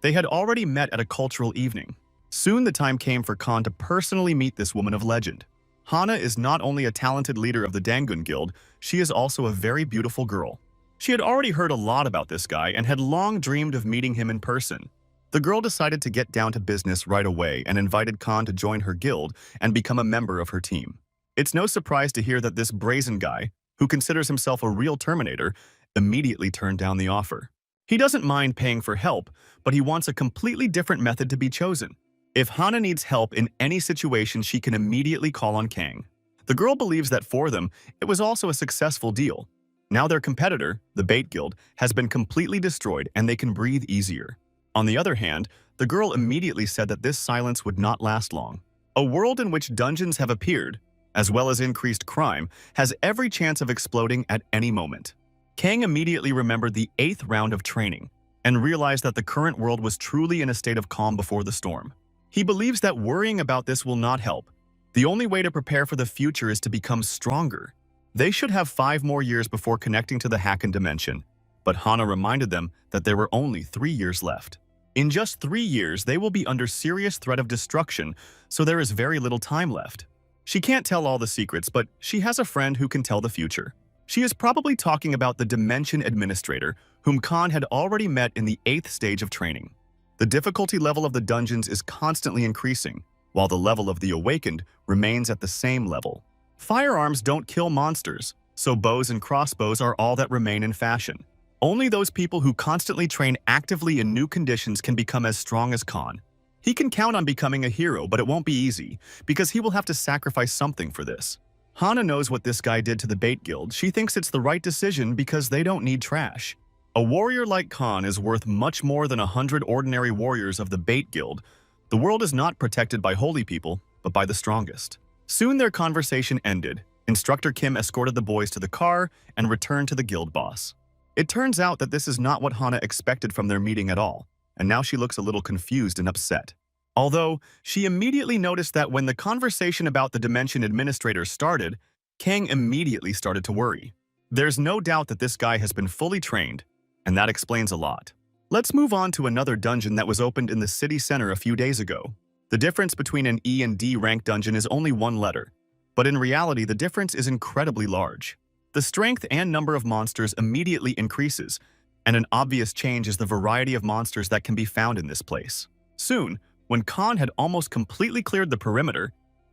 They had already met at a cultural evening. Soon the time came for Kan to personally meet this woman of legend. Hana is not only a talented leader of the Dangun Guild, she is also a very beautiful girl. She had already heard a lot about this guy and had long dreamed of meeting him in person. The girl decided to get down to business right away and invited Kan to join her guild and become a member of her team. It's no surprise to hear that this brazen guy, who considers himself a real Terminator, immediately turned down the offer. He doesn't mind paying for help, but he wants a completely different method to be chosen. If Hana needs help in any situation, she can immediately call on Kang. The girl believes that for them, it was also a successful deal. Now their competitor, the Bait Guild, has been completely destroyed and they can breathe easier. On the other hand, the girl immediately said that this silence would not last long. A world in which dungeons have appeared, as well as increased crime, has every chance of exploding at any moment. Kang immediately remembered the 8th round of training and realized that the current world was truly in a state of calm before the storm. He believes that worrying about this will not help. The only way to prepare for the future is to become stronger. They should have 5 more years before connecting to the Haken dimension, but Hana reminded them that there were only 3 years left. In just 3 years, they will be under serious threat of destruction, so there is very little time left. She can't tell all the secrets, but she has a friend who can tell the future. She is probably talking about the Dimension Administrator, whom Kan had already met in the 8th stage of training. The difficulty level of the dungeons is constantly increasing, while the level of the Awakened remains at the same level. Firearms don't kill monsters, so bows and crossbows are all that remain in fashion. Only those people who constantly train actively in new conditions can become as strong as Kan. He can count on becoming a hero, but it won't be easy, because he will have to sacrifice something for this. Hana knows what this guy did to the Bait Guild. She thinks it's the right decision because they don't need trash. A warrior like Kan is worth much more than 100 ordinary warriors of the Bait Guild. The world is not protected by holy people, but by the strongest. Soon their conversation ended, Instructor Kim escorted the boys to the car and returned to the guild boss. It turns out that this is not what Hana expected from their meeting at all, and now she looks a little confused and upset. Although, she immediately noticed that when the conversation about the Dimension Administrator started, Kang immediately started to worry. There's no doubt that this guy has been fully trained, and that explains a lot. Let's move on to another dungeon that was opened in the city center a few days ago. The difference between an E and D rank dungeon is only one letter, but in reality the difference is incredibly large. The strength and number of monsters immediately increases, and an obvious change is the variety of monsters that can be found in this place. Soon, when Khan had almost completely cleared the perimeter,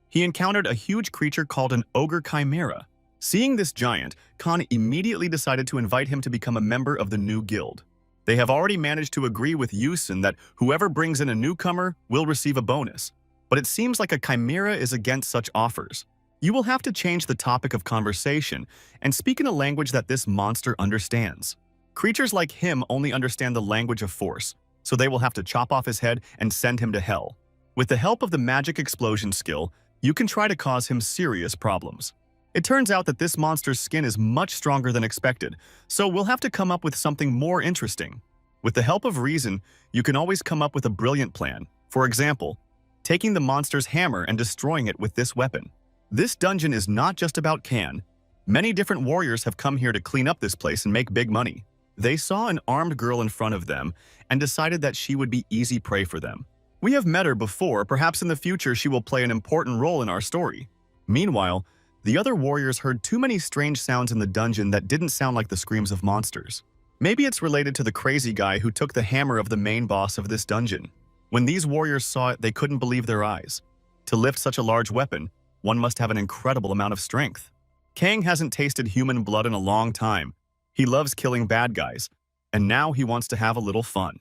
he encountered a huge creature called an ogre chimera. Seeing this giant, Khan immediately decided to invite him to become a member of the new guild. They have already managed to agree with Yusin that whoever brings in a newcomer will receive a bonus, but it seems like a chimera is against such offers. You will have to change the topic of conversation and speak in a language that this monster understands. Creatures like him only understand the language of force, so they will have to chop off his head and send him to hell. With the help of the magic explosion skill, you can try to cause him serious problems. It turns out that this monster's skin is much stronger than expected, so we'll have to come up with something more interesting. With the help of reason, you can always come up with a brilliant plan. For example, taking the monster's hammer and destroying it with this weapon. This dungeon is not just about Can. Many different warriors have come here to clean up this place and make big money. They saw an armed girl in front of them and decided that she would be easy prey for them. We have met her before, perhaps in the future she will play an important role in our story. Meanwhile, the other warriors heard too many strange sounds in the dungeon that didn't sound like the screams of monsters. Maybe it's related to the crazy guy who took the hammer of the main boss of this dungeon. When these warriors saw it, they couldn't believe their eyes. To lift such a large weapon, one must have an incredible amount of strength. Kang hasn't tasted human blood in a long time. He loves killing bad guys, and now he wants to have a little fun.